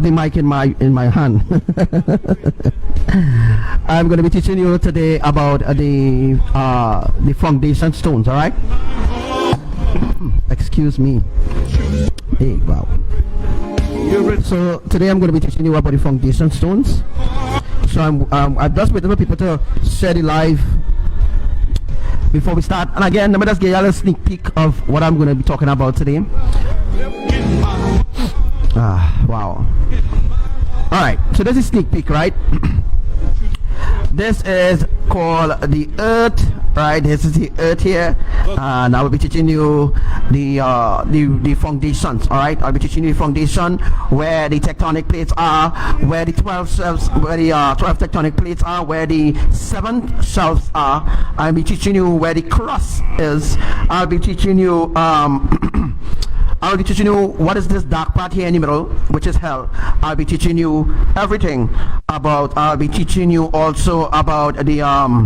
the mic in my hand. I'm going to be teaching you today about the foundation stones. All right. Excuse me. Hey, wow. So today I'm going to be teaching you about the foundation stones. So I'm just waiting for people to share the live before we start. And again, let me just give you a little sneak peek of what I'm going to be talking about today. Wow. All right, so this is sneak peek, right? This is called the earth, right? This is the earth here, and I will be teaching you the foundations. All right, I'll be teaching you the foundation, where the tectonic plates are, where the 12 shelves, where the 12 tectonic plates are, where the 7 shelves are. I'll be teaching you where the crust is. I'll be teaching you I'll be teaching you what is this dark part here in the middle, which is hell. I'll be teaching you everything about. I'll be teaching you also about the I'll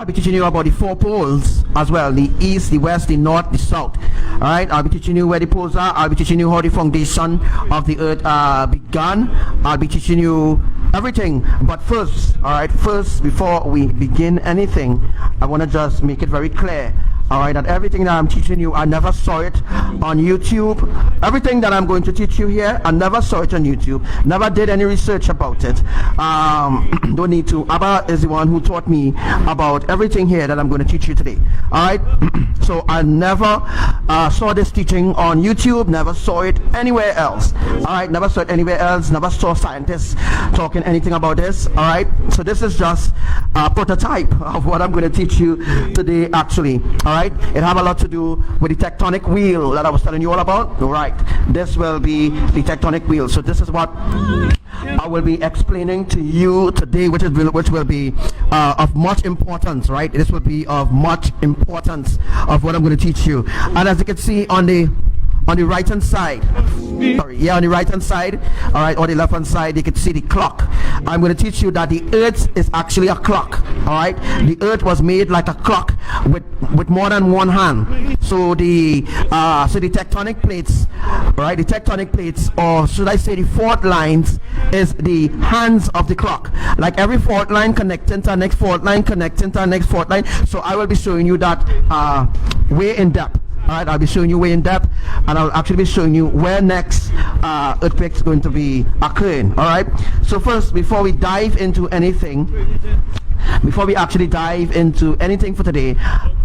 be teaching you about the 4 poles as well: the east, the west, the north, the south. All right. I'll be teaching you where the poles are. I'll be teaching you how the foundation of the earth began. I'll be teaching you everything. But first, all right. First, before we begin anything, I want to just make it very clear. All right, that everything that I'm teaching you, I never saw it on YouTube. Everything that I'm going to teach you here, I never saw it on YouTube. Never did any research about it. Don't need to. Abba is the one who taught me about everything here that I'm going to teach you today. All right, so I never saw this teaching on YouTube. Never saw it anywhere else. All right, never saw it anywhere else. Never saw scientists talking anything about this. All right, so this is just a prototype of what I'm going to teach you today, actually. All right. It have a lot to do with the tectonic wheel that I was telling you all about. Right, this will be the tectonic wheel. So this is what I will be explaining to you today, which will be of much importance. Right, this will be of much importance of what I'm going to teach you. And as you can see on the right hand side, on the right hand side, all right, or the left hand side, you can see the clock. I'm going to teach you that the earth is actually a clock. All right, the earth was made like a clock with more than one hand. So the tectonic plates, right, the tectonic plates, or should I say the fault lines, is the hands of the clock. Like every fault line connecting to the next fault line, connecting to the next fault line. So I will be showing you that way in depth. Alright, I'll be showing you way in depth, and I'll actually be showing you where next earthquake is going to be occurring. Alright, so first, before we dive into anything, before we actually dive into anything for today,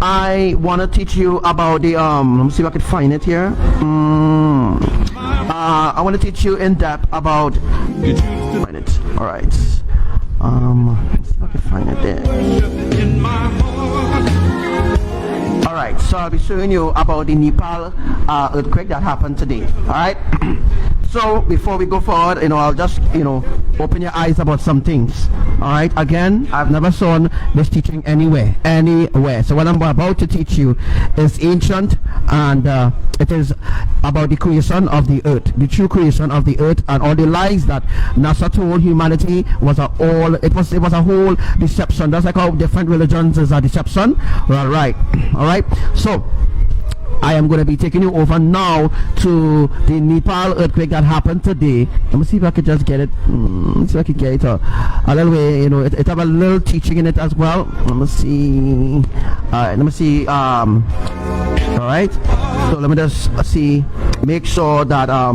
I want to teach you about the let me see if I can find it here. I want to teach you in depth about find it. Alright, let's see if I can find it there. Alright, so I'll be showing you about the Nepal earthquake that happened today. Alright, so before we go forward, I'll just open your eyes about some things. Alright, again, I've never seen this teaching anywhere. So what I'm about to teach you is ancient, and it is about the creation of the earth, the true creation of the earth, and all the lies that NASA told humanity was a whole deception. That's like how different religions is a deception. Alright, so I am going to be taking you over now to the Nepal earthquake that happened today. Let me see if I could just get it. Let's see if I could get it a little way. It have a little teaching in it as well. Let me see. Alright, let me see. Alright. So let me just see. Make sure that I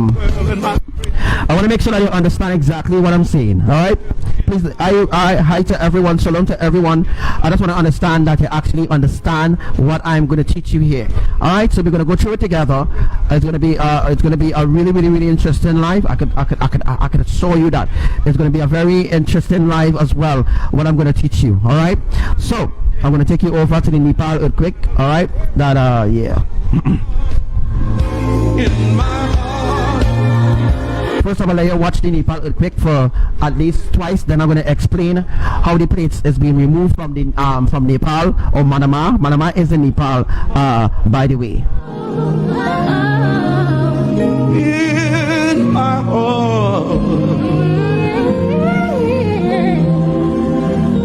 want to make sure that you understand exactly what I'm saying. Alright. Please, hi to everyone, shalom to everyone. I just want to understand that you actually understand what I'm going to teach you here. All right, so we're going to go through it together. It's going to be a really interesting live. I could show you that it's going to be a very interesting live as well. What I'm going to teach you. All right, so I'm going to take you over to the Nepal earthquake. All right, that yeah. First, I'm going to let you watch the Nepal earthquake for at least twice. Then I'm going to explain how the plates is being removed from the from Nepal, or Manama. Manama is in Nepal, by the way. In my heart,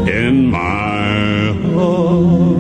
in my heart.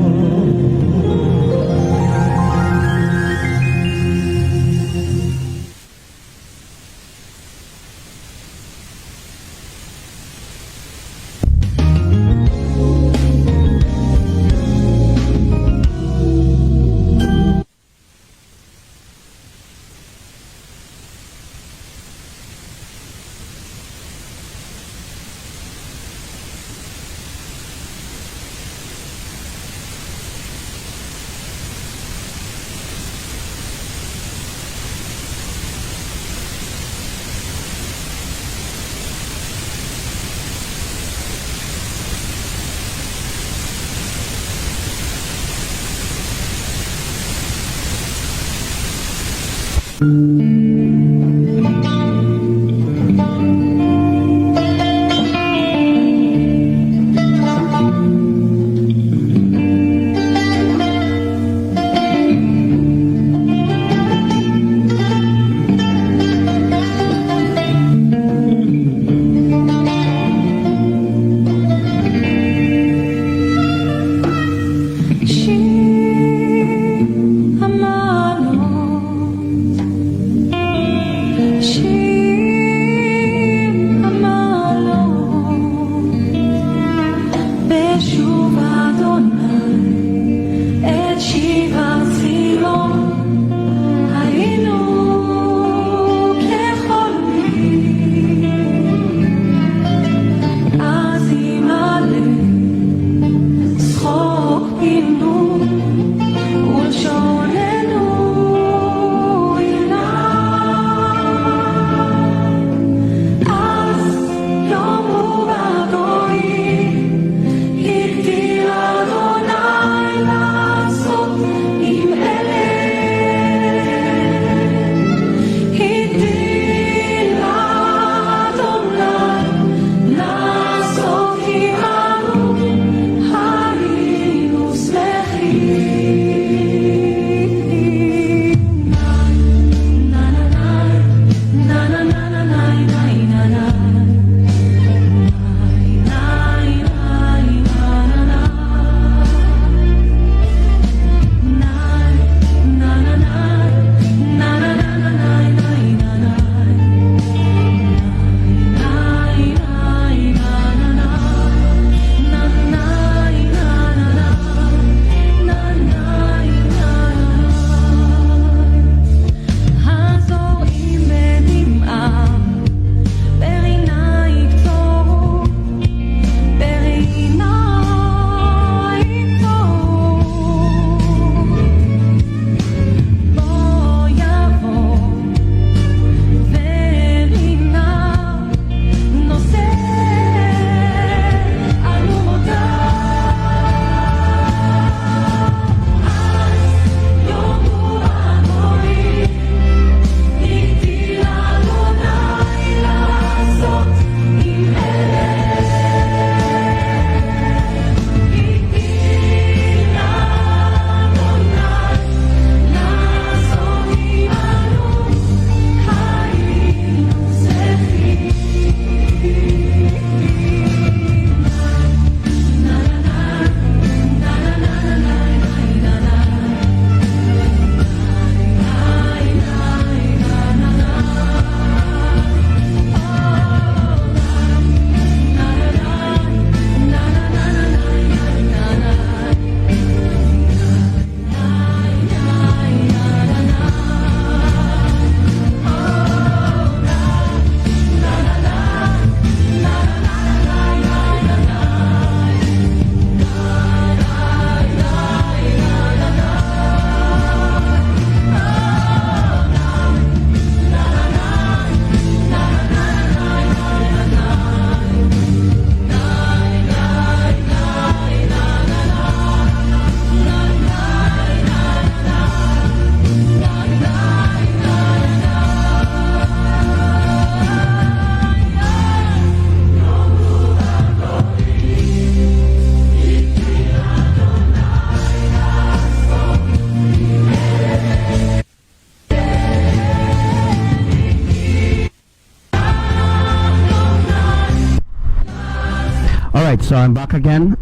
Alright, so I'm back again.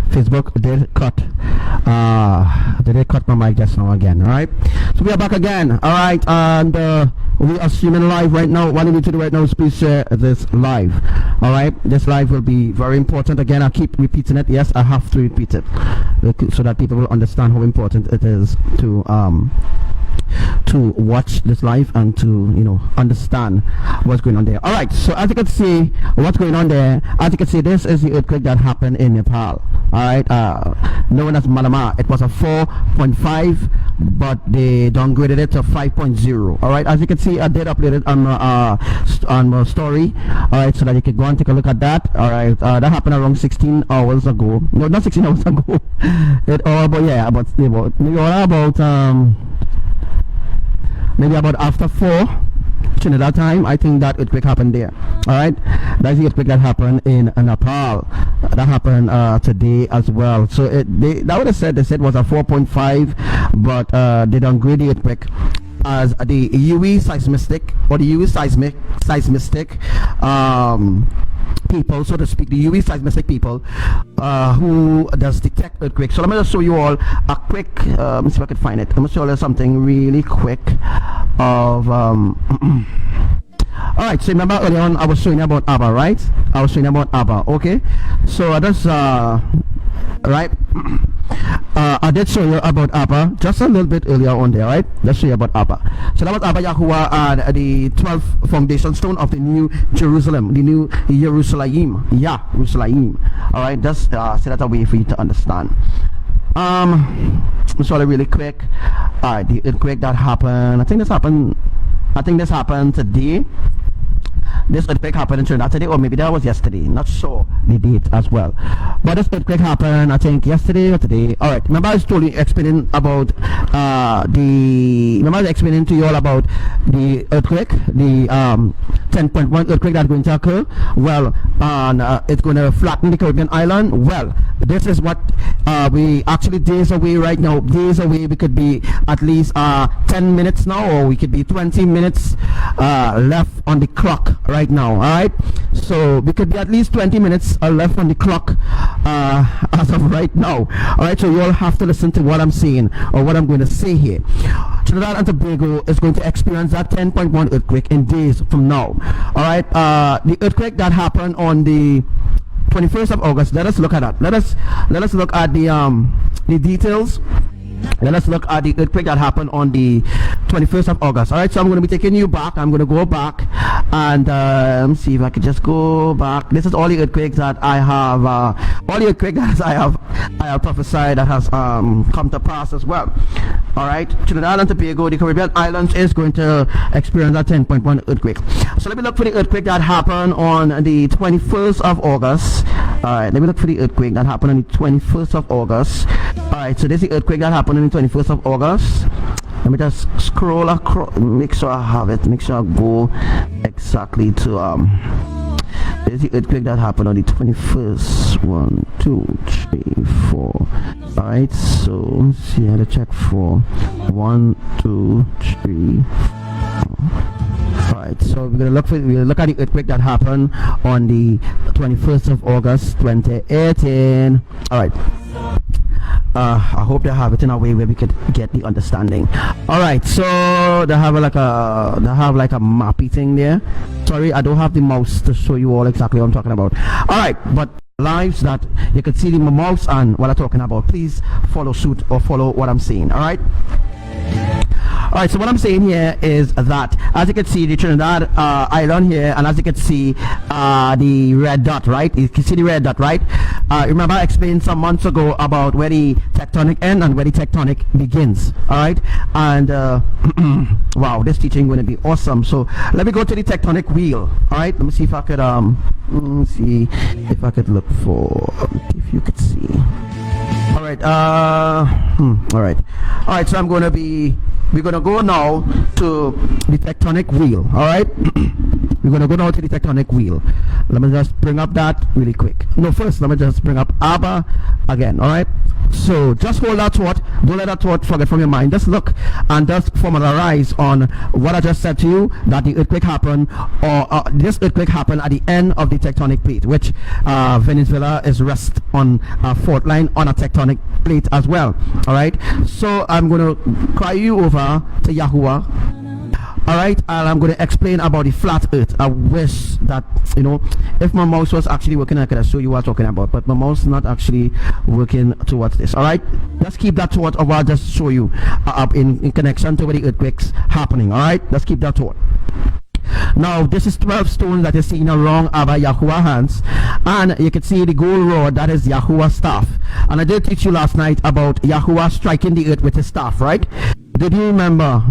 Facebook did cut my mic just now again. Alright, so we are back again. Alright, and we are streaming live right now. What I need to do right now is please share this live. Alright, this live will be very important. Again, I keep repeating it. Yes, I have to repeat it so that people will understand how important it is to watch this live and to understand what's going on there. All right, so as you can see what's going on there, as you can see, this is the earthquake that happened in Nepal. All right, known as Malama. It was a 4.5, but they downgraded it to 5.0. all right, as you can see, I did upload it on my story. All right, so that you can go and take a look at that. All right, that happened around 16 hours ago. No, not 16 hours ago. maybe about after 4 Trinidad time, I think that earthquake happened there. All right, that's the earthquake that happened in Nepal. That happened today as well. So that would have said, they said it was a 4.5, but they downgrade the earthquake as the UE seismistic, or the UE seismistic people, so to speak, the UE seismistic people who does detect earthquakes. So let me just show you all a quick, let me see if I can find it. Let me show you something really quick of all right, so remember earlier on I was showing you about ABBA, right? I was showing you about ABBA. Okay, so that's right. I did show you about ABBA just a little bit earlier on there, right? Let's show you about ABBA. So that was ABBA Yahuwah and the 12th foundation stone of the new Jerusalem, the new Jerusalem. Yeah, Jerusalem. All right, just say that a way for you to understand. So really quick. All right, the earthquake that happened. I think this happened today. This earthquake happened in Trinidad today, or maybe that was yesterday. Not sure the date as well. But this earthquake happened, I think, yesterday or today. All right. Remember, I was explaining about Remember, I was explaining to you all about the earthquake, the 10.1 earthquake that's going to occur. Well, it's going to flatten the Caribbean island. Well, this is what we actually days away right now. Days away. We could be at least 10 minutes now, or we could be 20 minutes left on the clock right now. All right, so we could be at least 20 minutes left on the clock as of right now. All right, so you all have to listen to what I'm saying, or what I'm going to say here. Trinidad and Tobago is going to experience that 10.1 earthquake in days from now. All right, the earthquake that happened on the 21st of August, let us look at that. Let us look at the details. Let us look at the earthquake that happened on the 21st of August. All right, so I'm going to be taking you back. I'm going to go back and let me see if I could just go back. This is all the earthquakes that I have, all the earthquakes that I have prophesied that has come to pass as well. All right, Trinidad and Tobago, the Caribbean islands, is going to experience that 10.1 earthquake. So let me look for the earthquake that happened on the 21st of August. All right, let me look for the earthquake that happened on the 21st of August. All right, so this is the earthquake that happened on the 21st of August. Let me just scroll across, make sure I have it, make sure I go exactly to there's the earthquake that happened on the 21st. 1, 2, 3, 4. All right, so let's see how to check for 1, 2, 3, 4. Alright, so we'll look at the earthquake that happened on the 21st of August 2018. Alright. I hope they have it in a way where we could get the understanding. Alright, so they have like a mappy thing there. Sorry, I don't have the mouse to show you all exactly what I'm talking about. Alright, but lives that you could see the mouse and what I'm talking about, please follow suit or follow what I'm saying. Alright. Alright, so what I'm saying here is that, as you can see, the Trinidad island here, and as you can see, the red dot, right? You can see the red dot, right? Remember I explained some months ago about where the tectonic ends and where the tectonic begins, alright? And, wow, this teaching is going to be awesome. So, let me go to the tectonic wheel, alright? Let me see if I could, look for, if you could see. Alright, alright, so we're gonna go now to the tectonic wheel. Alright, we're gonna go now to the tectonic wheel. Let me just bring up that really quick. No, first let me just bring up ABBA again. Alright, so just hold that thought, don't let that thought forget from your mind. Just look and just formalize on what I just said to you, that the earthquake happened, or this earthquake happened at the end of the tectonic plate, which Venezuela is rest on a fault line on a tectonic plate as well. Alright, so I'm going to cry you over to Yahuwah. Alright, and I'm going to explain about the flat earth. I wish that, you know, if my mouse was actually working, I could have shown you what I'm talking about, but my mouse is not actually working towards this. Alright, let's keep that thought of what I just show you in connection to where the earthquakes happening. Alright, let's keep that thought. Now this is 12 stones that is seen along Abba Yahuwah hands, and you can see the gold rod, that is Yahuwah's staff. And I did teach you last night about Yahuwah striking the earth with his staff, right? Do you remember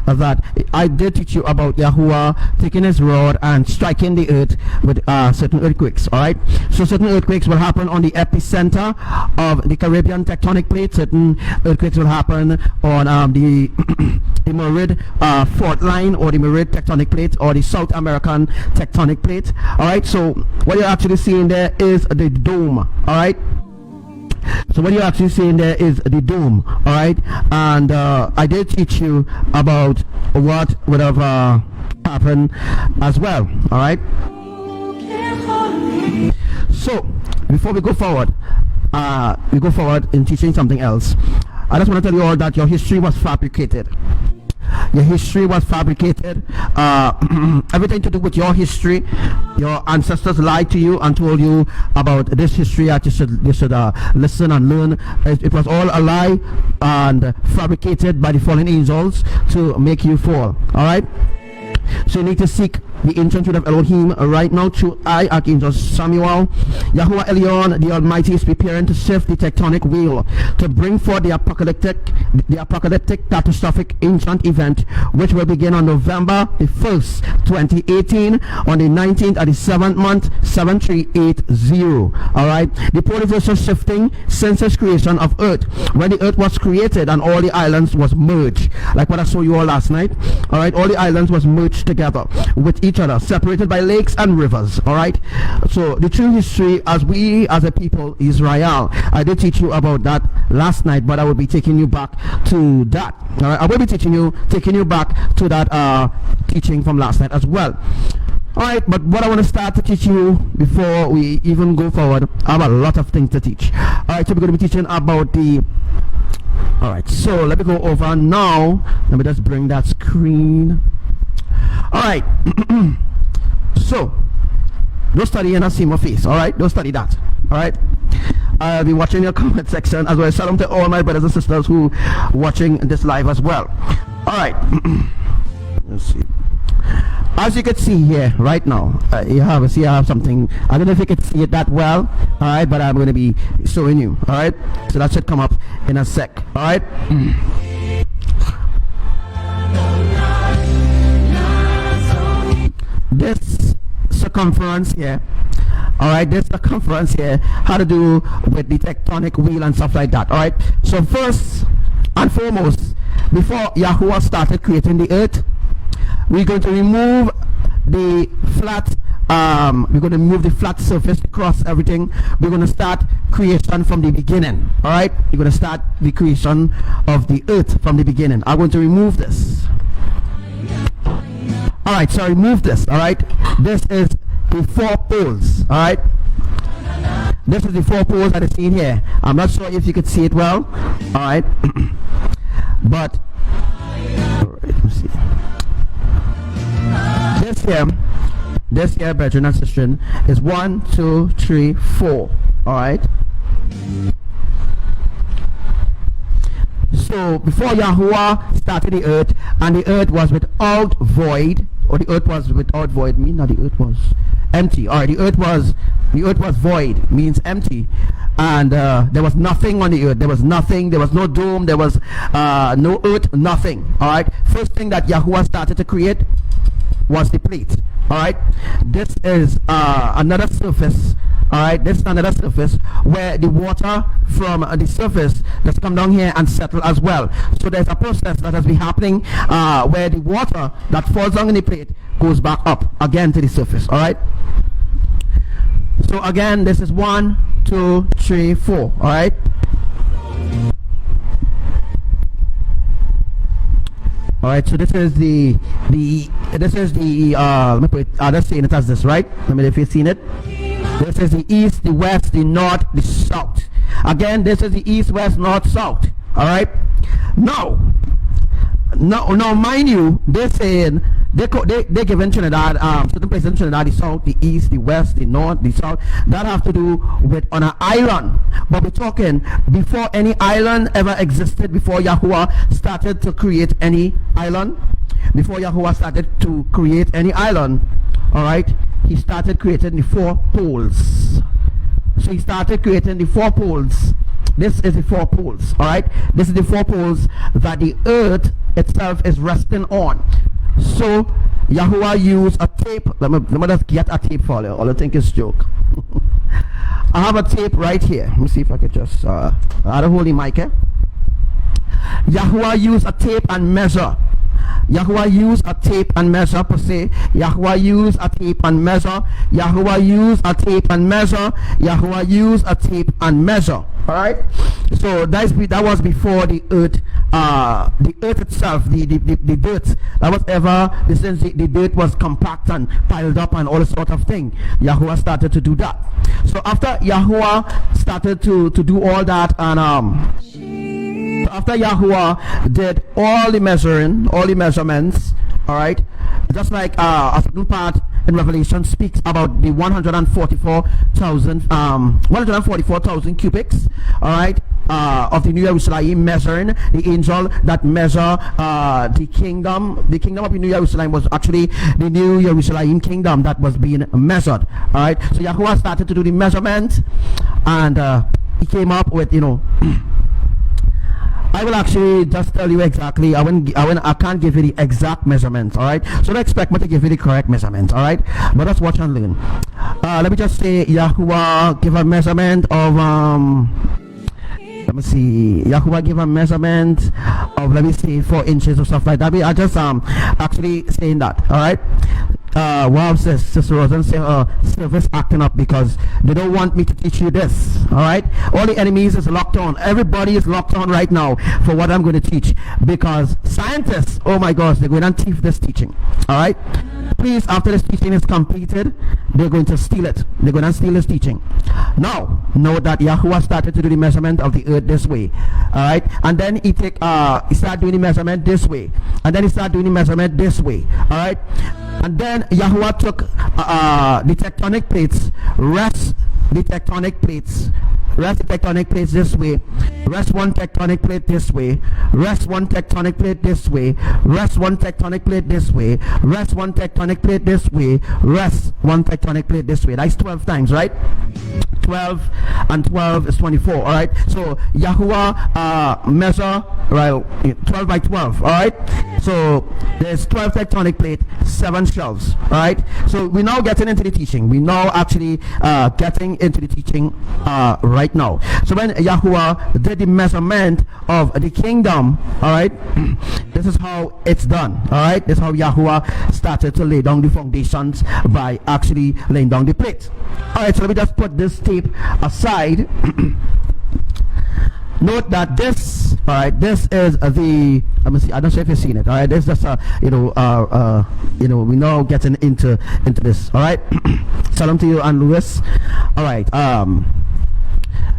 that I did teach you about Yahuwah taking his rod and striking the earth with certain earthquakes? Alright, so certain earthquakes will happen on the epicenter of the Caribbean tectonic plate. Certain earthquakes will happen on the the Merid fault line, or the Merid tectonic plate, or the South American tectonic plate. All right, so what you're actually seeing there is the dome. All right, so what you're actually seeing there is the dome. All right, and I did teach you about what would have happened as well. All right, so before we go forward in teaching something else, I just want to tell you all that your history was fabricated. Your history was fabricated. Everything to do with your history, your ancestors lied to you and told you about this history that you should listen and learn. It was all a lie and fabricated by the fallen angels to make you fall. All right, so you need to seek the ancient truth of Elohim right now through Archangel Samuel. Yahuwah Elyon, the Almighty, is preparing to shift the tectonic wheel to bring forth the apocalyptic catastrophic ancient event, which will begin on November the 1st, 2018, on the 19th of the 7th month, 7380. All right, the pole reversal shifting since its creation of Earth, when the Earth was created and all the islands was merged, like what I showed you all last night. All right, all the islands was merged together with each other, separated by lakes and rivers. All right, so the true history as we as a people, Israel, I did teach you about that last night, but I will be taking you back to that. All right, I will be taking you back to that teaching from last night as well. All right, but what I want to start to teach you before we even go forward, I have a lot of things to teach. All right, so we're going to be teaching about the all right, so let me go over now. Let me just bring that screen. All right, so don't study and not see my face. All right, don't study that. All right, I'll be watching your comment section as well. Shalom to all my brothers and sisters who watching this live as well. All right, let's see. As you can see here right now, I have something. I don't know if you can see it that well. All right, but I'm going to be showing you. All right, so that should come up in a sec. All right. This circumference here, all right, this circumference here had to do with the tectonic wheel and stuff like that. All right, so first and foremost, before Yahuwah started creating the earth, we're going to remove the flat surface across everything. We're going to start creation from the beginning. All right, we're going to start the creation of the earth from the beginning. I'm going to remove this. All right, so remove this. All right, this is the 4 poles. All right, this is the 4 poles that is seen here. I'm not sure if you could see it well. All right, but all right, let me see. This here, brethren and sisters, is 1, 2, 3, 4. All right. So before Yahuwah started the earth, and the earth was without void, or the earth was without void, means that the earth was empty. All right, the earth was void, means empty, and there was nothing on the earth. There was nothing. There was no dome. There was no earth. Nothing. All right. First thing that Yahuwah started to create was the plate. All right, this is another surface. All right, this is another surface where the water from the surface has come down here and settle as well. So there's a process that has been happening where the water that falls down in the plate goes back up again to the surface. All right, so again, this is 1, 2, 3, 4. All right. All right, so this is the let me put it, let's see it as this, right? Let me know if you've seen it. This is the east, the west, the north, the south. Again, this is the east, west, north, south. All right. Now, mind you, they give in Trinidad, certain places in Trinidad, the south, the east, the west, the north, the south. That have to do with on an island. But we're talking before any island ever existed, before Yahuwah started to create any island. Before Yahuwah started to create any island, all right, he started creating the 4 poles. So he started creating the 4 poles. This is the 4 poles. All right, this is the 4 poles that the earth itself is resting on. So Yahuwah used a tape. Let me just get a tape for you. All I think is joke. I have a tape right here. Let me see if I can just I had a holy mic here. Yahuwah used a tape and measure Yahuwah used a tape and measure per se. Yahuwah used a tape and measure. Yahuwah used a tape and measure. Yahuwah used a tape and measure. All right. So that was before the earth itself, the dirt that was ever the dirt was compact and piled up and all sort of thing. Yahuwah started to do that. So after Yahuwah started to do all that, and after Yahuwah did all the measuring, all the measurements, all right, just like a certain part in Revelation speaks about the 144,000 cubics, all right, of the New Jerusalem, measuring the angel that measure the kingdom of the New Jerusalem was actually the New Jerusalem kingdom that was being measured. All right, so Yahuwah started to do the measurement, and he came up with, I will actually just tell you exactly. I can't give you the exact measurements. All right, so don't expect me to give you the correct measurements. All right, but let's watch and learn. Let me just say Yahuwah give a measurement of let me see. Yahuwah give a measurement of, let me see, 4 inches or stuff like that. I just actually saying that. All right. Wow, Sister Rosen say service acting up because they don't want me to teach you this. All right. All the enemies is locked on. Everybody is locked on right now for what I'm going to teach, because scientists, oh my gosh, they're going to thief this teaching. All right. Please, after this teaching is completed, they're going to steal it. They're going to steal this teaching. Now, note that Yahuwah started to do the measurement of the earth this way. All right. And then he started doing the measurement this way. And then he started doing the measurement this way. All right. And then Yahuwah took the tectonic plates, rest the tectonic plates this way, rest one tectonic plate this way, rest one tectonic plate this way, rest one tectonic plate this way, rest one tectonic plate this way, rest one tectonic plate this way. That's 12 times, right? 12 and 12 is 24. All right, so Yahuwah measure, right, 12 by 12. All right, so there's 12 tectonic plate, 7 shelves. All right, so we're now getting into the teaching. We're now actually getting into the teaching right now. So when Yahuwah did the measurement of the kingdom, all right, this is how it's done. All right, this is how Yahuwah started to lay down the foundations, by actually laying down the plates. All right, so let me just put this tape aside. Note that this, all right, this is the, let me see, I don't know if you've seen it. All right, this is just we're now getting into this. All right, shalom to you and Louis. All right,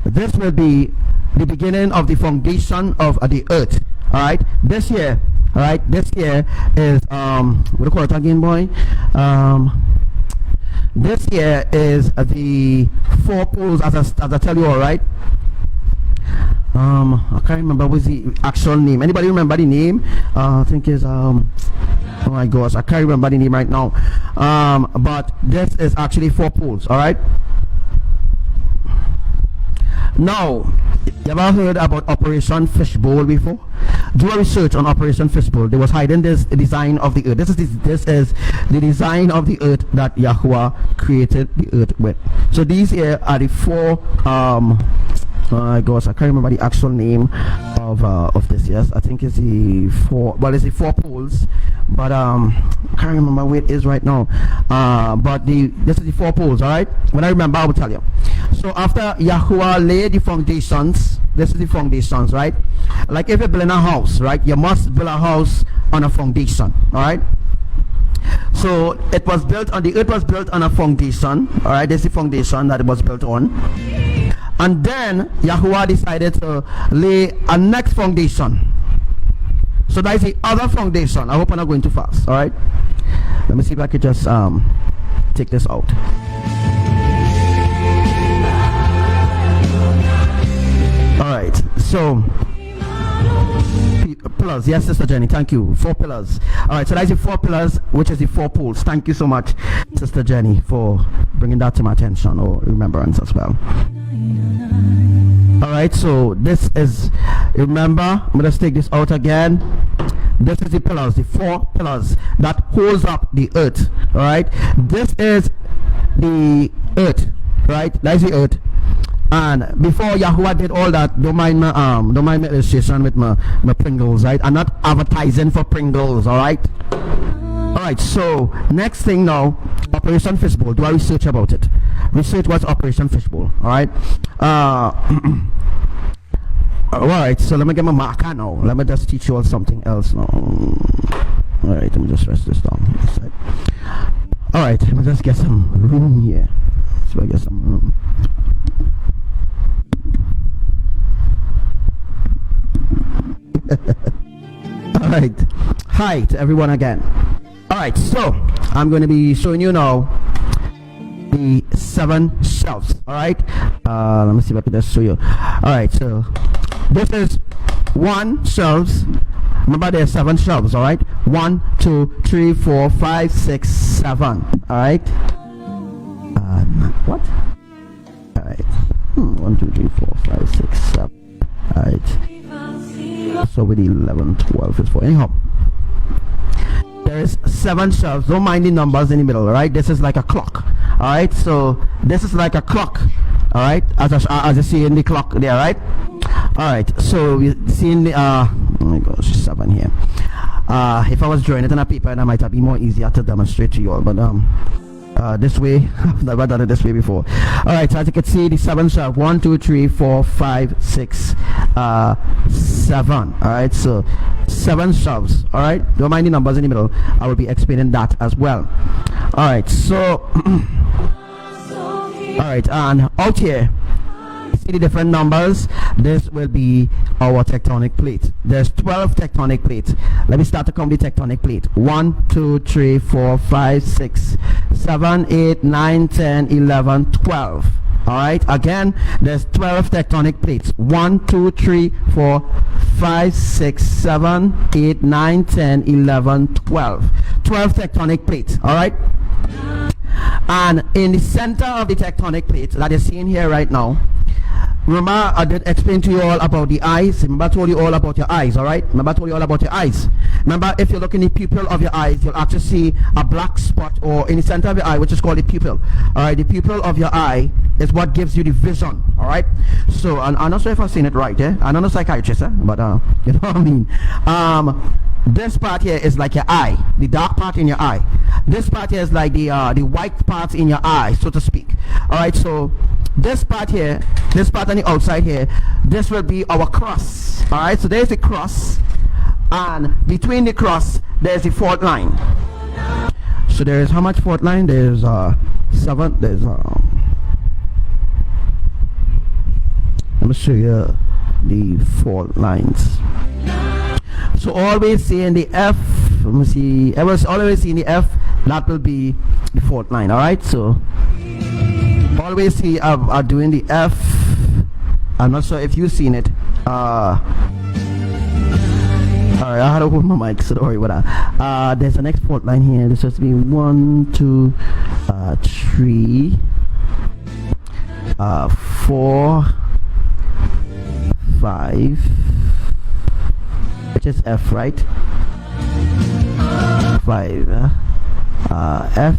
this will be the beginning of the foundation of the earth. All right, this year, all right, this year is what do you call it again, boy? This year is the 4 poles, as I tell you. All right. I can't remember what's the actual name. Anybody remember the name? I think is oh my gosh, I can't remember the name right now. But this is actually 4 poles. All right. Now, you ever heard about Operation Fishbowl before? Do a research on Operation Fishbowl. They was hiding this design of the earth. This is the design of the earth that Yahuwah created the earth with. So these here are the 4 my gosh, I can't remember the actual name of this. Yes, I think it's the 4. Well, it's the 4 poles, but I can't remember where it is right now. But this is the 4 poles. All right. When I remember, I will tell you. So after Yahuwah laid the foundations, this is the foundations, right? Like if you're building a house, right? You must build a house on a foundation. All right. So it was built on the earth was built on a foundation. All right. This is the foundation that it was built on. And then Yahuwah decided to lay a next foundation. So that is the other foundation. I hope I'm not going too fast. All right. Let me see if I could just take this out. All right. So pillars. Yes, Sister Jenny. Thank you. 4 pillars. All right. So that's the 4 pillars, which is the 4 poles. Thank you so much, Sister Jenny, for bringing that to my attention or remembrance as well. All right, so this is, remember, I'm going to take this out again. This is the pillars, the 4 pillars that holds up the earth. All right, this is the earth, right? That's the earth. And before Yahuwah did all that, don't mind my illustration with my Pringles, right? I'm not advertising for Pringles, all right? All right, so next thing now, Operation Fishbowl. Do I research about it? Research what's Operation Fishbowl, all right? All right, so let me get my marker now. Let me just teach you all something else now. All right, let me just rest this down. All right, let me just get some room here. So I get some room. All right, hi to everyone again. All right, so I'm going to be showing you now the 7 shelves. All right, let me see if I can just show you. All right, so this is 1 shelves. Remember, there are 7 shelves. All right, 1, 2, 3, 4, 5, 6, 7. All right. What? All right. 1, 2, 3, 4, 5, 6, 7. All right. So with 11, 12 is 4. Anyhow, there is 7 shelves. Don't mind the numbers in the middle. All right. This is like a clock. All right. So this is like a clock. All right. As you see in the clock there. Right. All right. So you see in the oh my gosh, 7 here. If I was drawing it on a paper, that might have been more easier to demonstrate to you all. But this way, I've never done it this way before. All right, so as you can see, the 7 shelf, 1, 2, 3, 4, 5, 6, 7. All right, so 7 shelves. All right, don't mind the numbers in the middle. I will be explaining that as well. All right, so all right, and out here, see the different numbers. This will be our tectonic plate. There's 12 tectonic plates. Let me start to count the tectonic plate. 1, 2, 3, 4, 5, 6, 7, 8, 9, 10, 11, 12. All right, again, there's 12 tectonic plates. 1, 2, 3, 4, 5, 6, 7, 8, 9, 10, 11, 12. 12 tectonic plates. All right, and in the center of the tectonic plate that you're seeing here right now, remember I did explain to you all about the eyes. Remember I told you all about your eyes. All right, remember I told you all about your eyes. Remember, if you look in the pupil of your eyes, you'll actually see a black spot or in the center of your eye, which is called the pupil. All right, the pupil of your eye is what gives you the vision. All right, so and I'm not sure if I've seen it right. I'm not a psychiatrist, but you know what I mean. This part here is like your eye, the dark part in your eye. This part here is like the white part in your eye, so to speak. All right, so this part here, this part on the outside here, this will be our cross. All right, so there's the cross, and between the cross there's the fault line. So there's how much fault line? There's 7. There's let me show you the fault lines. So always see in the F, let me see, always see in the F, that will be the fault line. All right, so always see I'm doing the F. I'm not sure if you've seen it. All right, I had to hold my mic, so don't worry about that. There's the next fault line here. This has to be 1, 2, 3, 4, 5, which is F, right? 5, F. 7.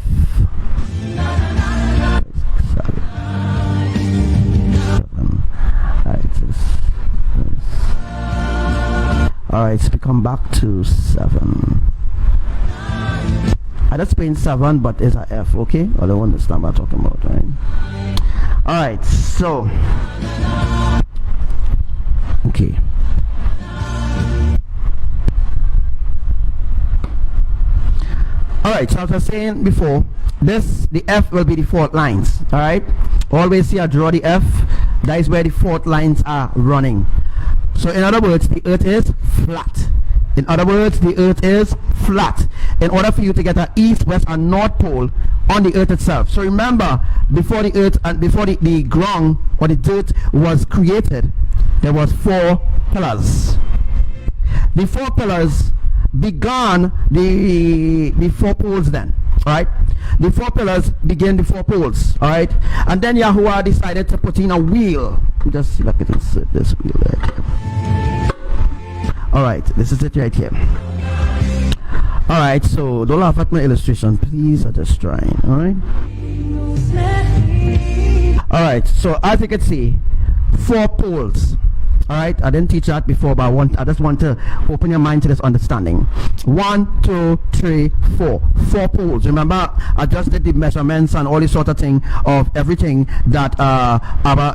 All right, so we come back to 7. I just explained 7, but it's a F, okay? I don't understand what I'm talking about, right? All right, so okay. All right, so as I was saying before, the F will be the fault lines. All right, always see I draw the F. That is where the fault lines are running. So in other words, the earth is flat. In other words, the earth is flat. In order for you to get an east, west, and north pole on the earth itself. So remember, before the earth and before the ground or the dirt was created, there was 4 pillars. The 4 pillars began the 4 poles then. All right, the 4 pillars begin the 4 poles. All right, and then Yahuwah decided to put in a wheel. Just see if I can insert this wheel right here. All right, this is it right here. All right, so don't laugh at my illustration, please. I'm just trying. All right. All right, so as you can see, 4 poles. All right, I didn't teach that before, but I just want to open your mind to this understanding. 1, 2, 3, 4 poles. Remember, I just did the measurements and all this sort of thing of everything that our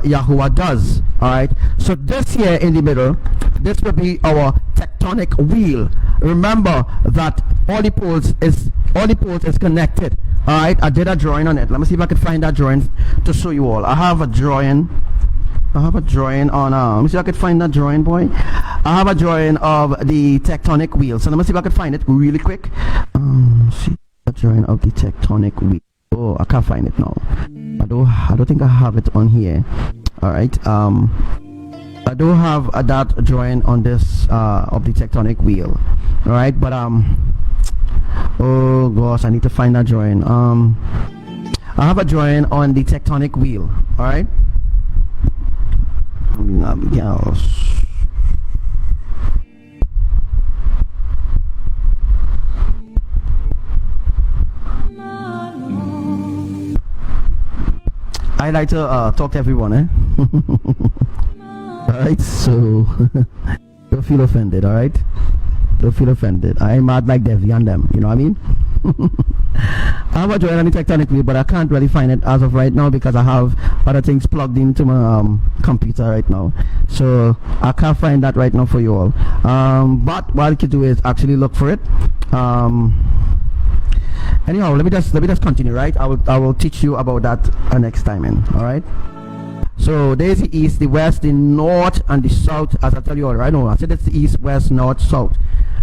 Yahuwah does. All right, so this here in the middle, this will be our tectonic wheel. Remember that all the poles is connected. All right, I did a drawing on it. Let me see if I can find that drawing to show you all. I have a drawing on let me see if I could find that drawing, boy. I have a drawing of the tectonic wheel, so let me see if I could find it really quick. See the drawing of the tectonic wheel. Oh, I can't find it now. I don't think I have it on here. All right, I do have that drawing on this of the tectonic wheel. All right, but oh gosh, I need to find that drawing. I have a drawing on the tectonic wheel. All right. I like to talk to everyone, Alright, so don't feel offended, alright? Don't feel offended. I ain't mad like Devi and them, you know what I mean? I have a drawing on the tectonic wheel, but I can't really find it as of right now because I have other things plugged into my computer right now, so I can't find that right now for you all. But what I could do is actually look for it. Anyhow, let me just continue, right? I will teach you about that next time in. All right, so there's the east, the west, the north, and the south, as I tell you all right now. I said it's the east, west, north, south.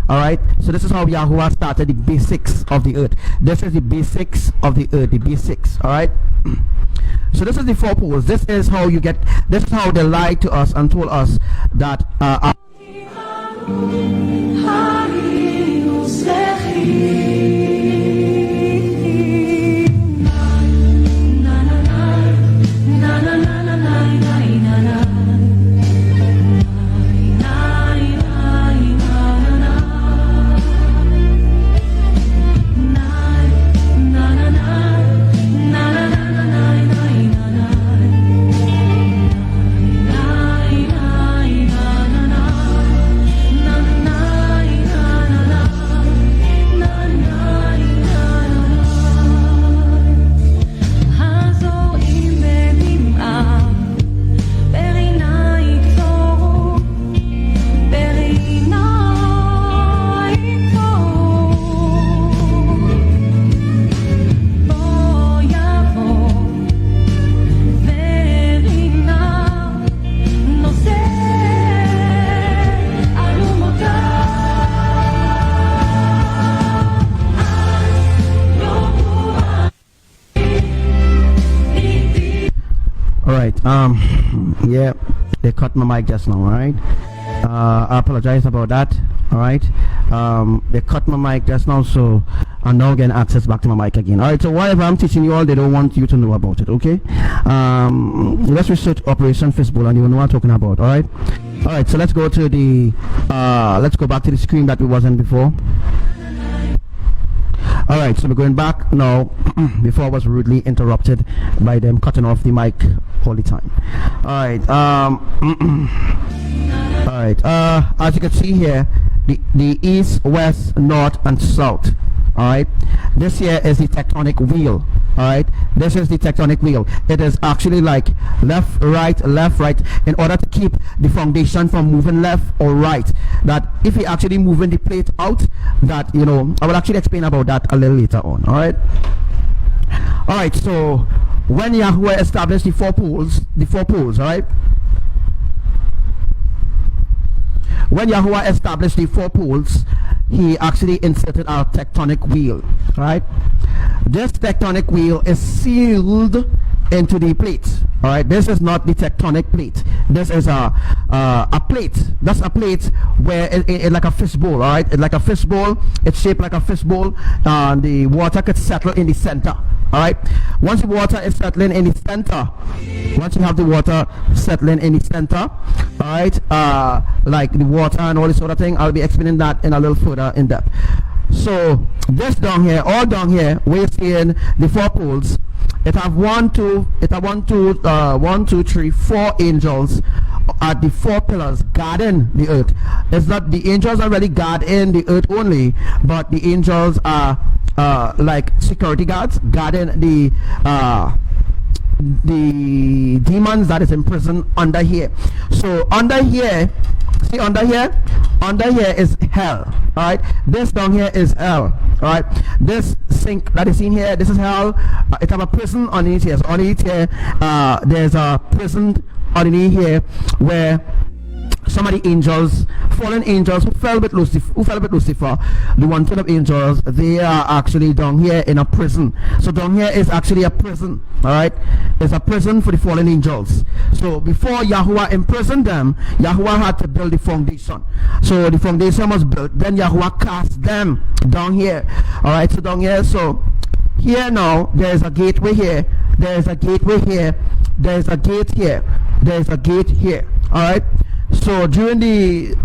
All right, so this is how Yahuwah started the basics of the earth. This is the basics of the earth, the basics. All right, so this is the 4 poles. This is how you get, this is how they lied to us and told us that yeah, they cut my mic just now. All right, I apologize about that. All right, they cut my mic just now, so I'm now getting access back to my mic again. All right, so whatever I'm teaching you all, they don't want you to know about it. Okay, let's research Operation Fistball and you know what I'm talking about. All right, so let's go to the let's go back to the screen that we wasn't before. All right, so we're going back now. Before I was rudely interrupted by them cutting off the mic all the time. All right, all right, as you can see here, the east, west, north, and south. All right, this here is the tectonic wheel. All right, this is the tectonic wheel. It is actually like left, right, in order to keep the foundation from moving left or right. That if you actually moving the plate out, that, you know, I will actually explain about that a little later on. All right, so when Yahuwah established the 4 poles, all right, when Yahuwah established the 4 poles, he actually inserted our tectonic wheel. Right, this tectonic wheel is sealed into the plate. All right, this is not the tectonic plate. This is a plate. That's a plate where it like a fishbowl. All right, it's like a fishbowl. It's shaped like a fishbowl, and the water could settle in the center. All right, once the water is settling in the center, once you have the water settling in the center, all right, like the water and all this sort of thing, I'll be explaining that in a little further in depth. So this down here, all down here, we're seeing the 4 poles. it have one, two, 4 angels at the 4 pillars guarding the earth. It's not the angels are really guarding the earth only, but the angels are like security guards guarding the demons that is imprisoned under here. So under here, see, under here is hell. All right, this down here is hell. All right, this sink that is in here, this is hell. It have a prison underneath here. So underneath here, there's a prison underneath here where some of the angels, fallen angels who fell with Lucifer, the 1/3 of angels, they are actually down here in a prison. So down here is actually a prison. All right, it's a prison for the fallen angels. So before Yahuwah imprisoned them, Yahuwah had to build the foundation. So the foundation was built, then Yahuwah cast them down here. All right, so down here, so here now there's a gateway here, there's a gateway here, there's a gate here, there's a gate here. All right, so during the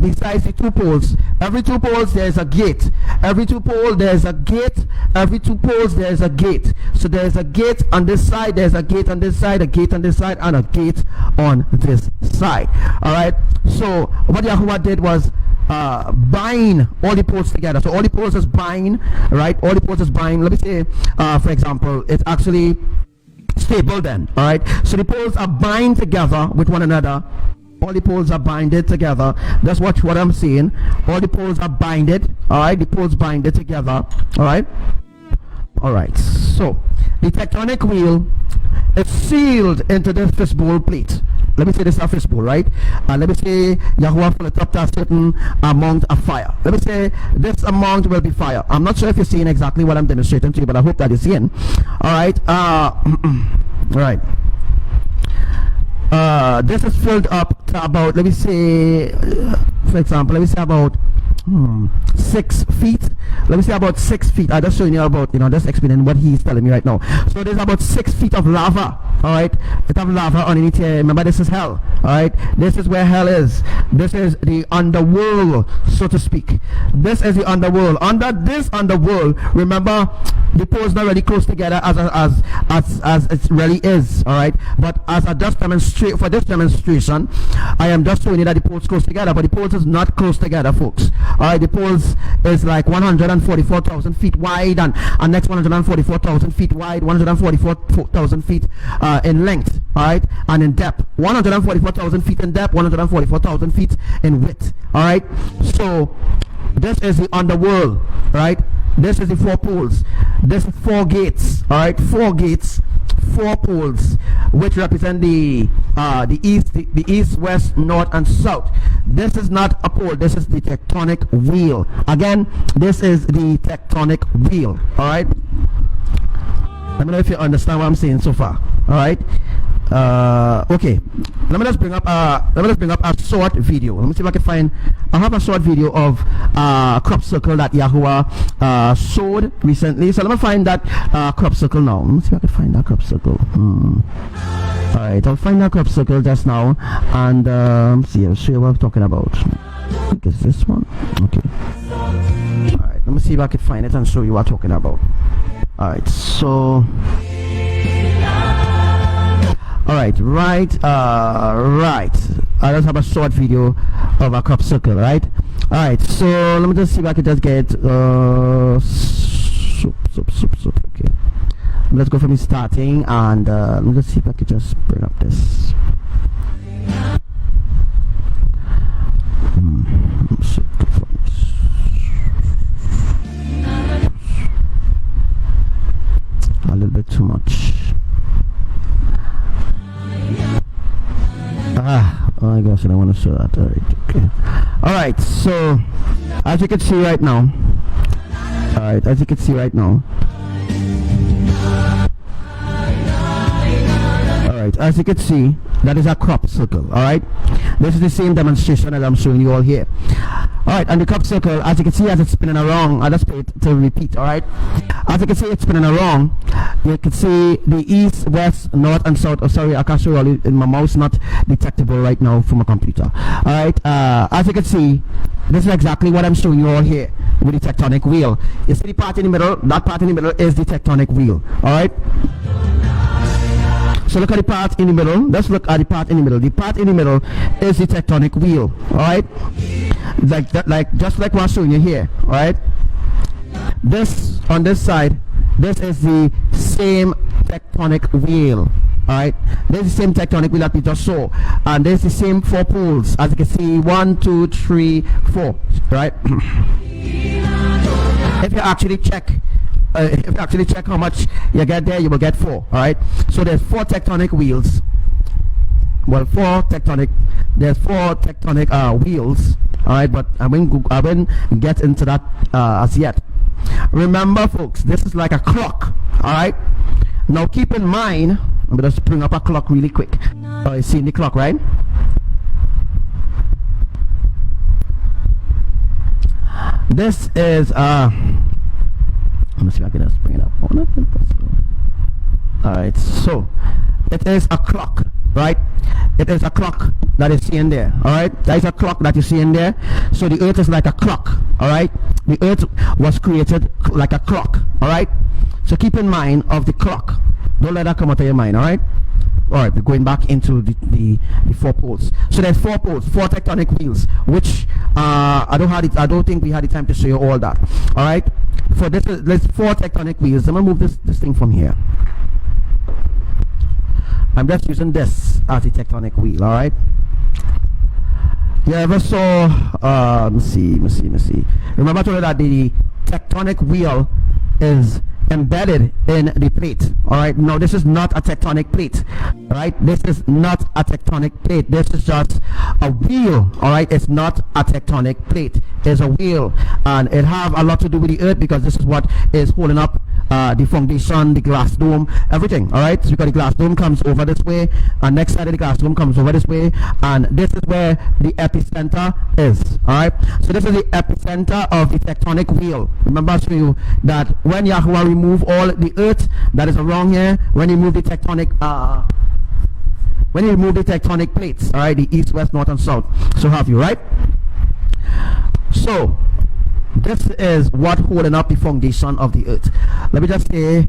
besides the 2 poles, every 2 poles there's a gate, every 2 poles there's a gate, every 2 poles there's a gate. So there's a gate on this side, there's a gate on this side, a gate on this side, and a gate on this side. All right, so what Yahuwah did was bind all the poles together. So all the poles is bind, right? All the poles is bind. Let me say, for example, it's actually stable then. All right, so the poles are bind together with one another. All the poles are binded together. Just watch what I'm saying. All the poles are binded. All right, the poles binded together. All right, all right. So the tectonic wheel is sealed into this fishbowl plate. Let me say this is a fishbowl, right? Let me say Yahuwah fill it up to a certain amount of fire. Let me say this amount will be fire. I'm not sure if you're seeing exactly what I'm demonstrating to you, but I hope that you're seeing. All right. All right. This is filled up to about, let me say, for example, let me say about 6 feet. Let me say about 6 feet. I just showing you about, just explaining what he's telling me right now. So there's about 6 feet of lava. All right, it have lava underneath here. Remember, this is hell. All right, this is where hell is. This is the underworld, so to speak. This is the underworld. Under this underworld, remember, the poles not really close together as it really is. All right, but as I just demonstrate for this demonstration, I am just showing you that the poles close together, but the poles is not close together, folks. All right, the poles is like 144,000 feet wide, and next 144,000 feet wide, 144,000 feet in length, all right, and in depth, 144,000 feet in depth, 144,000 feet in width. All right, so this is the underworld, right? This is the 4 poles. This is 4 gates. All right, 4 gates, 4 poles, which represent the east, west, north, and south. This is not a pole. This is the tectonic wheel. Again, this is the tectonic wheel. All right. Let me know if you understand what I'm saying so far. All right. Okay. Let me just bring up a short video. Let me see if I can find. I have a short video of crop circle that Yahuwah showed recently. So let me find that crop circle now. Let me see if I can find that crop circle. All right, I'll find that crop circle just now, and see. I'll show you what I'm talking about. I think it's this one. Okay. All right. Let me see if I can find it and show you what I'm talking about. All right. So. Alright, right. I just have a short video of a crop circle, right? Alright, so let me just see if I can just get soup. Okay, let's go from starting, and let me just see if I can just bring up this. A little bit too much. Oh my gosh, I don't want to show that. Alright, okay. Alright, so as you can see right now. Alright, as you can see right now. Alright, as you can see, that is a crop circle. Alright, this is the same demonstration as I'm showing you all here. Alright, and the crop circle, as you can see, as it's spinning around, I'll just put it to repeat. Alright, as you can see, it's spinning around. You can see the east, west, north, and south. Oh, sorry, I can't show you in my mouse, not detectable right now from a computer. Alright, as you can see, this is exactly what I'm showing you all here. with the tectonic wheel. You see the part in the middle? That part in the middle is the tectonic wheel. All right. So look at the part in the middle. Let's look at the part in the middle. The part in the middle is the tectonic wheel. All right. Like that, like just like what I'm showing you here. All right. This on this side, this is the same tectonic wheel. Alright, there's the same tectonic wheel that we just saw, and there's the same 4 poles, as you can see, 1, 2, 3, 4. Right. If you actually check how much you get there, you will get 4. Alright, so there's 4 tectonic wheels. Well, there's 4 tectonic wheels. Alright, but I won't get into that as yet. Remember, folks, this is like a clock. Alright, now keep in mind, I'm going to bring up a clock really quick. You see the clock, right? This is let me see if I can just bring it up. Alright, so it is a clock, right? It is a clock that is seen there. Alright, that is a clock that you see in there. So the earth is like a clock. Alright, the earth was created like a clock. Alright, so keep in mind of the clock. Don't let that come out of your mind. Alright, alright, we're going back into the 4 poles. So there's 4 poles, 4 tectonic wheels, which I don't think we had the time to show you all that. Alright, for there's 4 tectonic wheels. I'm gonna move this thing from here. I'm just using this as a tectonic wheel. Alright, you ever saw let me see. Remember I told you that the tectonic wheel is embedded in the plate. Alright, no, this is not a tectonic plate. Alright, this is not a tectonic plate. This is just a wheel. Alright, it's not a tectonic plate. It's a wheel, and it have a lot to do with the earth, because this is what is holding up the foundation, the glass dome, everything. Alright, so because the glass dome comes over this way, and next side of the glass dome comes over this way, and this is where the epicenter is. Alright, so this is the epicenter of the tectonic wheel. Remember I showed you that when Yahuwah remove all the earth that is around here, when you move the tectonic plates, all right, the east, west, north, and south, so have you, right? So this is what holding up the foundation of the earth. Let me say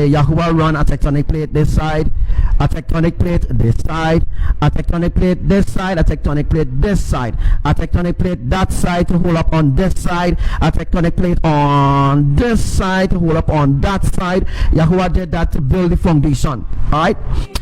Yahuwah run a tectonic plate this side, a tectonic plate this side, a tectonic plate this side, a tectonic plate this side, a tectonic plate that side to hold up on this side, a tectonic plate on this side to hold up on that side. Yahuwah did that to build the foundation. Alright,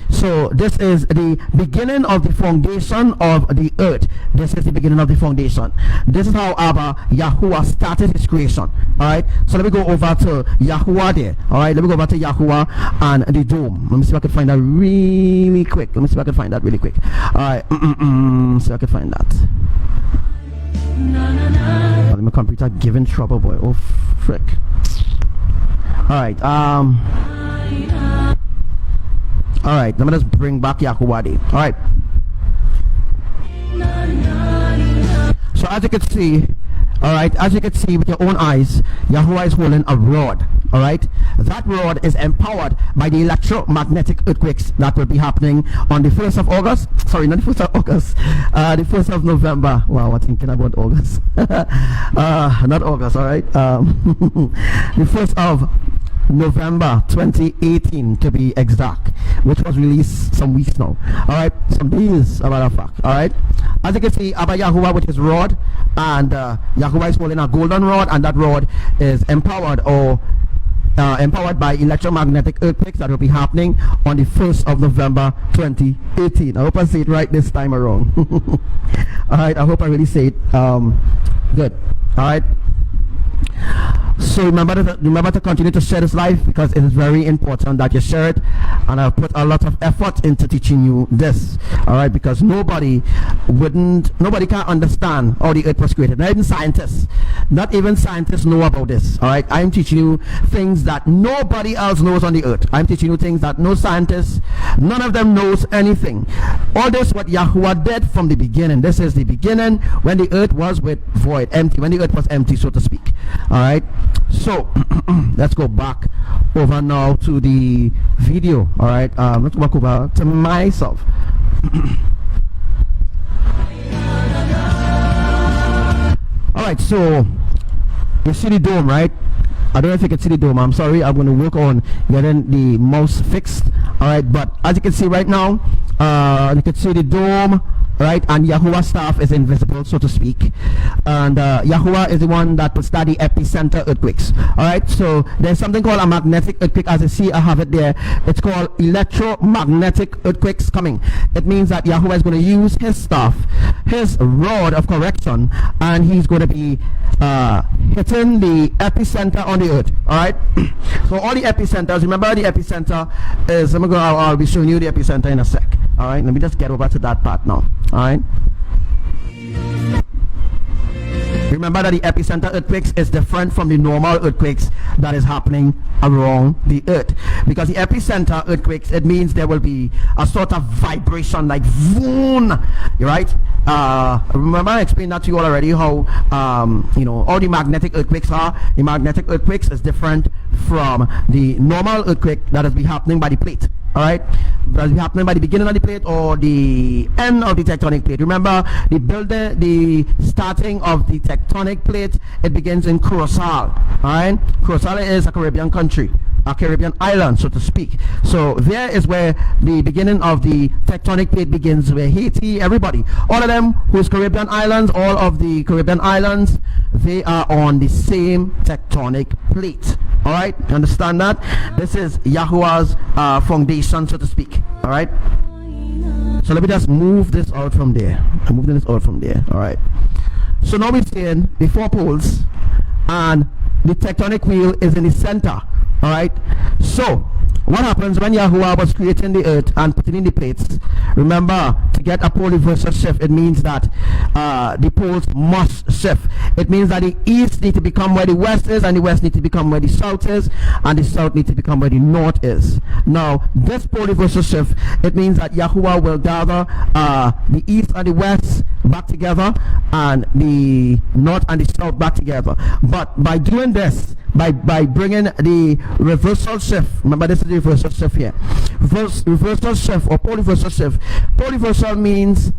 so this is the beginning of the foundation of the earth. This is the beginning of the foundation. This is how Yahuwah started his creation. Alright, so let me go over to Yahuwah there. Alright, let me go over to Yahuwah and the dome. Let me see if I can find that really quick. Alright, see if I can find that. Let my computer giving trouble, boy. Oh frick. Alright, alright, let me just bring back Yahuwah there. Alright, so as you can see, alright, as you can see with your own eyes, Yahuwah is holding a rod. Alright, that rod is empowered by the electromagnetic earthquakes that will be happening on the 1st of August. Sorry, not the 1st of August, the 1st of November. Wow, I'm thinking about August. Not August, alright. The 1st of November 2018 to be exact, which was released some weeks now. Alright, some days, a matter of fact. Alright, as you can see, Abba Yahuwah with his rod, and Yahuwah is holding a golden rod, and that rod is empowered empowered by electromagnetic earthquakes that will be happening on the 1st of November 2018. I hope I say it right this time around. Alright, I hope I really say it good. Alright, so remember to continue to share this live, because it is very important that you share it, and I've put a lot of effort into teaching you this. Alright, because nobody can understand how the earth was created. Not even scientists know about this. Alright, I'm teaching you things that nobody else knows on the earth. I'm teaching you things that no scientists, none of them knows anything. All this what Yahuwah did from the beginning. This is the beginning, when the earth was void, empty, when the earth was empty, so to speak. Alright, so let's go back over now to the video. Alright, let's go back over to myself. Alright, right, so you see the dome, right? I don't know if you can see the dome. I'm sorry, I'm going to work on getting the mouse fixed. All right, but as you can see right now, you can see the dome, right? And Yahuwah's staff is invisible, so to speak. And Yahuwah is the one that will study epicenter earthquakes. All right, so there's something called a magnetic earthquake. As you see, I have it there. It's called electromagnetic earthquakes coming. It means that Yahuwah is going to use his staff, his rod of correction, and he's going to be hitting the epicenter on the earth. All right, so all the epicenters, remember the epicenter is, I'll be showing you the epicenter in a sec. All right, let me just get over to that part now. All right, remember that the epicenter earthquakes is different from the normal earthquakes that is happening around the earth, because the epicenter earthquakes, it means there will be a sort of vibration like voon, right? Remember I explained that to you all already, how you know, all the magnetic earthquakes are. The magnetic earthquakes is different from the normal earthquake that is be happening by the plate. All right, that is happening by the beginning of the plate or the end of the tectonic plate. Remember, the starting of the tectonic plate, it begins in Curacao. All right, Curacao is a Caribbean country, a Caribbean island, so to speak. So there is where the beginning of the tectonic plate begins, where Haiti, everybody, all of them whose Caribbean islands, all of the Caribbean islands, they are on the same tectonic plate. All right, understand that? This is Yahuwah's foundation, so to speak. All right, so let me just move this out from there. I'm moving this out from there. All right, so now we're saying the four poles and the tectonic wheel is in the center. All right, so what happens when Yahuwah was creating the earth and putting in the plates? Remember, to get a pole reversal shift, it means that the poles must shift. It means that the east need to become where the west is, and the west need to become where the south is, and the south need to become where the north is. Now, this pole reversal shift, it means that Yahuwah will gather the east and the west back together, and the north and the south back together. But by doing this, by bringing the reversal shift, remember this is the reversal shift here, reversal shift or pole reversal shift. Pole reversal means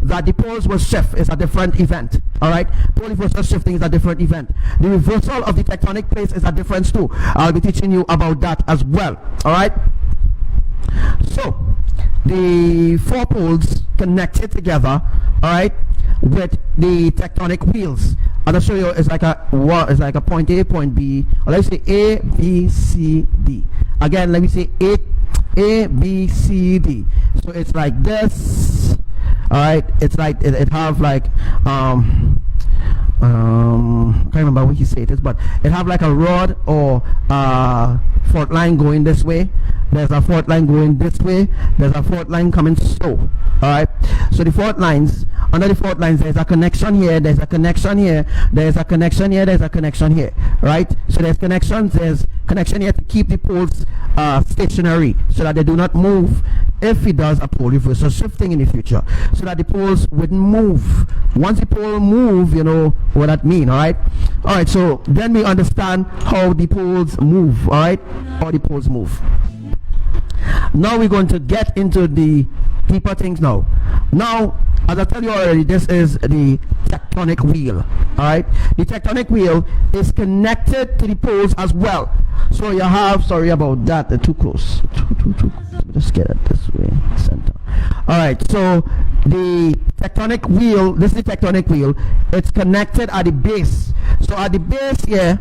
that the poles will shift. It's a different event. All right, pole reversal shifting is a different event. The reversal of the tectonic plates is a difference too. I'll be teaching you about that as well. All right, so the four poles connected together, all right, with the tectonic wheels. And I'll show you, it's like a point A, point B, or let's say A, B, C, D. Again, let me say A, B, C, D. So it's like this. All right, it's like it have like I can't remember what he said it is, but it have like a rod or fault line going this way. There's a fault line going this way. There's a fault line coming slow. All right, so the fault lines, under the fault lines, there's a connection here, there's a connection here, there's a connection here, there's a connection here, right? So there's connection here to keep the poles stationary, so that they do not move if it does a pole reversal shifting in the future, so that the poles wouldn't move. Once the pole move, you know what that mean. All right, so then we understand how the poles move. All right, how the poles move. Now we're going to get into the deeper things now. Now, as I tell you already, this is the tectonic wheel. All right, the tectonic wheel is connected to the poles as well. So you have, sorry about that, they're too close. Just get it this way, center. All right, so the tectonic wheel, this is the tectonic wheel. It's connected at the base. So at the base here,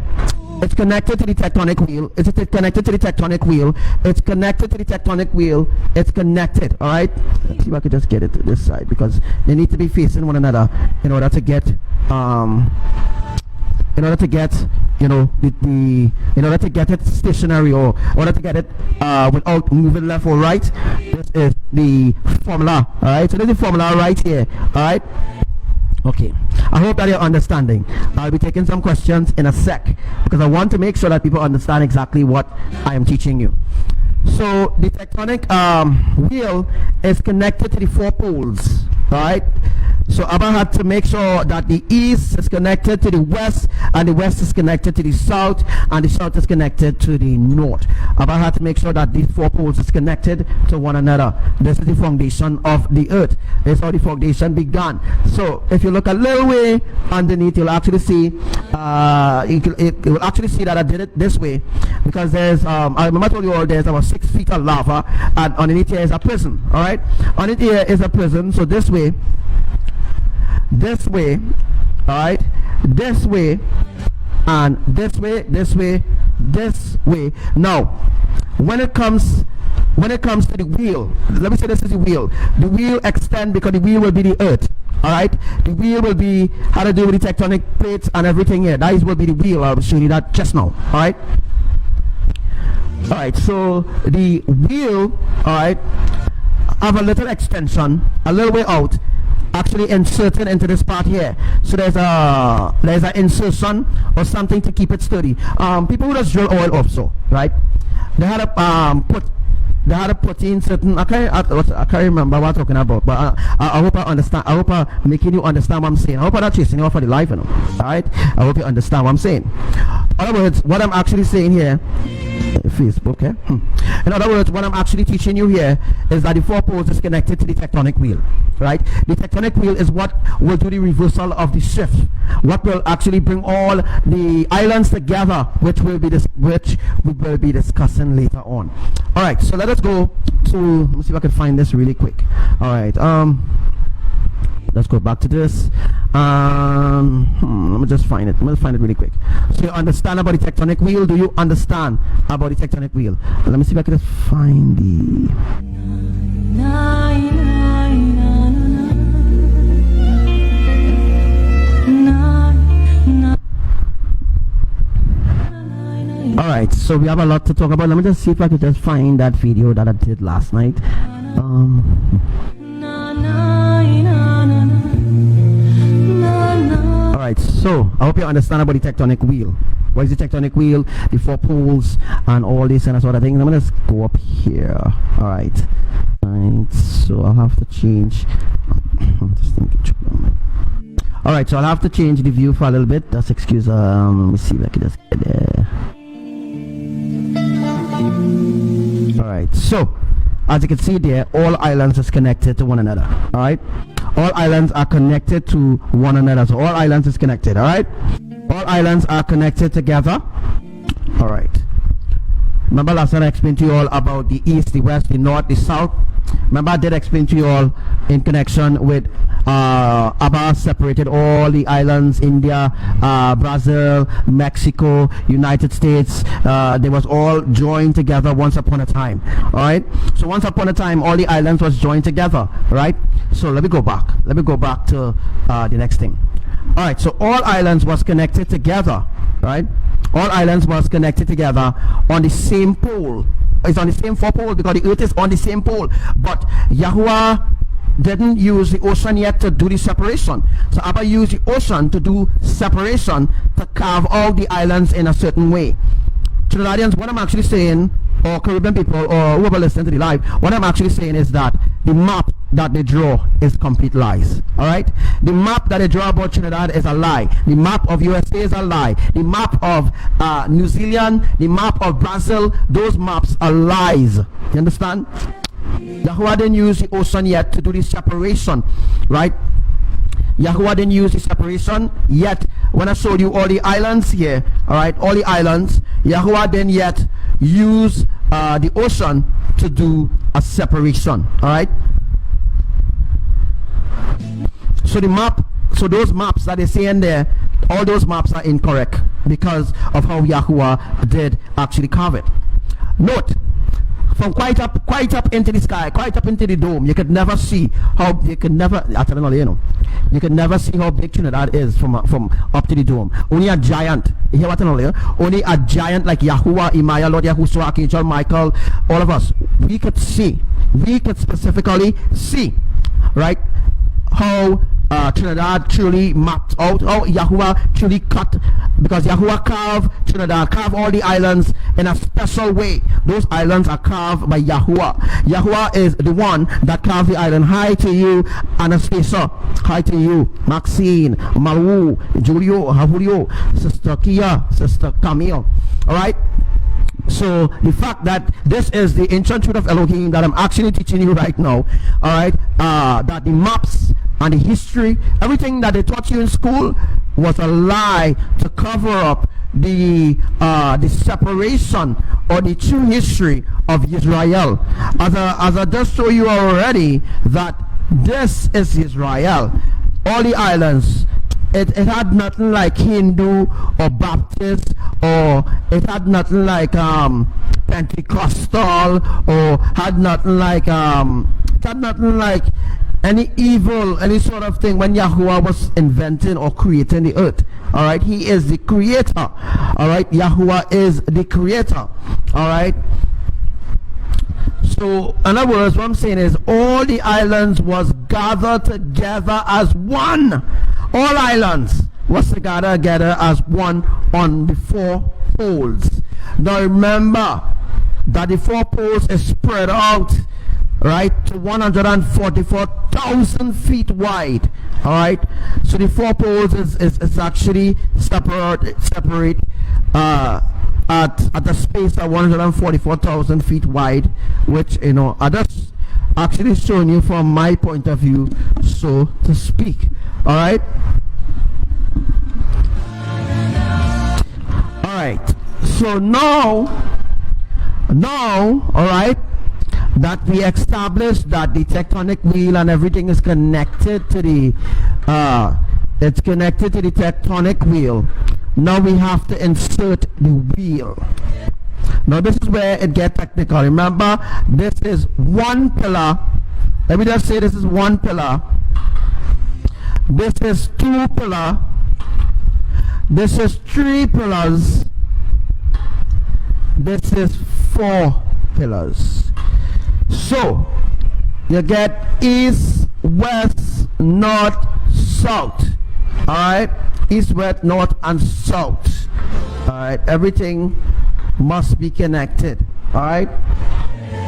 it's connected to the tectonic wheel. It's connected to the tectonic wheel. It's connected to the tectonic wheel. It's connected. All right. Let's see if I can just get it to this side, because they need to be facing one another in order to get you know, in order to get it stationary, or in order to get it without moving left or right. This is the formula. All right. So this is the formula right here. All right. Okay, I hope that you're understanding. I'll be taking some questions in a sec, because I want to make sure that people understand exactly what I am teaching you. So the tectonic wheel is connected to the four poles, right? So Abba had to make sure that the east is connected to the west, and the west is connected to the south, and the south is connected to the north. Abba had to make sure that these four poles is connected to one another. This is the foundation of the earth. This is how the foundation began. So if you look a little way underneath, you'll actually see you will actually see that I did it this way, because there's I remember I told you all there's about 6 feet of lava, and underneath here is a prison. All right, underneath here is a prison. So this way, all right, this way, and this way, this way. Now when it comes to the wheel, let me say this is the wheel. The wheel extend because the wheel will be the earth. All right, the wheel will be how to do with the tectonic plates and everything here. That will be the wheel. I'll show you that just now. All right, so the wheel, all right, have a little extension a little way out, actually inserted into this part here. So there's an insertion or something to keep it sturdy. People who just drill oil offshore, right, they had to put in certain, I can't remember what I'm talking about, but I hope I understand. I hope I'm making you understand what I'm saying. I hope I'm not chasing you off for the life, you know. All right, I hope you understand what I'm saying. In other words, what I'm actually saying here, Facebook, in other words, what I'm actually teaching you here is that the four poles is connected to the tectonic wheel, right? The tectonic wheel is what will do the reversal of the shift, what will actually bring all the islands together, which we will be discussing later on. All right, so let us go to, let me see if I can find this really quick. All right, let's go back to this. Let me just find it. I'm going to find it really quick. So you understand about the tectonic wheel? Do you understand about the tectonic wheel? Let me see if I can just find the... Alright, so we have a lot to talk about. Let me just see if I can just find that video that I did last night. Alright, so I hope you understand about the tectonic wheel. What is the tectonic wheel? The four poles and all this and sort of thing. I'm gonna just go up here. Alright. So I'll have to change. Alright, so I'll have to change the view for a little bit. Just excuse let me see if I can just get there. Alright, so as you can see there, all islands is connected to one another. Alright, all islands are connected to one another. So all islands is connected. Alright, all islands are connected together. Alright, remember last time I explained to you all about the east, the west, the north, the south. Remember I did explain to you all in connection with Abba separated all the islands, India, Brazil, Mexico, United States. They was all joined together once upon a time. Alright, so once upon a time all the islands was joined together, right? So let me go back to the next thing. Alright, so all islands was connected together, right? All islands was connected together on the same pole. It's on the same four pole because the earth is on the same pole, but Yahuwah didn't use the ocean yet to do the separation. So Abba used the ocean to do separation, to carve out the islands in a certain way. Trinidadians, what I'm actually saying, or Caribbean people, or whoever listens to the live, what I'm actually saying is that the map that they draw is complete lies. Alright? The map that they draw about Trinidad is a lie. The map of USA is a lie. The map of New Zealand, the map of Brazil, those maps are lies. You understand? Yahuwah didn't use the ocean yet to do the separation, right? Yahuwah didn't use the separation yet. When I showed you all the islands here, all right, all the islands, Yahuwah didn't yet use the ocean to do a separation, all right? So the map, so those maps that they say in there, all those maps are incorrect because of how Yahuwah did actually carve it. Note, from quite up into the sky, quite up into the dome, you could never see how, you could never, I tell you, you know, you could never see how big Trinidad is from up to the dome. Only a giant, you hear what I tell you? Only a giant like Yahuwah, Imaya, Lord Yahushua, Archangel, Michael, all of us, we could see, we could specifically see, right, how Trinidad truly mapped out. Oh, Yahuwah truly cut, because Yahuwah carved Trinidad, carved all the islands in a special way. Those islands are carved by Yahuwah. Yahuwah is the one that carved the island. Hi to you, Anastasia. Hi to you, Maxine, Maru, Julio, Julio, Sister Kia, Sister Camille. All right. So the fact that this is the ancient truth of Elohim that I'm actually teaching you right now, all right, that the maps and the history, everything that they taught you in school was a lie to cover up the separation or the true history of Israel. As I just showed you already, that this is Israel. All the islands. It had nothing like Hindu or Baptist, or it had nothing like Pentecostal, or had nothing like any evil, any sort of thing when Yahuwah was inventing or creating the earth. All right, he is the creator. All right, Yahuwah is the creator. All right. So, in other words, what I'm saying is all the islands was gathered together as one. All islands was together as one on the 4 poles. Now remember that the 4 poles is spread out, right, to 144,000 feet wide. All right, so the 4 poles is actually separate at a space of 144,000 feet wide, which, you know, I just actually showing you from my point of view, so to speak. All right. All right. So now, all right, that we established that the tectonic wheel and everything is connected to the it's connected to the tectonic wheel. Now we have to insert the wheel. Now this is where it gets technical. Remember, this is one pillar. Let me just say this is one pillar. This is 2 pillars. This is 3 pillars. This is 4 pillars. So you get east, west, north, south. All right, east, west, north, and south. All right, everything must be connected. All right.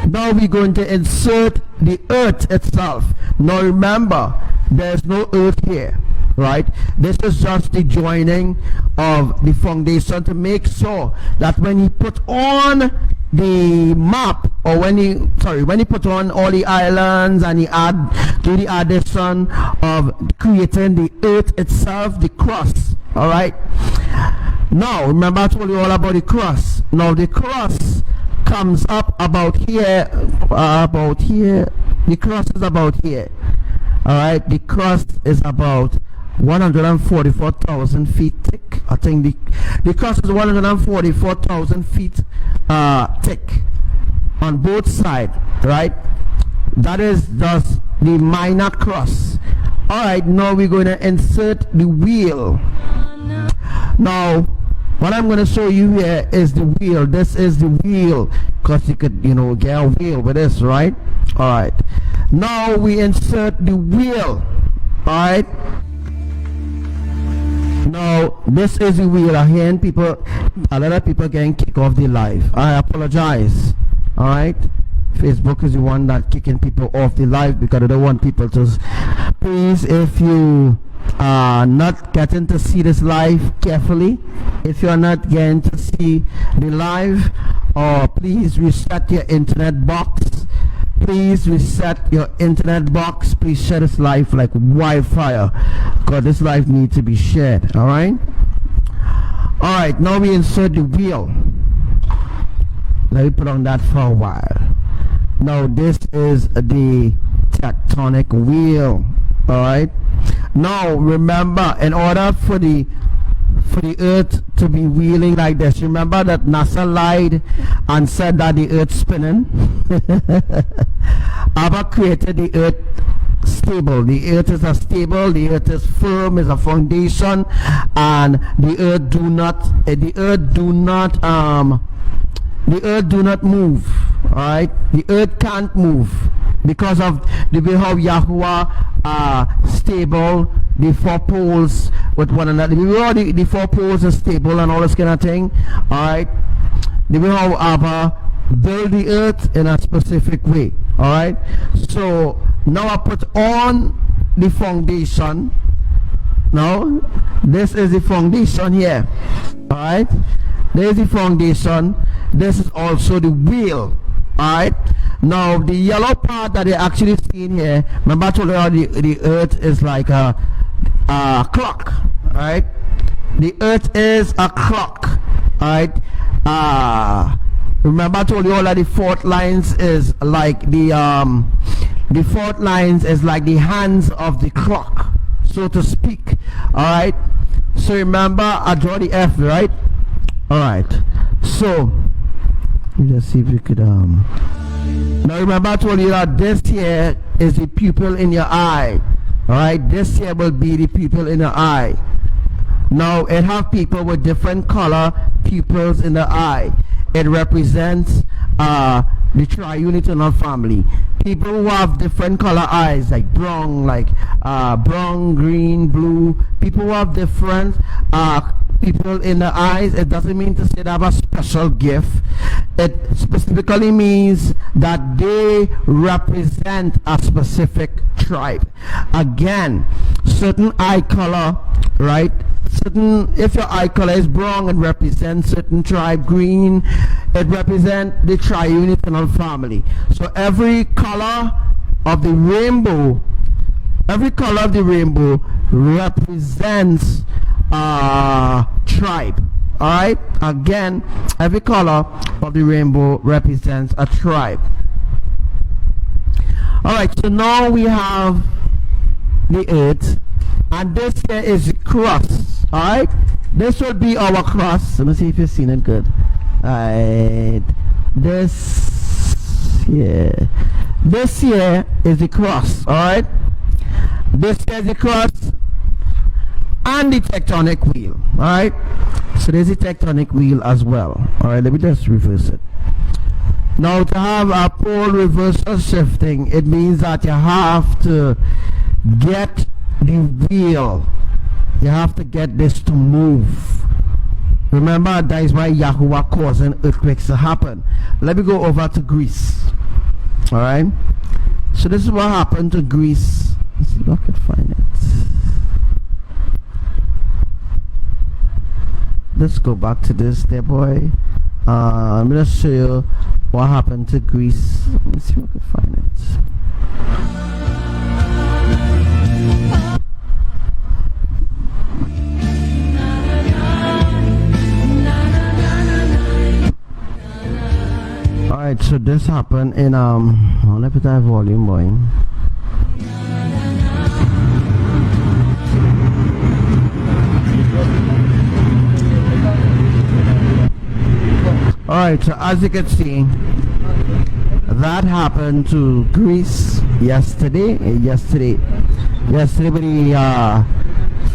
Now we're going to insert the earth itself. Now remember, there's no earth here, right? This is just the joining of the foundation to make sure that when he put on the map, or when he put on all the islands and he do the addition of creating the earth itself, the crust. All right. Now remember, I told you all about the crust. Now the crust comes up about here, the crust is about here. All right, the crust is about 144,000 feet thick. I think the crust is 144,000 feet thick on both sides, right? That is just the minor crust. All right, now we're going to insert the wheel. Now what I'm going to show you here is the wheel. This is the wheel, because you could, you know, get a wheel with this, right? All right, now we insert the wheel. All right, now this is the wheel. I'm hearing a lot of people getting kicked off the live. I apologize. All right, Facebook is the one that kicking people off the live because they don't want people to. Please, if you are not getting to see this live carefully, if you are not getting to see the live, or please reset your internet box. Please reset your internet box. Please share this live like wildfire, because this live needs to be shared. All right. All right. Now we insert the wheel. Let me put on that for a while. Now this is the tectonic wheel. All right. Now remember, in order for the earth to be wheeling like this, remember that NASA lied and said that the earth spinning. Abba created the earth stable. The earth is a stable, the earth is firm, is a foundation, and the earth do not move. All right, the earth can't move. because of the way how Yahuwah stable the four poles with one another. The way how the four poles are stable and all this kind of thing. Alright. The way how Abba build the earth in a specific way. Alright. So now I put on the foundation. Now this is the foundation here. Alright. There's the foundation. This is also the wheel. Alright. Now the yellow part that you're actually seeing here, remember I told you the earth is like a clock. Alright. The earth is a clock. Alright. Remember I told you all that the fault lines is like the fault lines is like the hands of the clock, so to speak. Alright. So remember I draw the F, right? Alright. So let me just see if we could now remember I told you that this here is the pupil in your eye. Alright, this here will be the pupil in your eye. Now it have people with different color pupils in the eye. It represents the triune eternal family. People who have different color eyes, like brown, green, blue. People who have different people in the eyes, it doesn't mean to say they have a special gift. It specifically means that they represent a specific tribe. Again, certain eye color, right? If your eye color is brown, it represents certain tribe. Green, it represents the triune eternal family. So every color of the rainbow represents tribe. Alright, again, every color of the rainbow represents a tribe. Alright, so now we have the earth, and this here is the cross. Alright, this will be our cross. Let me see if you've seen it good. Alright, this here is the cross. Alright, this here is the cross and the tectonic wheel. Alright, so there's the tectonic wheel as well. Alright, let me just reverse it. Now to have a pole reversal shifting, it means that you have to get the wheel. You have to get this to move. Remember, that is why Yahuwah causing earthquakes to happen. Let me go over to Greece. Alright, so this is what happened to Greece. Let's see if I can find it. Let's go back to this there, boy. I'm gonna show you what happened to Greece. Let me see if I can find it. Alright, so this happened in let me put that volume, boy. Alright, so as you can see, that happened to Greece yesterday with the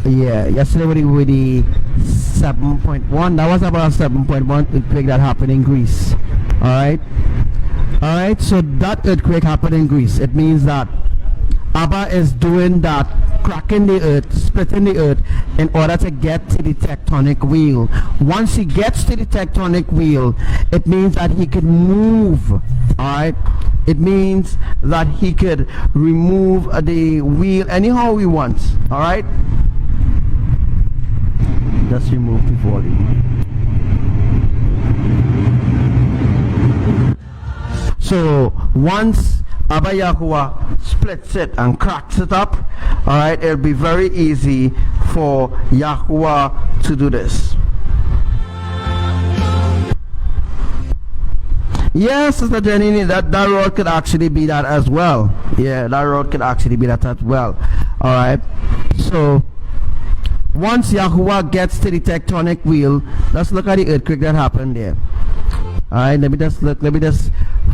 yesterday with the 7.1. That was about 7.1 earthquake that happened in Greece. Alright, so that earthquake happened in Greece. It means that Abba is doing that, cracking the earth, splitting the earth in order to get to the tectonic wheel. Once he gets to the tectonic wheel, it means that he could move. Alright, it means that he could remove the wheel anyhow he wants. Alright, just remove the volume. So once Abba Yahuwah splits it and cracks it up, alright, it'll be very easy for Yahuwah to do this. Yes, Sister Jenny, that road could actually be that as well. Yeah, that road could actually be that as well. Alright, so once Yahuwah gets to the tectonic wheel, let's look at the earthquake that happened there. Alright, let me just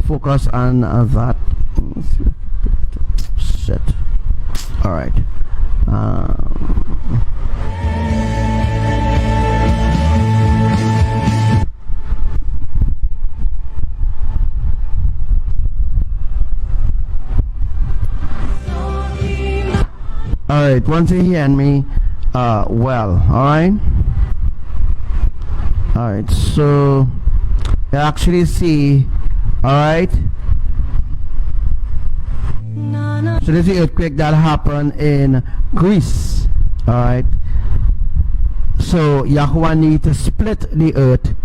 focus on that. Shit. Alright. Alright, once you hear me, well, alright? Alright, so you actually see, alright? So this is the earthquake that happened in Greece, alright? So Yahuwah needs to split the earth.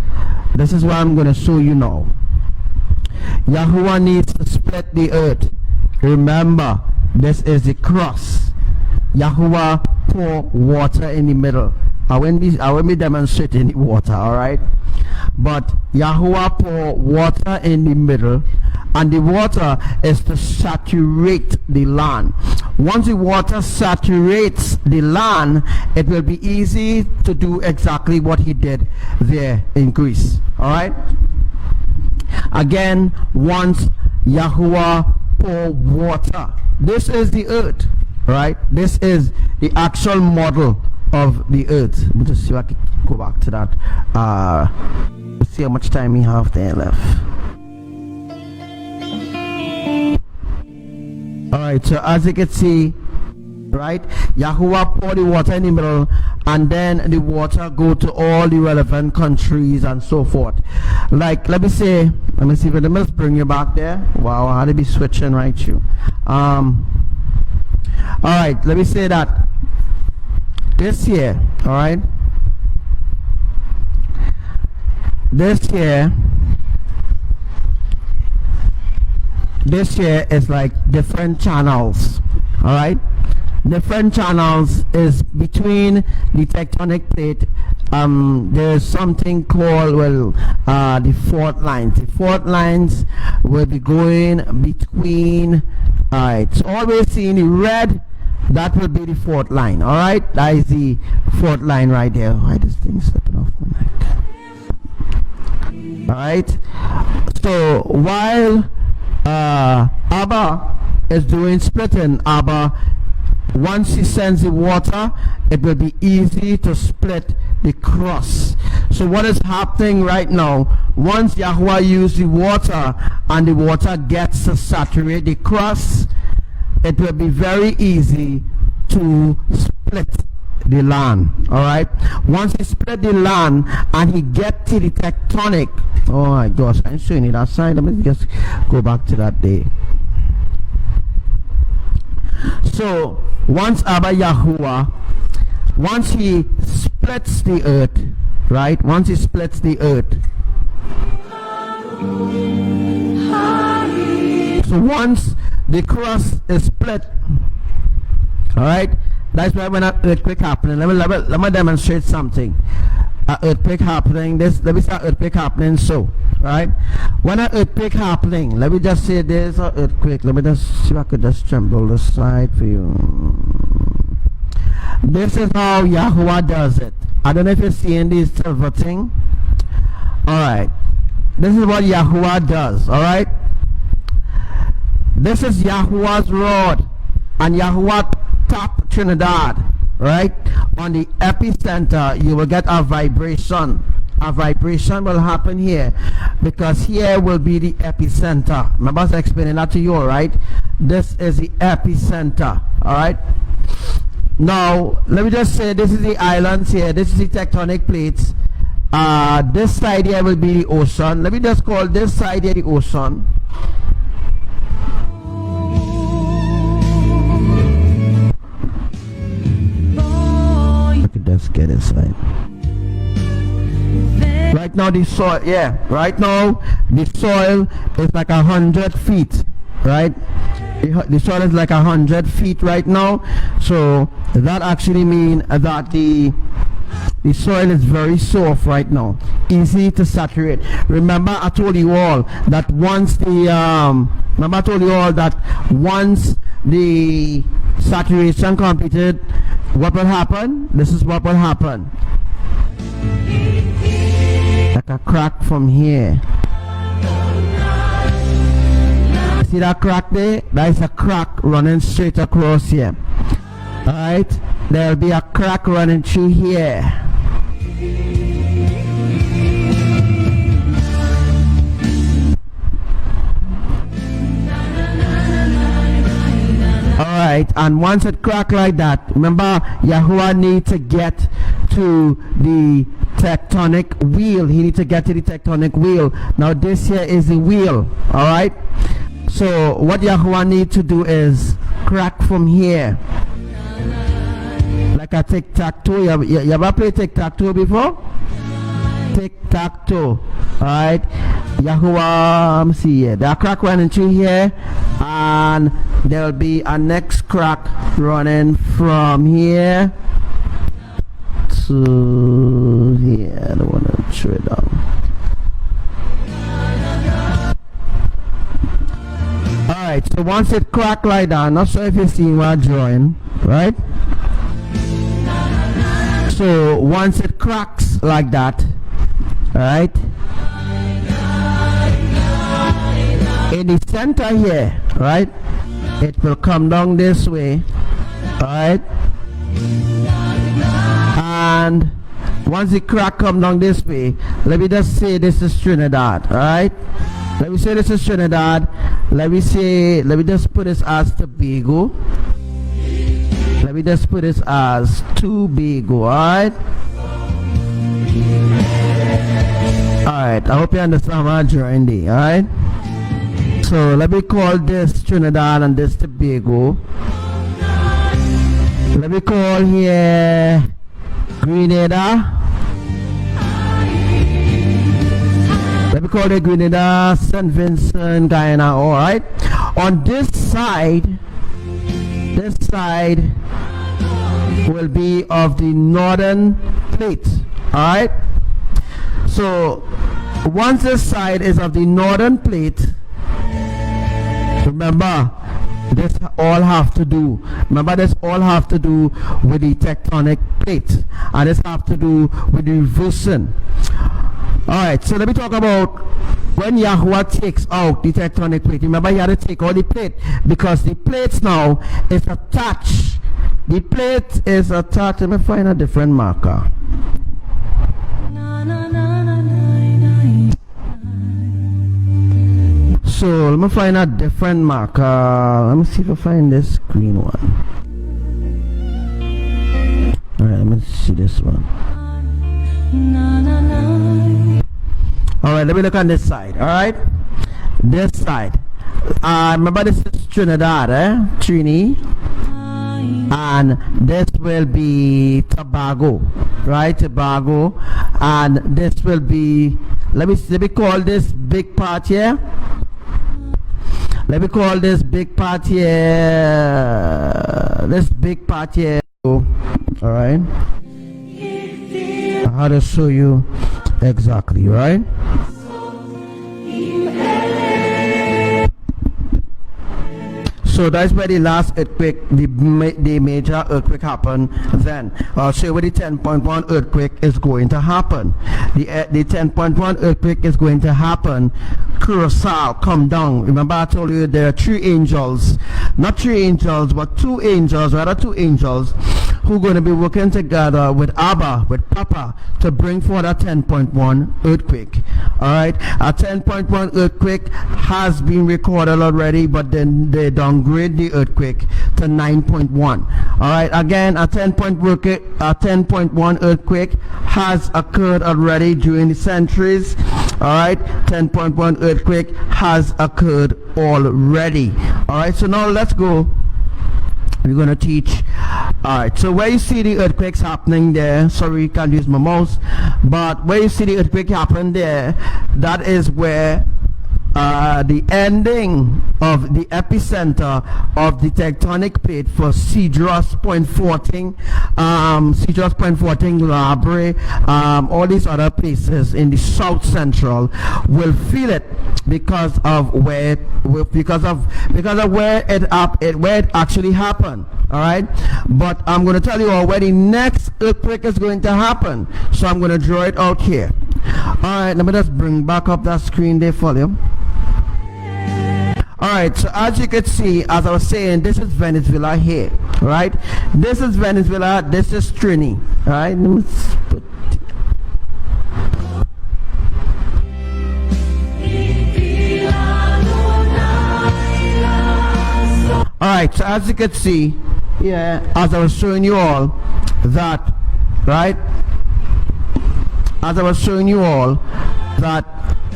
This is what I'm going to show you now. Yahuwah needs to split the earth. Remember, this is the cross. Yahuwah pour water in the middle. I won't be demonstrating the water, alright? But Yahuwah pour water in the middle, and the water is to saturate the land. Once the water saturates the land, it will be easy to do exactly what he did there in Greece. Alright? Again, once Yahuwah pour water. This is the earth. Right? This is the actual model of the earth. Let me just see if I can go back to that. Let's see how much time we have there left. Alright, so as you can see, right, Yahuwah pour the water in the middle, and then the water go to all the relevant countries and so forth. Like, let me see if it must bring you back there. Wow, I had to be switching right through. Alright, let me say that this year, alright, this year is like different channels, alright. Different channels is between the tectonic plate. There's something called, the fault lines. The fault lines will be going between, alright, so always seeing the red, that will be the fault line. Alright, that is the fault line right there. Why this thing slipping off my neck? Alright, so while Abba is doing splitting, Abba, once he sends the water, it will be easy to split the cross. So what is happening right now, once Yahuwah uses the water and the water gets to saturate the cross, it will be very easy to split the land. Alright, once he split the land and he get to the tectonic, oh my gosh, I'm showing it outside. Let me just go back to that day. So once Abba Yahuwah, once he splits the earth, right, once he splits the earth, so once the cross is split, all right, that's why when an earthquake happening, let me demonstrate something. An earthquake happening, let me start earthquake happening. So right, when an earthquake happening, let me just say there's an earthquake. Let me just see if I could just tremble the side for you. This is how Yahuwah does it. I don't know if you're seeing this silver thing. Alright, this is what Yahuwah does. Alright, this is Yahuwah's rod, and Yahuwah tap Trinidad, right? On the epicenter, you will get a vibration. A vibration will happen here, because here will be the epicenter. Remember I was explaining that to you, right? This is the epicenter, alright? Now, let me just say, this is the islands here. This is the tectonic plates. This side here will be the ocean. Let me just call this side here the ocean. I could just get inside. Right now the soil, right now the soil is like 100 feet, right? The soil is like 100 feet right now. So that actually means that the soil is very soft right now, easy to saturate. Remember I told you all that once the saturation completed, what will happen? This is what will happen. Like a crack from here. See that crack there? That is a crack running straight across here. Alright? There will be a crack running through here. Alright. Alright, and once it crack like that, remember Yahuwah need to get to the tectonic wheel. He need to get to the tectonic wheel. Now this here is the wheel. Alright, so what Yahuwah need to do is crack from here, like a tic-tac-toe. You ever play tic-tac-toe before? Tic-tac-toe. Alright, Yahuwah, see here, there are crack running through here, and there will be a next crack running from here to here. I don't want to throw it down. Alright, so once it crack like that, I'm not sure if you're seeing what I'm drawing, right? So once it cracks like that, right, in the center here, right, it will come down this way, right, and once the crack come down this way, let me just say this is Trinidad, right? Let me say this is Trinidad. Let me just put this as Tobago. Let me just put this as Tobago, alright? Alright, I hope you understand what I'm drawing there, alright? So let me call this Trinidad and this Tobago. Let me call here Grenada. Let me call it Grenada, St. Vincent, Guyana, alright? On this side will be of the northern plate, alright? So once this side is of the northern plate, remember this all have to do with the tectonic plate, and this have to do with the reversing. Alright, so let me talk about when Yahuwah takes out the tectonic plate. Remember, he had to take out the plate because the plates now is attached. The plate is attached. Let me find a different marker. So let me find a different marker. Let me see if I find this green one. Alright, let me see this one. Alright, let me look on this side. Alright, this side. Remember, this is Trinidad, Trini, and this will be Tobago, right? Tobago, and this will be. Let me call this big part here. Let me call this big part here. This big part here. Alright. How to show you exactly, right? So that's where the last earthquake, the major earthquake happened then. I'll show you where the 10.1 earthquake is going to happen. The 10.1 earthquake is going to happen. Curacao come down. Remember I told you there are three angels. Not three angels, but two angels, rather two angels, who are going to be working together with Abba, with Papa, to bring forth a 10.1 earthquake. Alright, a 10.1 earthquake has been recorded already, but then they downgrade the earthquake to 9.1. Alright, again, a 10.1 earthquake has occurred already during the centuries. Alright, 10.1 earthquake has occurred already. Alright, so now let's go. We're going to teach. Alright, so where you see the earthquakes happening there, sorry you can't use my mouse, but where you see the earthquake happen there, that is where the ending of the epicenter of the tectonic plate for Cedros Point Forting, Labre, all these other places in the south central will feel it because of where it actually happened. All right, but I'm going to tell you all where the next earthquake is going to happen, so I'm going to draw it out here. All right, let me just bring back up that screen there for you. Alright, so as you can see, as I was saying, this is Venezuela here, right? This is Venezuela, this is Trini, right? Alright, right, so as you can see, yeah, as I was showing you all that, right? As I was showing you all that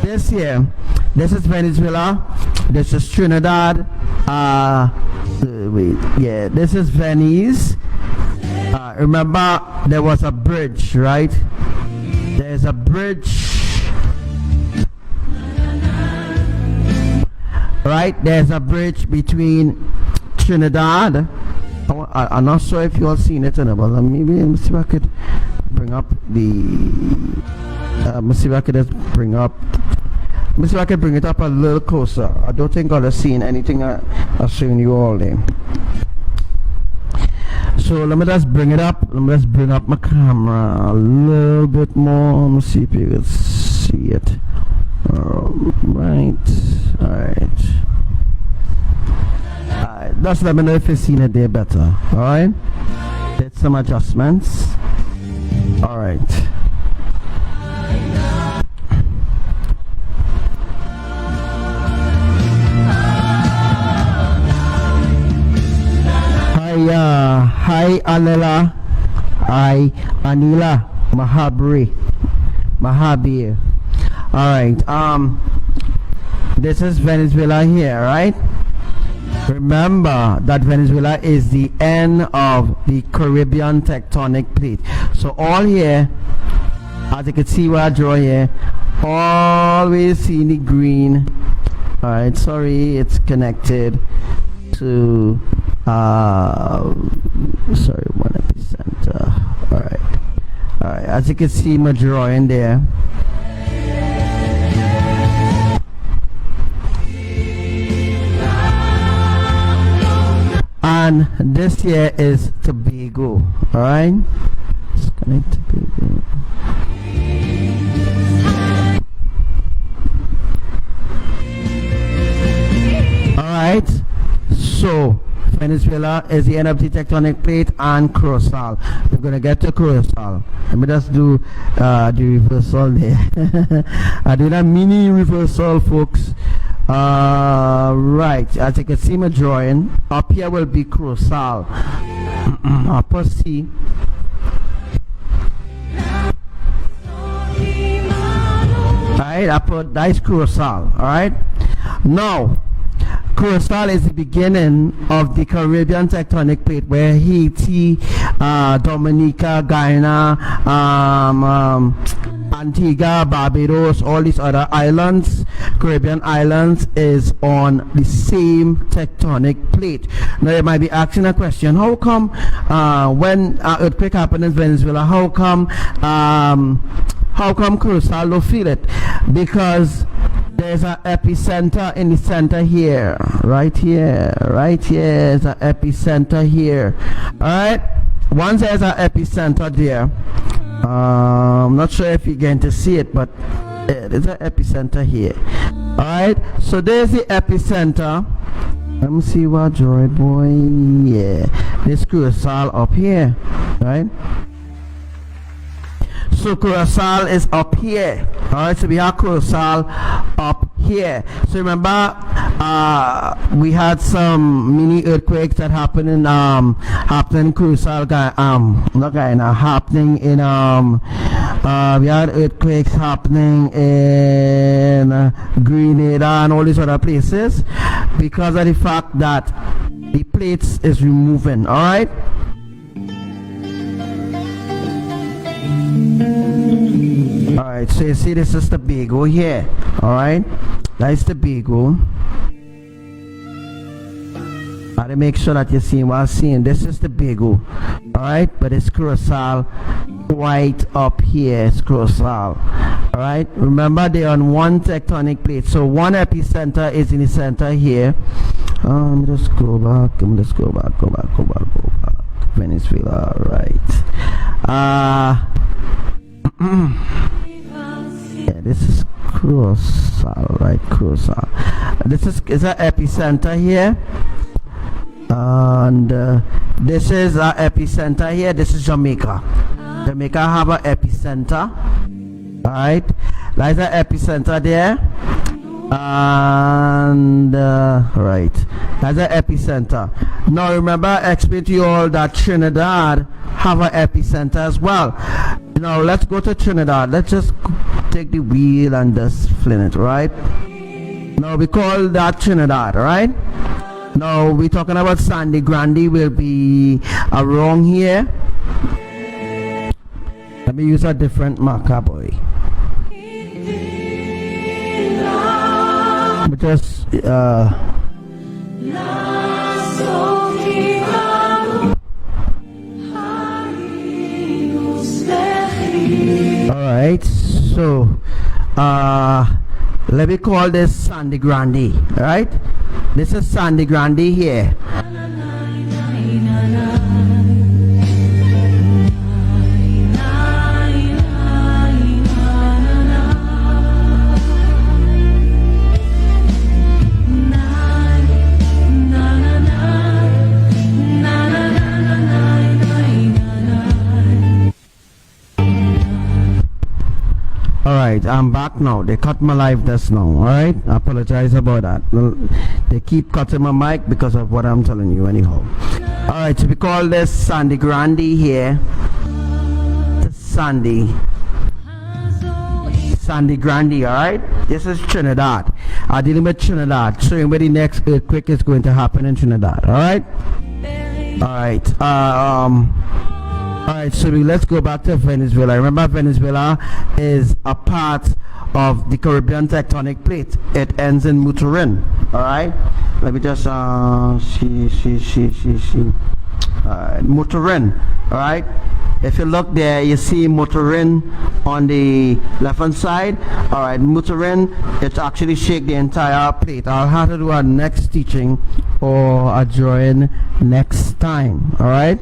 this here, this is Venezuela, this is Trinidad, this is Venice. Remember, there was a bridge, right? There's a bridge, right? There's a bridge between Trinidad. I'm not sure if you all seen it or not, but maybe let me see if I could bring up the. Let me see if I could just bring up. Let me see if I can bring it up a little closer. I don't think I'll have seen anything I've shown you all there. So let me just bring it up. Let me just bring up my camera a little bit more. Let me see if you can see it. Alright. Just let me know if you've seen it there better. Alright. Did some adjustments. Alright. Hi Anila, hi Anila, Mahabir. Alright, this is Venezuela here, right? Remember that Venezuela is the end of the Caribbean tectonic plate. So all here, as you can see where I draw here, always see the green. Alright, sorry, it's connected to sorry, 1 epicenter. Alright, as you can see my drawing there. And this here is Tobago. Alright, let's connect Tobago. Alright, so Venezuela is the end of the tectonic plate and Curacao. We're gonna get to Curacao. Let me just do the reversal there. I do that mini reversal, folks. Right, as you can see my drawing, up here will be Curacao. Upper C. Alright, that is Curacao. Alright, now Curacao is the beginning of the Caribbean tectonic plate, where Haiti, Dominica, Guyana, Antigua, Barbados, all these other islands, Caribbean islands, is on the same tectonic plate. Now you might be asking a question: how come when an earthquake happened in Venezuela, how come Curacao don't feel it? Because there's an epicenter in the center here, right here is an epicenter here. Alright, once there's an epicenter there, I'm not sure if you're going to see it, but there's an epicenter here. Alright, so there's the epicenter. Let me see what joy boy. Yeah, this Curacao up here, right? So Curacao is up here. Alright, so we have Curacao up here. So remember, we had some mini earthquakes that happened in Curacao, happening in we had earthquakes happening in Grenada and all these other places, because of the fact that the plates is removing. Alright, alright, so you see this is the Tobago here. Alright, that's the Tobago. I have to make sure that you see what I'm seeing. This is the Tobago. Alright, but it's Curacao right up here. It's Curacao. Alright, remember they're on one tectonic plate, so one epicenter is in the center here. Let me just go back. Go back. Venezuela, right. Yeah, this is Curacao, right? Curacao. This is an epicenter here, and this is our epicenter here. This is Jamaica. Jamaica have an epicenter. Alright, there's an epicenter there, and right, that's an epicenter. Now remember, I explained to you all that Trinidad have an epicenter as well. Now let's go to Trinidad. Let's just take the wheel and just fling it, right? Now we call that Trinidad, right? Now we're talking about Sandy Grande will be around here. Let me use a different marker, boy. But just alright, so let me call this Sandy Grande, right? This is Sandy Grande here. Alright, I'm back now. They cut my live just now. Alright, I apologize about that. They keep cutting my mic because of what I'm telling you anyhow. Alright, so we call this Sandy Grande here. Sandy Grande, alright? This is Trinidad. I'm dealing with Trinidad, showing where the next earthquake is going to happen in Trinidad, alright? Alright, alright, so let's go back to Venezuela. Remember, Venezuela is a part of the Caribbean tectonic plate. It ends in Maturin. Alright, let me just Maturin. Alright, if you look there, you see Maturin on the left hand side. Alright, Maturin, it actually shake the entire plate. I'll have to do a next teaching or a drawing next time. Alright.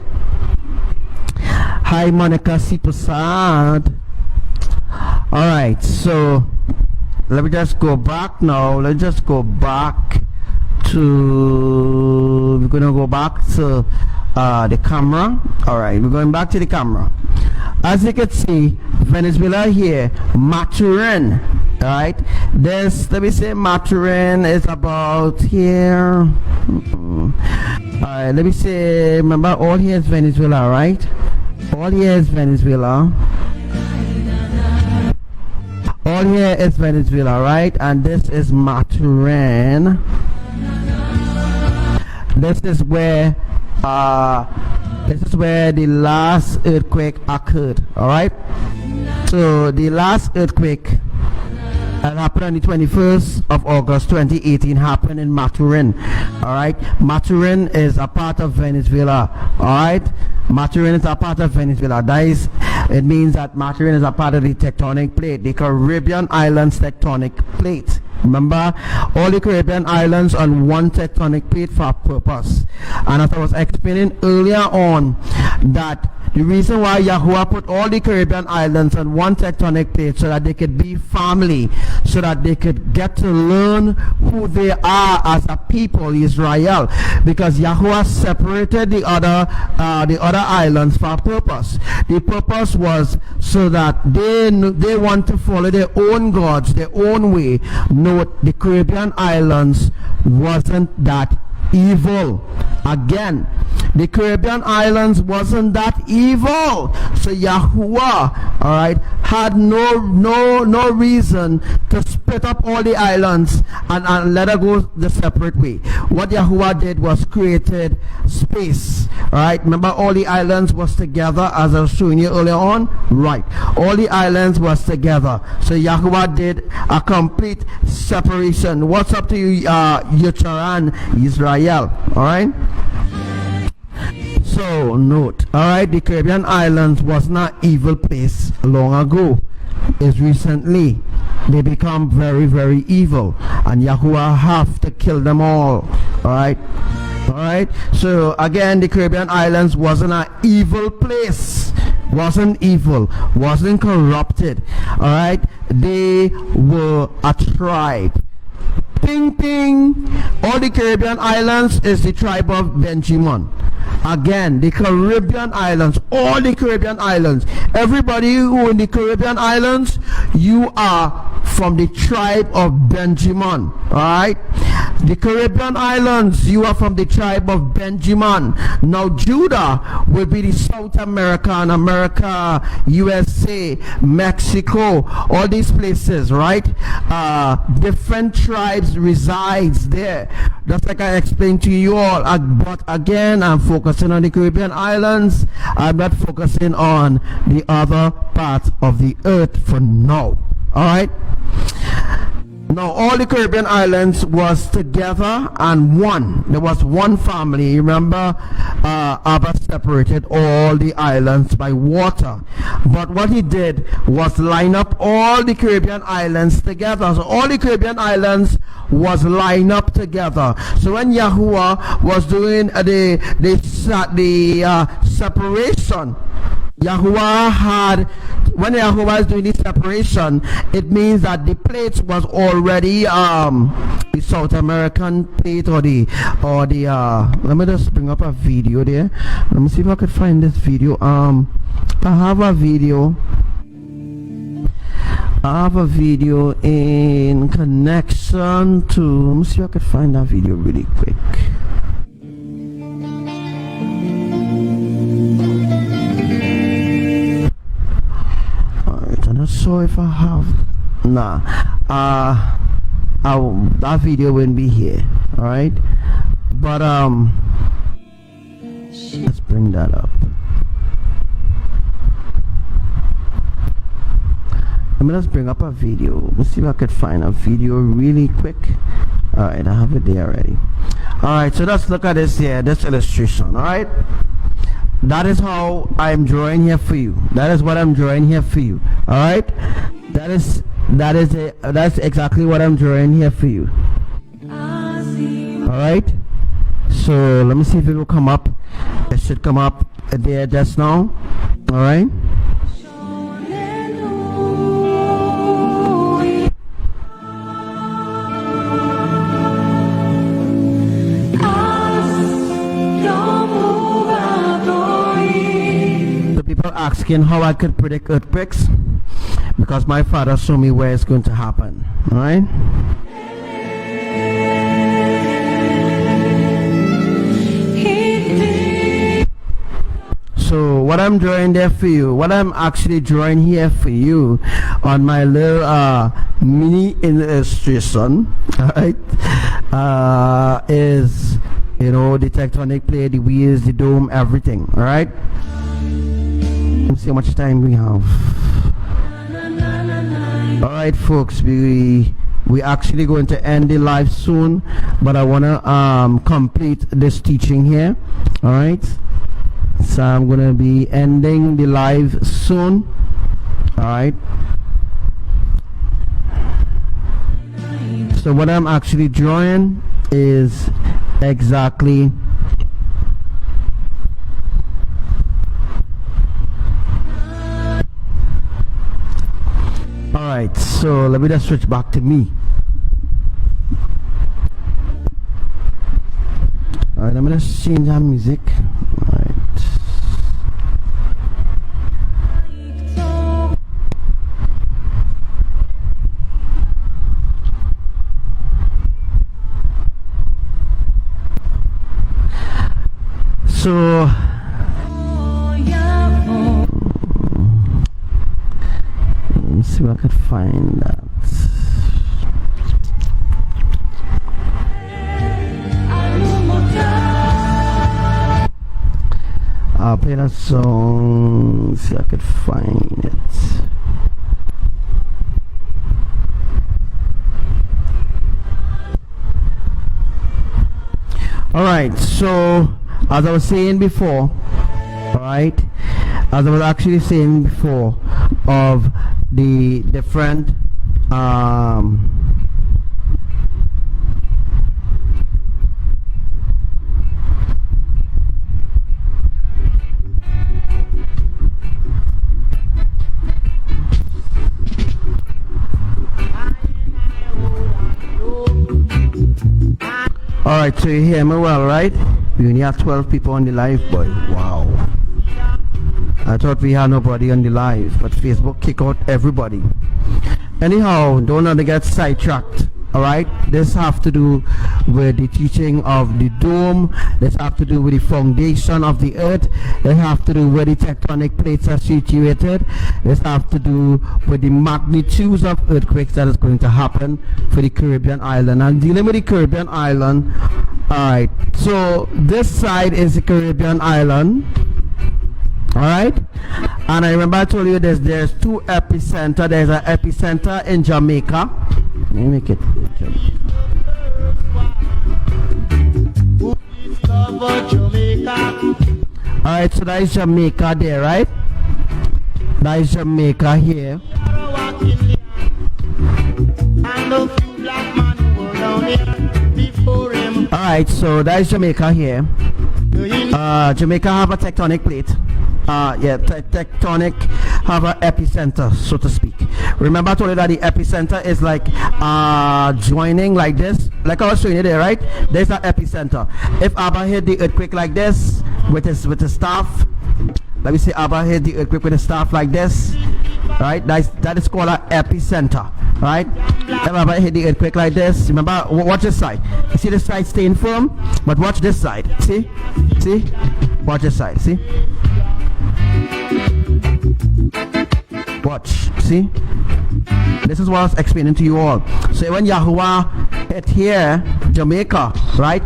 Hi Monica Sipasad. Alright, so let me just go back now. Let's just go back to, we're gonna go back to the camera. Alright, we're going back to the camera. As you can see, Venezuela here, Maturin. Alright, this, let me say Maturin is about here. Alright, let me say, remember all here is Venezuela, right? All here is Venezuela. All here is Venezuela, right? And this is Maturin. This is where the last earthquake occurred. All right. So the last earthquake that happened on the 21st of August 2018 happened in Maturin. Alright, Maturin is a part of Venezuela. Alright, Maturin is a part of Venezuela. That is, it means that Maturin is a part of the tectonic plate, the Caribbean islands tectonic plate. Remember, all the Caribbean islands on one tectonic plate for a purpose. And as I was explaining earlier on, that the reason why Yahuwah put all the Caribbean islands on one tectonic plate so that they could be family, so that they could get to learn who they are as a people, Israel. Because Yahuwah separated the other islands for a purpose. The purpose was so that they want to follow their own gods, their own way. Note, the Caribbean islands wasn't that evil. Again, the Caribbean islands wasn't that evil. So Yahuwah, alright, had no reason to split up all the islands and let her go the separate way. What Yahuwah did was created space. Alright, remember all the islands was together, as I was showing you earlier on? Right. All the islands was together. So Yahuwah did a complete separation. What's up to you, Yucharan, Israel? Alright? So note, alright, the Caribbean islands was not evil place long ago. It's recently they become very, very evil, and Yahuwah have to kill them all. Alright? Alright? So again, the Caribbean islands wasn't an evil place. Wasn't evil, wasn't corrupted. Alright? They were a tribe. Ping ping. All the Caribbean islands is the tribe of Benjamin. Again, the Caribbean islands, all the Caribbean islands, everybody who in the Caribbean islands, you are from the tribe of Benjamin. Alright, The Caribbean islands, you are from the tribe of Benjamin. Now Judah will be the South America and America, USA, Mexico, all these places, right? Different tribes resides there. Just like I explained to you all. But again, I'm focusing on the Caribbean islands. I'm not focusing on the other parts of the earth for now. All right. Now all the Caribbean islands was together and one. There was one family. Remember, Abba separated all the islands by water. But what he did was line up all the Caribbean islands together. So all the Caribbean islands was lined up together. So when Yahuwah was doing the separation, when Yahuwah is doing this separation, it means that the plates was already the South American plate or the let me just bring up a video there. Let me see if I could find this video. I have a video in connection to, let me see if I could find that video really quick. So if I have that video wouldn't be here, all right? But let's bring that up. Let me just bring up a video. Let's see if I could find a video really quick. All right, I have it there already. All right, so let's look at this here, this illustration. All right, that is how I'm drawing here for you. That is what I'm drawing here for you. All right, that's exactly what I'm drawing here for you. All right, so let me see if it will come up. It should come up there just now. All right. Asking how I could predict earthquakes, because my father showed me where it's going to happen. All right. So what I'm drawing there for you, what I'm actually drawing here for you on my little mini illustration, all right, is, you know, the tectonic plate, the wheels, the dome, everything. All right. Let's see how much time we have. All right, folks, we actually going to end the live soon, but I want to complete this teaching here. All right, so I'm going to be ending the live soon. All right, so what I'm actually drawing is exactly Alright, so let me just switch back to me. Alright, I'm gonna change our music. Alright. So see if I could find that. I'll play that song, see if I could find it. Alright, so as I was saying before, alright, as I was actually saying before, of the different Alright, so you hear me well, right? We only have 12 people on the live, boy. Wow. I thought we had nobody on the live, but Facebook kick out everybody. Anyhow, don't want to get sidetracked. All right, this have to do with the teaching of the dome. This have to do with the foundation of the earth. This have to do where the tectonic plates are situated. This have to do with the magnitudes of earthquakes that is going to happen for the Caribbean island. I'm dealing with the Caribbean island. All right, so this side is the Caribbean island. All right, and I remember I told you there's two epicenter. There's an epicenter in Jamaica. Let me make it all right, so that is Jamaica there, right? That is Jamaica here. All right, so that is Jamaica here. Jamaica have a tectonic plate. Tectonic have an epicenter, so to speak. Remember I told you that the epicenter is like joining like this, like I was showing you there, right? There's an epicenter. If Abba hit the earthquake like this with his staff, let me say Abba hit the earthquake with a staff like this, right? That is called an epicenter, right? If Abba hit the earthquake like this, remember, watch this side. You see this side staying firm, but watch this side. See? Watch this side. See? Watch, see? This is what I was explaining to you all. So when Yahuwah hit here, Jamaica, right?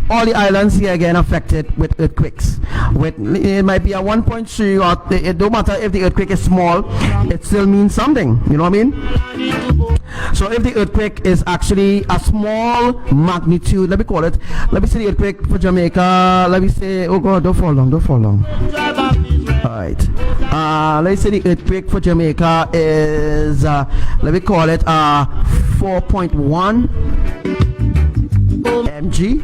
All the islands here again affected with earthquakes. It might be a 1.3 or it don't matter if the earthquake is small, it still means something. You know what I mean? So if the earthquake is actually a small magnitude, let me call it. Let me say the earthquake for Jamaica. Let me say, oh God, don't fall long. Alright. Let's say the earthquake for Jamaica is let me call it 4.1 mg.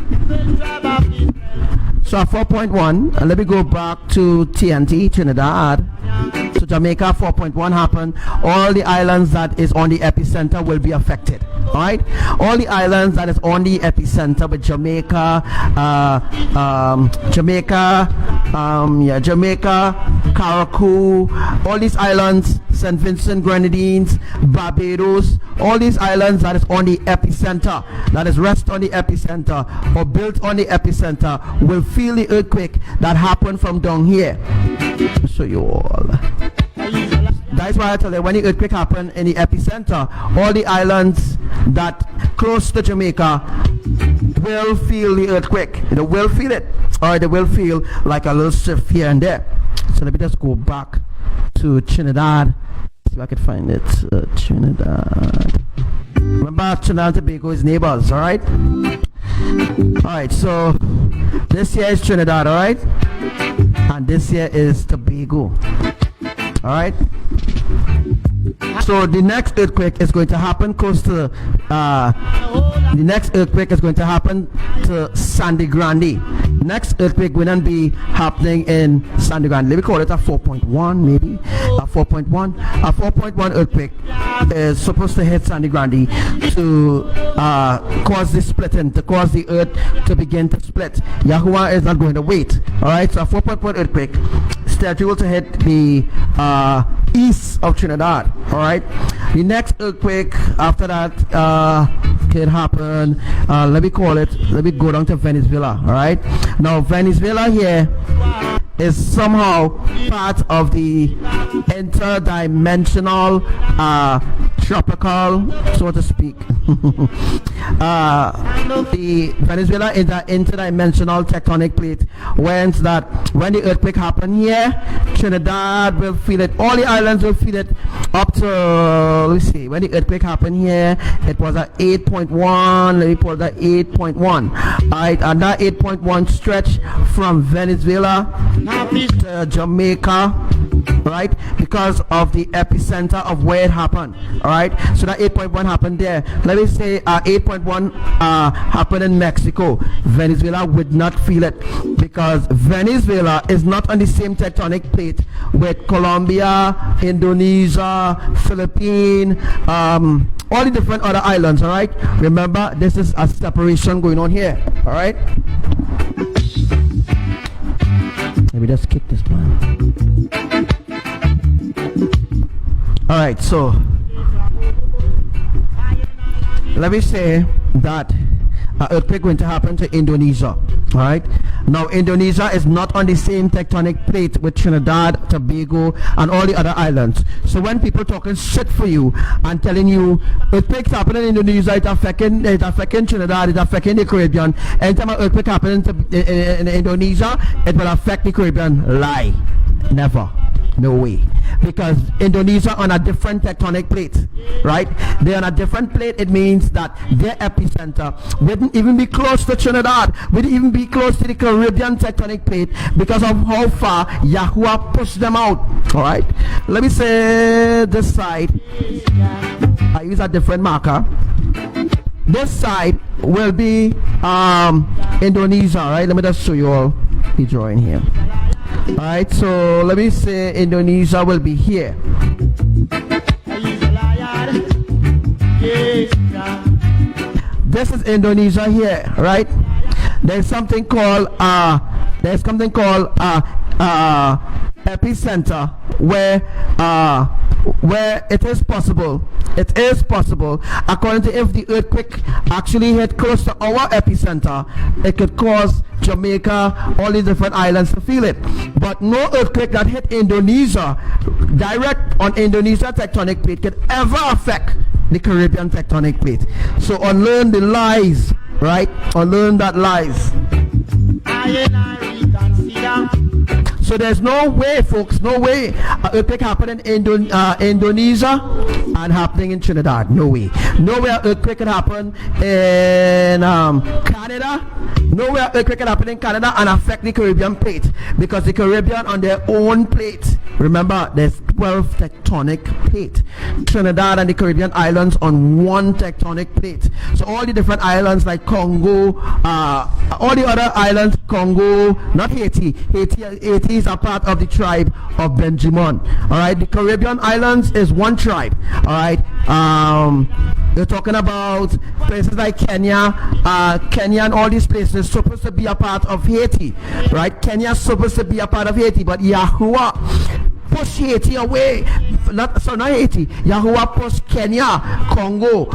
So 4.1, and let me go back to TNT, Trinidad. So Jamaica 4.1 happened. All the islands that is on the epicenter will be affected. Alright, all the islands that is on the epicenter, with Jamaica, Caracou, all these islands, St. Vincent, Grenadines, Barbados, all these islands that is on the epicenter, that is rest on the epicenter or built on the epicenter, will feel the earthquake that happened from down here. I'll show you all. That's why I tell you, when the earthquake happened in the epicenter, all the islands that close to Jamaica will feel the earthquake. They will feel it, or they will feel like a little shift here and there. So let me just go back to Trinidad. See if I can find it. Trinidad. Remember, Trinidad and Tobago is neighbors, alright? Alright, so this here is Trinidad, alright? And this here is Tobago. Alright? So the next earthquake is going to happen close to Sandy Grande. Next earthquake will not be happening in Sandy Grande. Let me call it a 4.1, maybe a 4.1. A 4.1 earthquake is supposed to hit Sandy Grande to cause the splitting, to cause the earth to begin to split. Yahuwah is not going to wait. All right, so a 4.1 earthquake scheduled to hit the east of Trinidad. All right, the next earthquake after that can happen. Let me go down to Venezuela. All right, now Venezuela here is somehow part of the interdimensional tropical, so to speak. The Venezuela is an interdimensional tectonic plate, when the earthquake happened here, Trinidad will feel it, all the islands will feel it up to, let's see, when the earthquake happened here, it was at 8.1. Let me pull that 8.1. Alright, and that 8.1 stretch from Venezuela to Jamaica, right, because of the epicenter of where it happened. All right, so that 8.1 happened there. Let me say 8.1 happened in Mexico. Venezuela would not feel it because Venezuela is not on the same tectonic plate with Colombia, Indonesia, Philippines, all the different other islands. All right, remember, this is a separation going on here. All right, let me just kick this one. Alright, so let me say that an earthquake going to happen to Indonesia. All right. Now Indonesia is not on the same tectonic plate with Trinidad, Tobago, and all the other islands. So when people talking shit for you and telling you earthquakes happen in Indonesia, it's affecting Trinidad, it's affecting the Caribbean. Anytime an earthquake happens in Indonesia, it will affect the Caribbean. Lie. Never. No way. Because Indonesia on a different tectonic plate, right? They're on a different plate. It means that their epicenter wouldn't even be close to Trinidad, wouldn't even be close to the Caribbean tectonic plate because of how far Yahuwah pushed them out. All right. Let me say this side. I use a different marker. This side will be Indonesia. Right. Let me just show you all the drawing here. Alright, so let me say Indonesia will be here. This is Indonesia here, right? There's something called epicenter where it is possible according to if the earthquake actually hit close to our epicenter, it could cause Jamaica, all these different islands to feel it. But no earthquake that hit Indonesia direct on Indonesia tectonic plate could ever affect the Caribbean tectonic plate. So unlearn the lies, right? Unlearn that lies. So there's no way, folks, no way an earthquake happening in Indonesia and happening in Trinidad. No way. No way an earthquake can happen in Canada. No way an earthquake can happen in Canada and affect the Caribbean plate, because the Caribbean on their own plate. Remember, there's 12 tectonic plate. Trinidad and the Caribbean islands on one tectonic plate. So all the different islands like Congo, all the other islands, Congo, not Haiti. Haiti is a part of the tribe of Benjamin. All right, the Caribbean islands is one tribe. All right, you're talking about places like Kenya, Kenya and all these places supposed to be a part of Haiti, right? Kenya is supposed to be a part of Haiti, but Yahuwah push Haiti away. Not Haiti. Yahuwah push Kenya, Congo,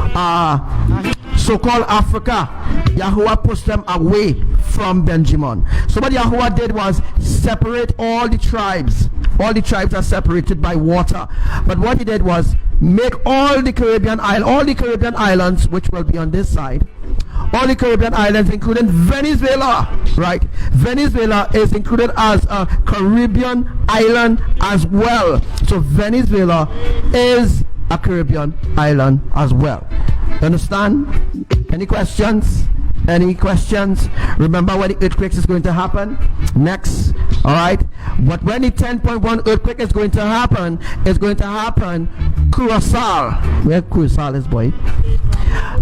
so-called Africa. Yahuwah pushed them away from Benjamin. So what Yahuwah did was separate all the tribes. All the tribes are separated by water. But what he did was make all the Caribbean islands, which will be on this side, all the Caribbean islands, including Venezuela, right? Venezuela is included as a Caribbean island as well. So Venezuela is a Caribbean island as well. You understand? Any questions? Any questions? Remember when the earthquakes is going to happen next. All right, but when the 10.1 earthquake is going to happen, it's going to happen Curacao. Where Curacao is, boy?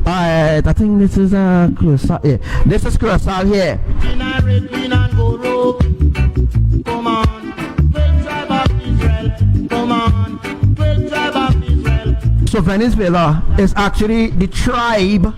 I think this is Curacao. Yeah, this is Curacao here. So Venezuela is actually the tribe.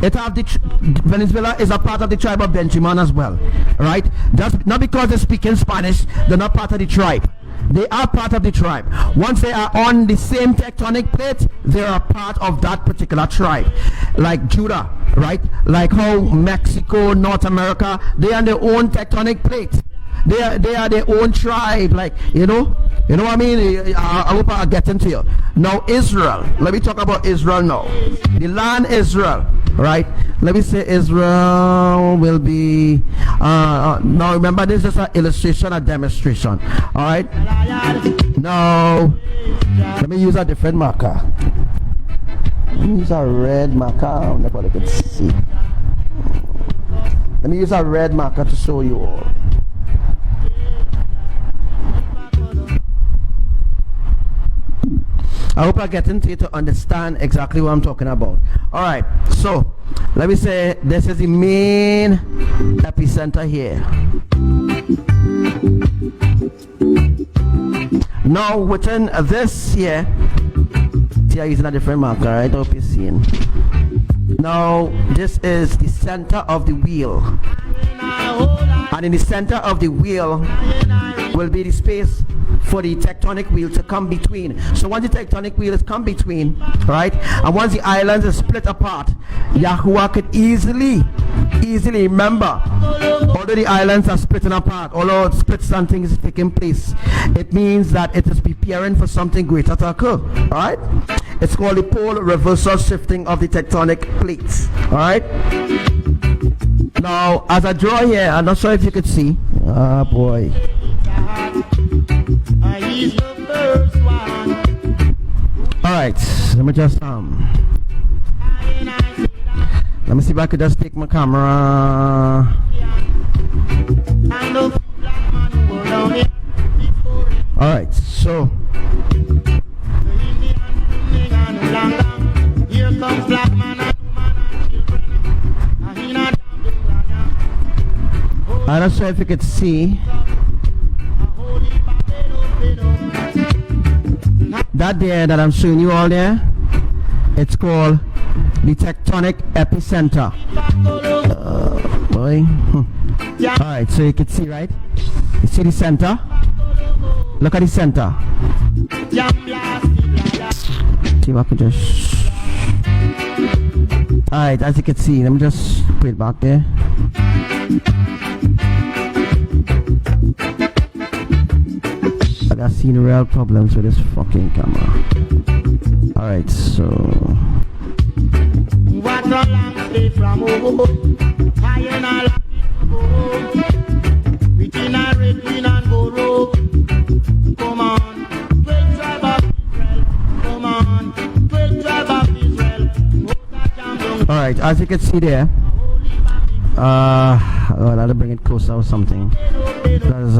Venezuela is a part of the tribe of Benjamin as well, right? Just not because they speak in Spanish, they're not part of the tribe. They are part of the tribe. Once they are on the same tectonic plate, they are part of that particular tribe. Like Judah, right? Like how Mexico, North America, they are on their own tectonic plate. They are their own tribe, like, you know what I mean? I hope I get into it. Now Israel, let me talk about Israel now. The land Israel, right? Let me say Israel will be, now remember, this is an illustration, a demonstration. All right? Now, let me use a different marker. Let me use a red marker. Nobody can see. Let me use a red marker to show you all. I hope I get into it to understand exactly what I'm talking about. All right, so let me say this is the main epicenter here. Now within this here, see, I'm using a different marker, right? I hope you're seeing. Now this is the center of the wheel, and in the center of the wheel will be the space for the tectonic wheel to come between. So once the tectonic wheel is come between, right, and once the islands are split apart, Yahuwah could easily remember, although the islands are splitting apart, although splits and things is taking place, it means that it is preparing for something greater to occur. Alright, it's called the pole reversal shifting of the tectonic plates. Alright, now as I draw here, I'm not sure if you could see. Ah, boy. Alright, let me just let me see if I could just take my camera. Alright, so I'm not sure if you could see that there that I'm showing you all there. It's called the tectonic epicenter. Boy. Alright, so you can see, right? You see the center? Look at the center. See if I can just. Alright, as you can see, let me just put it back there. I got seen real problems with this fucking camera. Alright, so what a long stay from high and I between a red green and gold road. Come on, 12 tribe of Israel. Come on, 12 tribe of Israel. Alright, as you can see there, well, I'll bring it closer or something. Because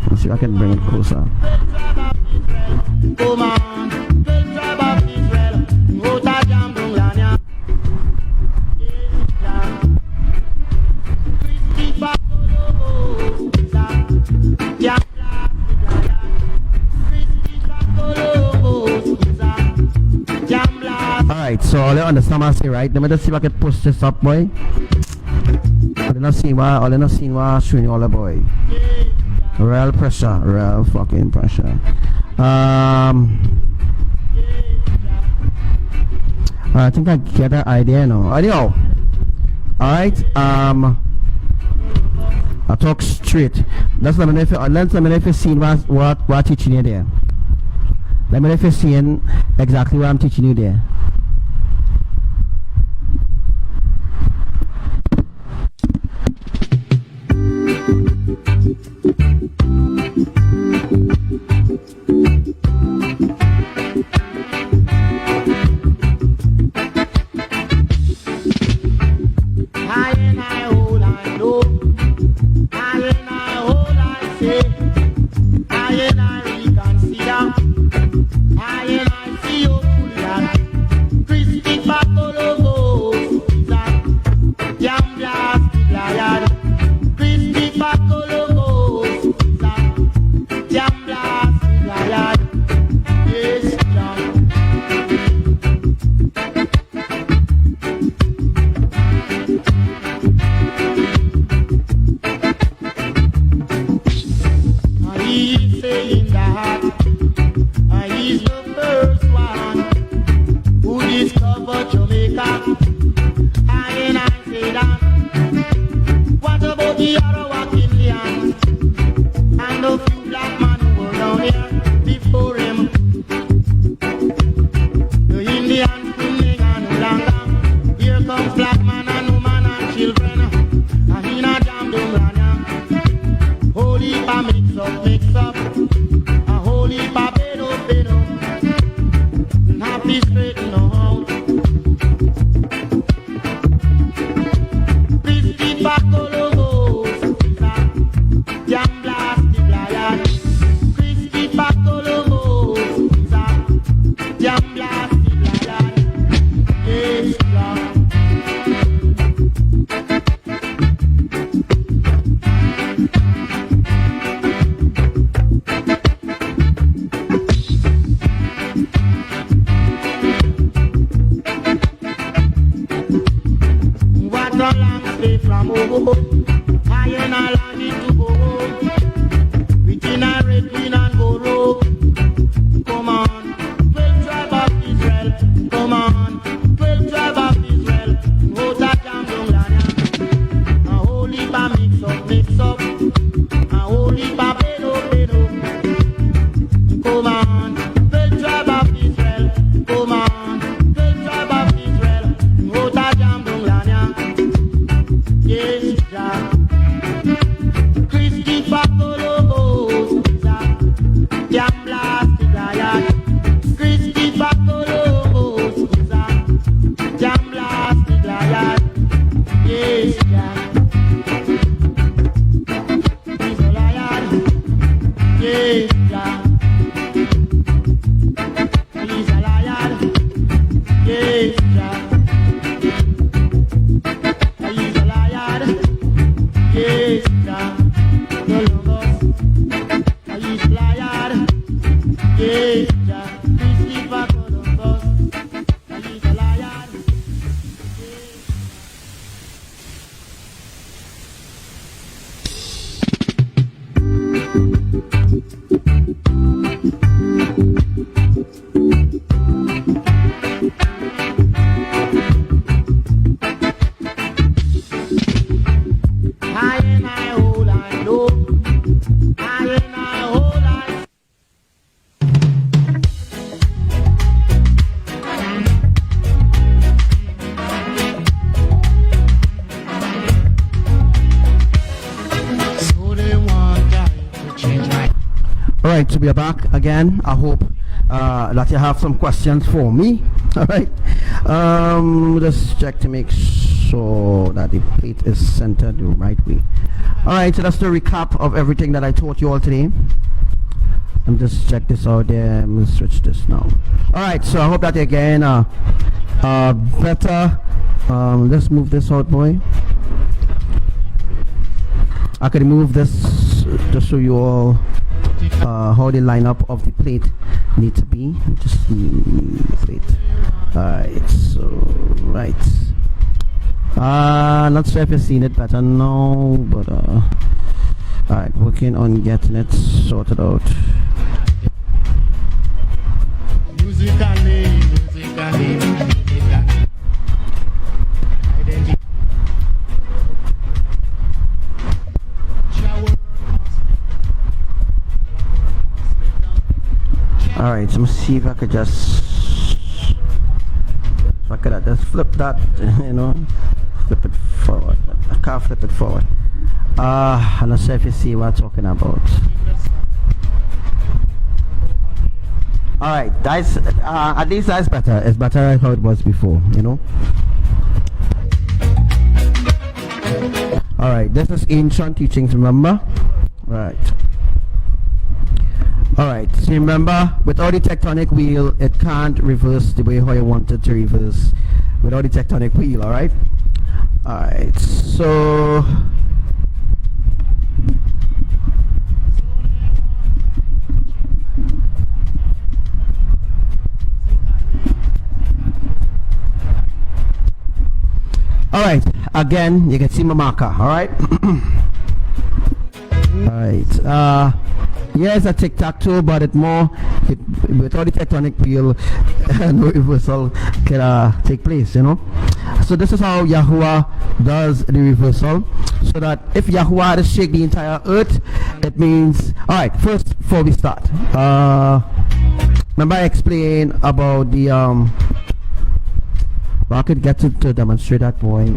let's see if I can bring it closer. Come on, 12 tribe of Israel. Alright, so all you understand what I say, right? Let me just see if I can push this up, boy. All you not see what showing you all the boy. Real pressure, real fucking pressure. I think I get an idea now. Anyhow, alright, I talk straight. Let me know if you've seen what I'm teaching you there. Let me know if you're seeing exactly what I'm teaching you there. High and I like it to go. Between a red, green and Come on, 12 tribe of Israel, no that jam down land. A holy ba mix up, a holy ba pedo. Come on, 12 tribe of Israel, come on, 12 tribe of Israel, no that jam down land. Yes, Jah. Christopher Columbus is a jam blast giant. Christopher Columbus is a jam blast giant. Yes, Jah. He's a lion. Yes, Jah. He's a lion. Yes, Jah. He's a lion. Yes, Jah. Columbus. He's a lion. Yes, Jah. Christopher Columbus. He's a lion. I and I hold I know. I and I hold I. So they want God to change my. All right, so we are back again. I hope that you have some questions for me. All right, just check to make sure that the plate is centered the right way. All right, so that's the recap of everything that I taught you all today. And just check this out there. I'm gonna switch this now. All right, so I hope that again better. Let's move this out, boy. I could move this to show you all how the lineup of the plate need to be. Just move the plate. Alright, so right. Not sure if you've seen it better now, but alright, working on getting it sorted out. Musically. Identity. Alright, so I'm gonna see if I could just flip that, you know, flip it forward. I can't flip it forward. I'm not sure if you see what I'm talking about. Alright, that's at least that's better. It's better how it was before, you know. Alright, this is ancient teachings, remember? Right. Alright, so remember, without the tectonic wheel, it can't reverse the way how you want it to reverse without the tectonic wheel, alright? Alright, so alright, again, you can see my marker, alright? Alright, yeah, it's a tic-tac-toe, but it's more, without the tectonic wheel, no reversal can take place, you know. So this is how Yahuwah does the reversal, so that if Yahuwah had to shake the entire earth, it means, alright, first, before we start, remember I explained about the, well, I could get to demonstrate that, boy.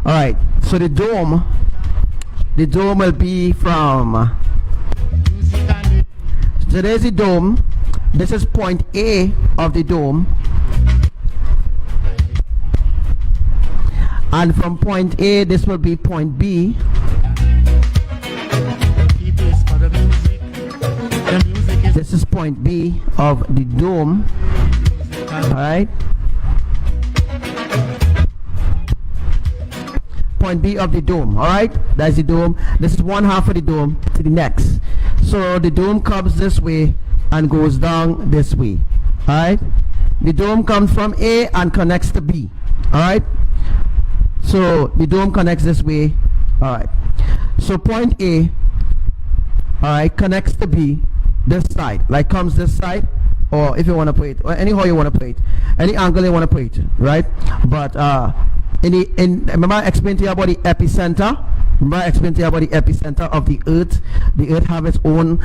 Alright, so the dome will be from, so there's the dome. This is point A of the dome, and from point A this will be point B, this is point B of the dome. Alright, point B of the dome. Alright, that's the dome. This is one half of the dome to the next. So the dome comes this way and goes down this way. Alright, the dome comes from A and connects to B. Alright, so the dome connects this way. Alright, so point A, alright, connects to B this side, like comes this side, or if you want to put it, or anyhow you want to put it, any angle you want to put it, right? But remember I explained to you about the epicenter. Remember I explained to you about the epicenter of the earth. The earth have its own,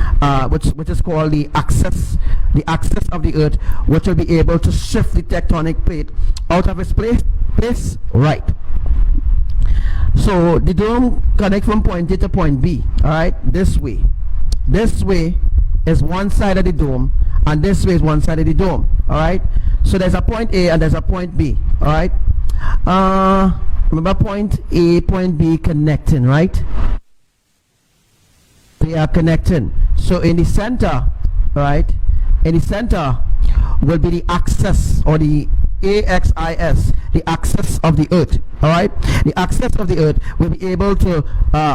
which is called the axis of the earth, which will be able to shift the tectonic plate out of its place, right? So the dome connect from point A to point B, all right, this way. This way is one side of the dome, and this way is one side of the dome, all right? So there's a point A and there's a point B, all right? Remember point A, point B connecting, right? They are connecting. So in the center, right? In the center will be the axis, or the AXIS, the axis of the earth, all right? The axis of the earth will be able to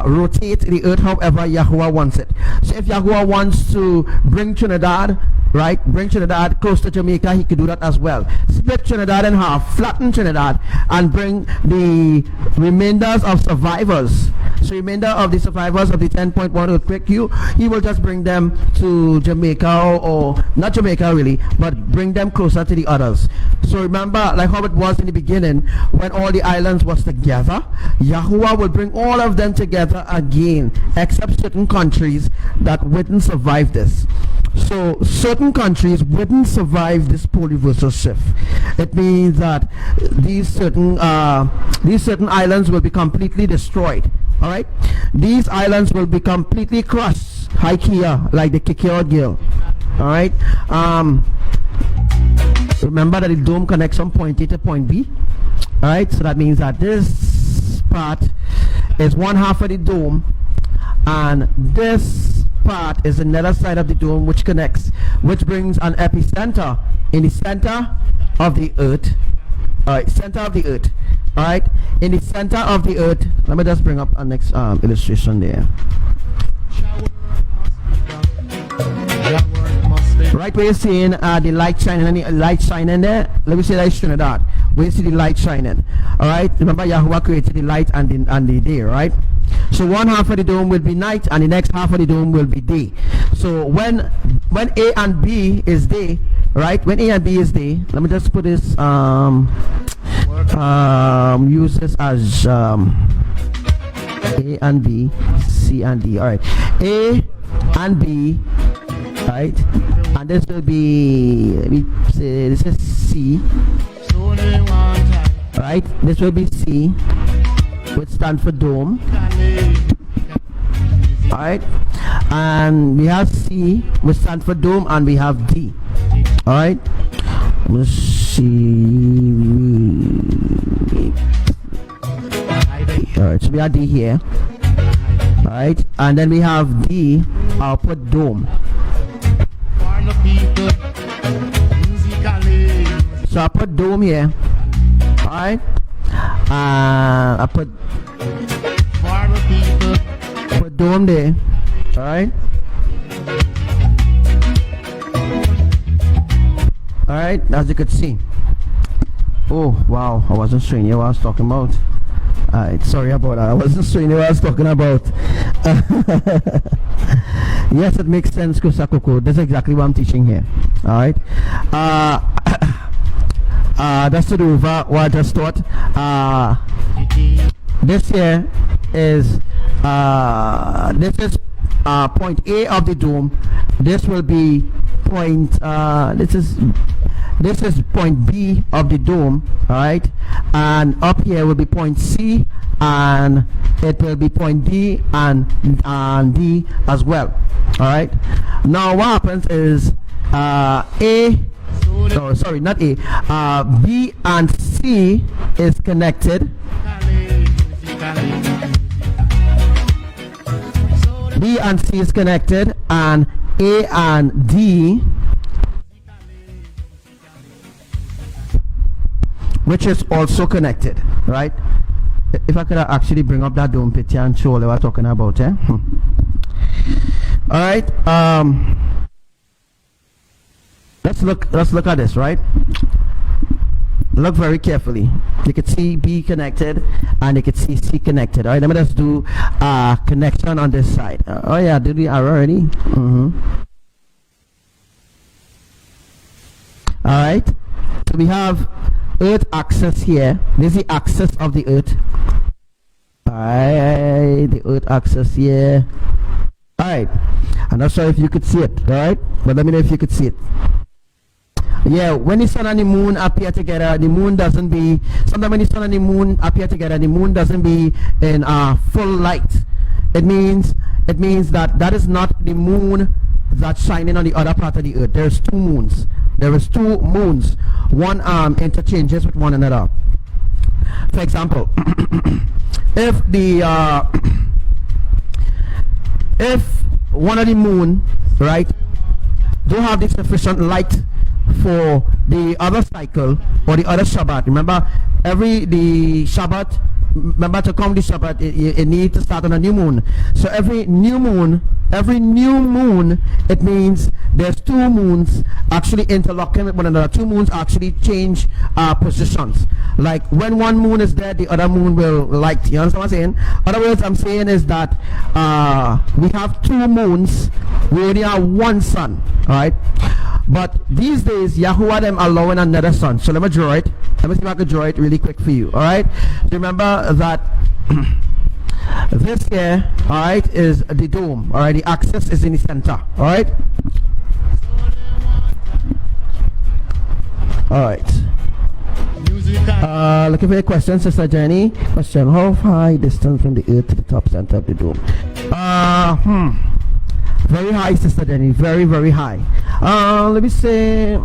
rotate the earth however Yahuwah wants it. So if Yahuwah wants to bring Trinidad, right, bring Trinidad close to Jamaica, he could do that as well. Split Trinidad in half, flatten Trinidad, and bring the remainders of survivors. So remainder of the survivors of the 10.1 earthquake, he will just bring them to Jamaica, or not Jamaica really, but bring them closer to the others. So remember, like how it was in the beginning, when all the islands was together, Yahuwah will bring all of them together again, except certain countries that wouldn't survive this. So certain countries wouldn't survive this polyversal shift. It means that these certain islands will be completely destroyed. All right, these islands will be completely crushed, like here, like the Kikyo Gill. All right. Remember that the dome connects from point A to point B. All right, so that means that this part is one half of the dome, and this part is another side of the dome which connects, which brings an epicenter in the center of the earth. All right, center of the earth. All right, in the center of the earth. Let me just bring up a next illustration there. Right where you're seeing the light shining, any light shining there, let me say that's Trinidad. Where you see the light shining. Alright, remember Yahuwah created the light and the day, right? So one half of the dome will be night and the next half of the dome will be day. So when A and B is day, right? When A and B is day, let me just put this use this as A and B, C and D. Alright. A and B, right? And this will be, let me say, this is C, right? This will be C, which stands for dome, alright? And we have C, which stands for dome, and we have D, alright? Let's see. Alright, so we have D here, alright? And then we have D, I'll put dome. So I put dome here, alright? I put dome there, alright? Alright, as you could see. Oh wow, I wasn't showing you what I was talking about. Alright, sorry about that. I wasn't showing you what I was talking about. Yes, it makes sense, Kusakoko. That's exactly what I'm teaching here. Alright. That's to do over what I just taught. This here is point A of the dome. This will be point this is point B of the dome, alright, and up here will be point C, and it will be point D and D as well. Alright, now what happens is B and C is connected. B and C is connected, and A and D, which is also connected, right? If I could actually bring up that dome picture and show what we're talking about, eh? All right. Let's look at this, right? Look very carefully. You can see B connected and you can see C connected. All right, let me just do connection on this side. Oh yeah, did we already? All right. So we have Earth axis here. This is the axis of the Earth. Alright, the Earth axis here. Alright, I'm not sure if you could see it, alright? But let me know if you could see it. Yeah, when the sun and the moon appear together, the moon doesn't be, sometimes when the sun and the moon appear together, the moon doesn't be in full light. It means that is not the moon that's shining on the other part of the Earth. There's two moons. There is two moons. One interchanges with one another. For example, if one of the moon, right, don't have the sufficient light for the other cycle or the other Shabbat. Remember, the Shabbat, remember to come the Shabbat, it needs to start on a new moon. So every new moon, it means there's two moons actually interlocking with one another. Two moons actually change positions. Like when one moon is dead, the other moon will light. You understand what I'm saying? Other words I'm saying is that we have two moons, we only have one sun. Alright? But these days, Yahuwah them allowing another sun. So let me draw it. Let me see if I can draw it really quick for you. Alright? Remember that this here, alright, is the dome. Alright, the axis is in the center. Alright? Alright. Looking for a question, Sister Jenny. Question: how high distance from the Earth to the top center of the dome? Very high, Sister Jenny. Very, very high. Let me say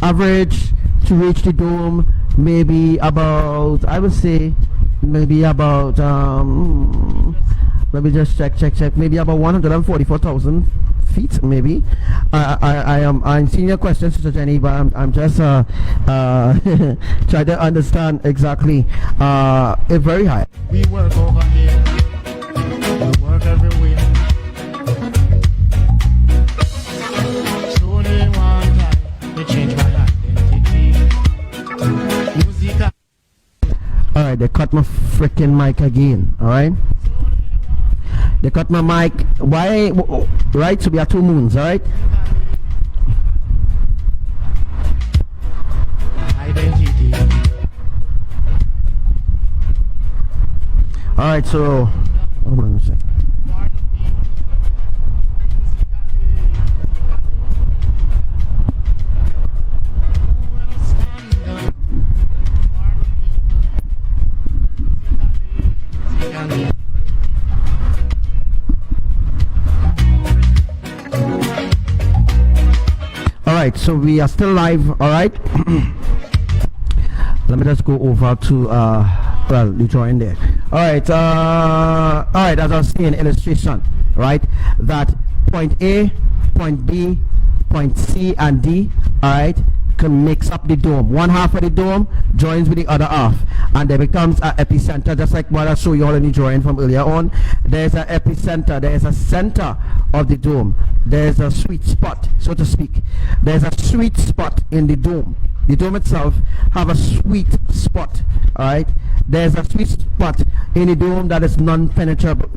average to reach the dome, maybe about, I would say maybe about let me just check, maybe about 144,000 feet, maybe. I'm seeing your question, Sister Jenny, but I'm just trying to understand exactly. It's very high. We work over here. We work everywhere. Slowly one time, they change my identity. Music. Alright, they cut my freaking mic again. Alright? They cut my mic. Why? Right? So we have two moons, alright? Identity. Alright, so hold on a second. Alright, so we are still live, alright? Let me just go over to well, you join there. Alright, alright, as I was saying, illustration, right? That point A, point B, point C and D, alright, can mix up the dome. One half of the dome joins with the other half, and there becomes an epicenter, just like what I showed you all in the drawing from earlier on. There's an epicenter, there's a center of the dome. There's a sweet spot, so to speak. There's a sweet spot in the dome. The dome itself have a sweet spot, alright? There's a sweet spot in the dome that is non-penetrable.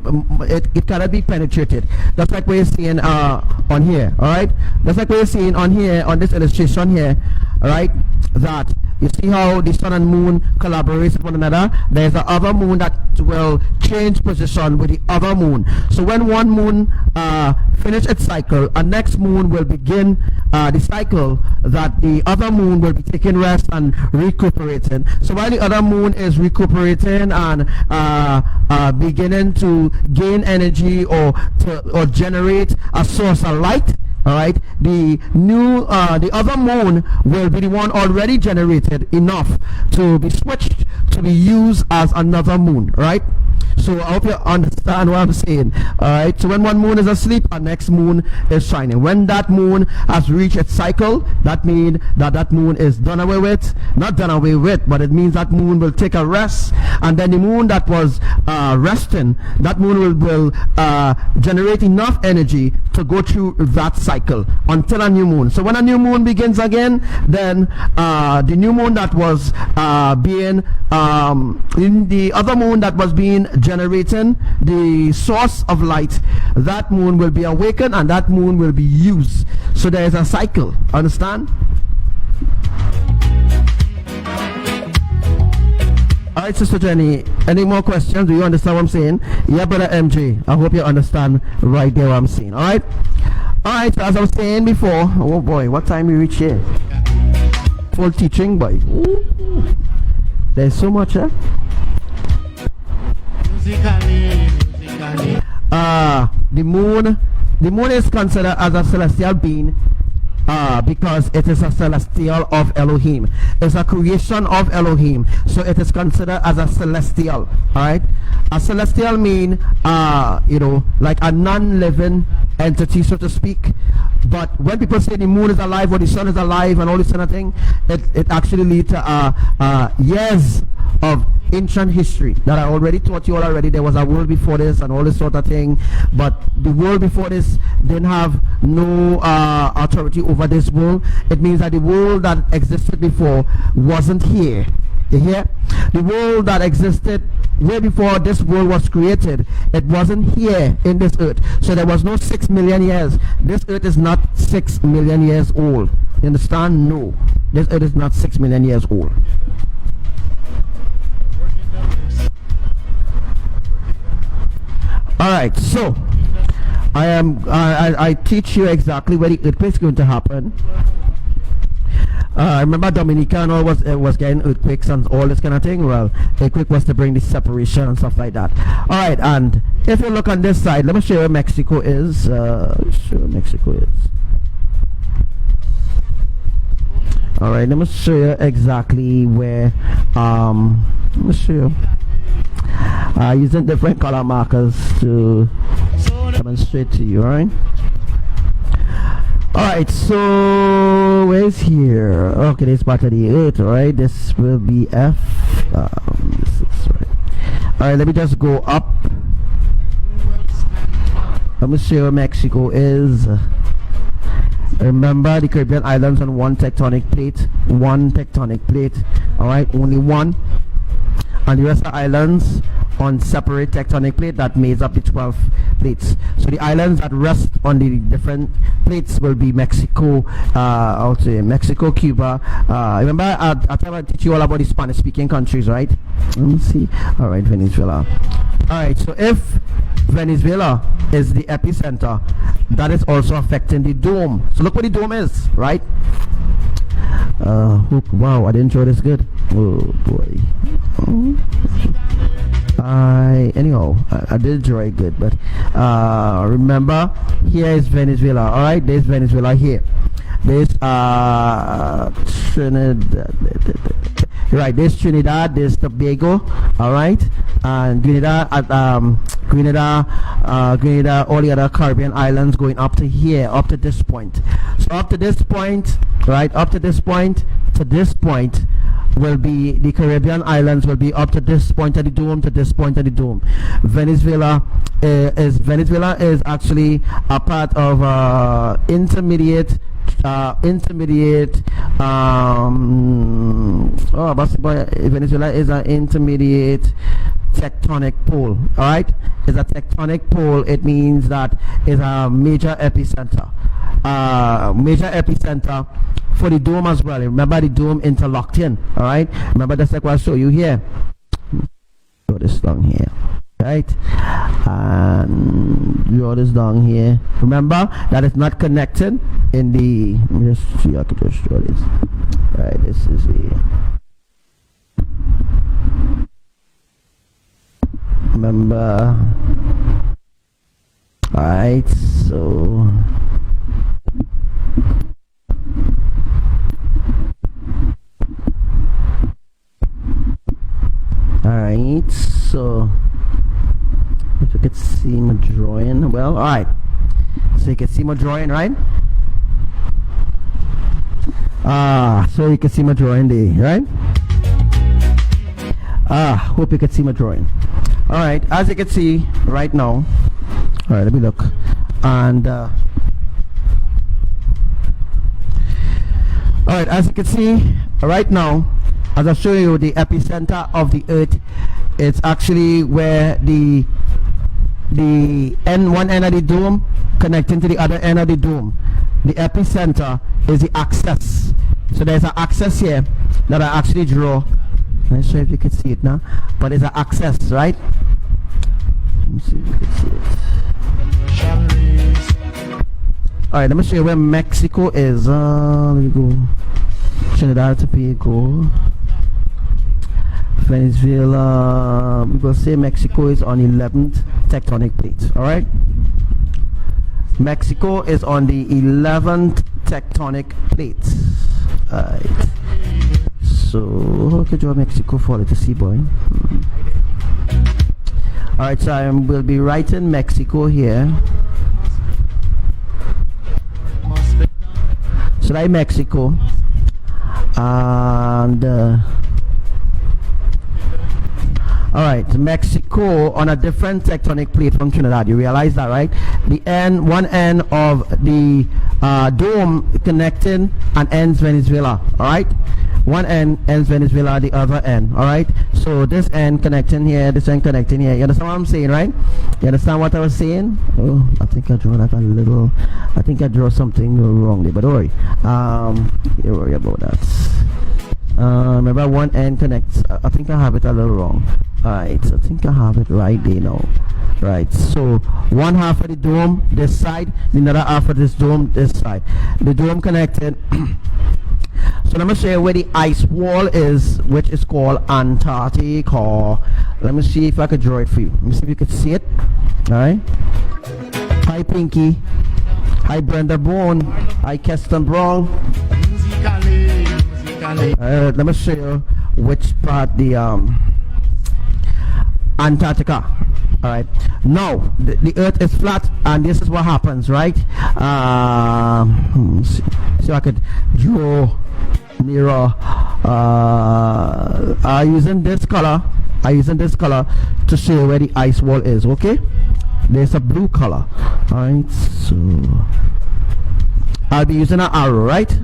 It cannot be penetrated. That's like what you're seeing on here, alright? That's like what you're seeing on here, on this illustration here, alright? That you see how the sun and moon collaborate with one another. There's the other moon that will change position with the other moon. So when one moon finish its cycle, a next moon will begin the cycle that the other moon will be taking rest and recuperating. So while the other moon is recuperating and beginning to gain energy or generate a source of light, all right, the other moon will be the one already generated enough to be switched to be used as another moon, right? So I hope you understand what I'm saying. Alright, so when one moon is asleep, our next moon is shining. When that moon has reached its cycle, that means that moon is done away with. Not done away with, but it means that moon will take a rest, and then the moon that was resting, that moon will generate enough energy to go through that cycle until a new moon. So when a new moon begins again, then the new moon that was the other moon that was being generating the source of light, that moon will be awakened and that moon will be used. So there is a cycle. Understand? All right, Sister Jenny, any more questions? Do you understand what I'm saying? Yeah, Brother MJ, I hope you understand right there what I'm saying. All right? All right, so as I was saying before, oh boy, what time we reach here? Full teaching, boy. Ooh, there's so much, eh? The moon is considered as a celestial being because it is a celestial of Elohim. It's a creation of Elohim, so it is considered as a celestial. All right, a celestial mean like a non-living entity, so to speak. But when people say the moon is alive or the sun is alive and all this kind of thing, it actually leads to years of ancient history that I already taught you all already. There was a world before this and all this sort of thing, but the world before this didn't have no authority over this world. It means that the world that existed before wasn't here. You hear? The world that existed way before this world was created, it wasn't here in this earth. So there was no 6 million years. This earth is not 6 million years old. You understand? No. This earth is not 6 million years old. All right, so I teach you exactly where the earthquake is going to happen. Remember Dominica and all was getting earthquakes and all this kind of thing. Well, earthquake was to bring the separation and stuff like that. All right, and if you look on this side, let me show you where Mexico is. All right, let me show you exactly where. Let me show you. Using different color markers to demonstrate to you. All right. All right. So where's here? Okay, this part of the earth. All right. This will be F. This is right. All right. Let me just go up. Let me show you where Mexico is. Remember the Caribbean islands on one tectonic plate. One tectonic plate. All right. Only one. And the rest of the islands on separate tectonic plate that makes up the 12 plates. So the islands that rest on the different plates will be Mexico, I'll say Mexico, Cuba. Remember I teach you all about the Spanish speaking countries, right? Let me see. All right, Venezuela. All right, so if Venezuela is the epicenter, that is also affecting the dome. So look what the dome is, right? Wow, I didn't draw this good. Oh boy. Anyhow, I did draw it good, but remember, here is Venezuela. All right, there's Venezuela here. There's Trinidad. Right, there's Trinidad, there's Tobago. All right, and Grenada, all the other Caribbean islands going up to here, up to this point. So up to this point, right, up to this point to this point will be the Caribbean islands, will be up to this point of the dome to this point of the dome. Venezuela is actually a part of intermediate Venezuela is an intermediate tectonic pole. All right, it's a tectonic pole. It means that it's a major epicenter. For the dome as well. Remember the dome interlocked in. All right, remember that's like what I show you here. Draw this down here, right, and draw this down here. Remember that it's not connected in the. Let me just see. I can just draw this. All right, this is the. Remember. All right, so. Alright, so if you could see my drawing, well, alright, so you can see my drawing, right? So you can see my drawing there, right? Hope you can see my drawing. Alright, as you can see right now, alright, let me look, and alright, as you can see right now, as I show you, the epicenter of the earth it's actually where the one end of the dome connecting to the other end of the dome. The epicenter is the axis. So there's an axis here that I actually draw. I'm not sure if you can see it now, but it's an axis, right? Let me see if you can see it. Alright, let me show you where Mexico is. Let me go. Trinidad, Tobago, Venezuela. We will say Mexico is on 11th tectonic plate. Alright? Mexico is on the 11th tectonic plate. Alright. So, how could draw Mexico fall into sea, boy? Alright, so I will be writing Mexico here. So that's Mexico. And alright, Mexico on a different tectonic plate from Trinidad. You realize that, right? One end of the dome connecting and ends Venezuela. Alright, one end ends Venezuela, the other end. Alright, so this end connecting here, this end connecting here. You understand what I'm saying, right? You understand what I was saying? Oh, I think I drew that a little. I think I drew something wrongly, but don't worry. Don't worry about that. Remember, one end connects. I think I have it a little wrong. Alright, so I think I have it right there now. Right, so one half of the dome this side, the other half of this dome this side. The dome connected. So let me show you where the ice wall is, which is called Antarctica. Let me see if I could draw it for you. Let me see if you could see it. Alright. Hi Pinky. Hi Brenda Bone. Hi Keston Brown. Let me show you which part the Antarctica. Alright, now the earth is flat and this is what happens, right? See if I could draw nearer. Using this color to show you where the ice wall is. Okay, there's a blue color. Alright, so I'll be using an arrow, right?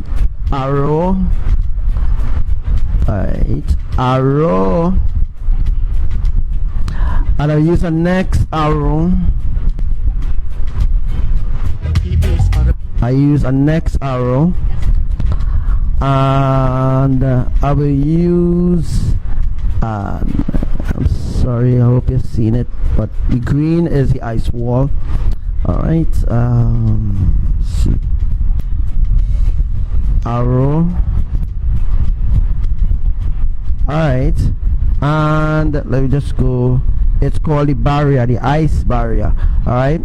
Arrow. Alright, arrow. And I'll use the next arrow. I use a next arrow. And I will use I'm sorry, I hope you've seen it, but the green is the ice wall. Alright, see. Arrow. Alright, and let me just go. It's called the barrier, the ice barrier. Alright.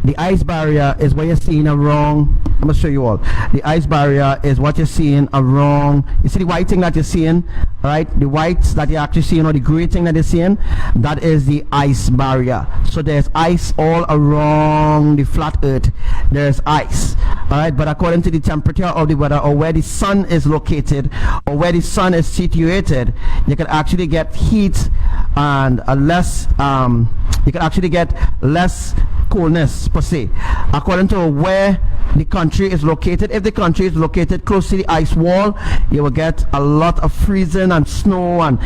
The ice barrier is what you're seeing around. I'm gonna show you all. The ice barrier is what you're seeing around. You see the white thing that you're seeing, right? The whites that you're actually seeing, or the gray thing that you're seeing, that is the ice barrier. So there's ice all around the flat earth. There's ice. Alright, but according to the temperature of the weather, or where the sun is located, or where the sun is situated, you can actually get heat and a less you can actually get less coolness per se, according to where the country is located. If the country is located close to the ice wall, you will get a lot of freezing and snow and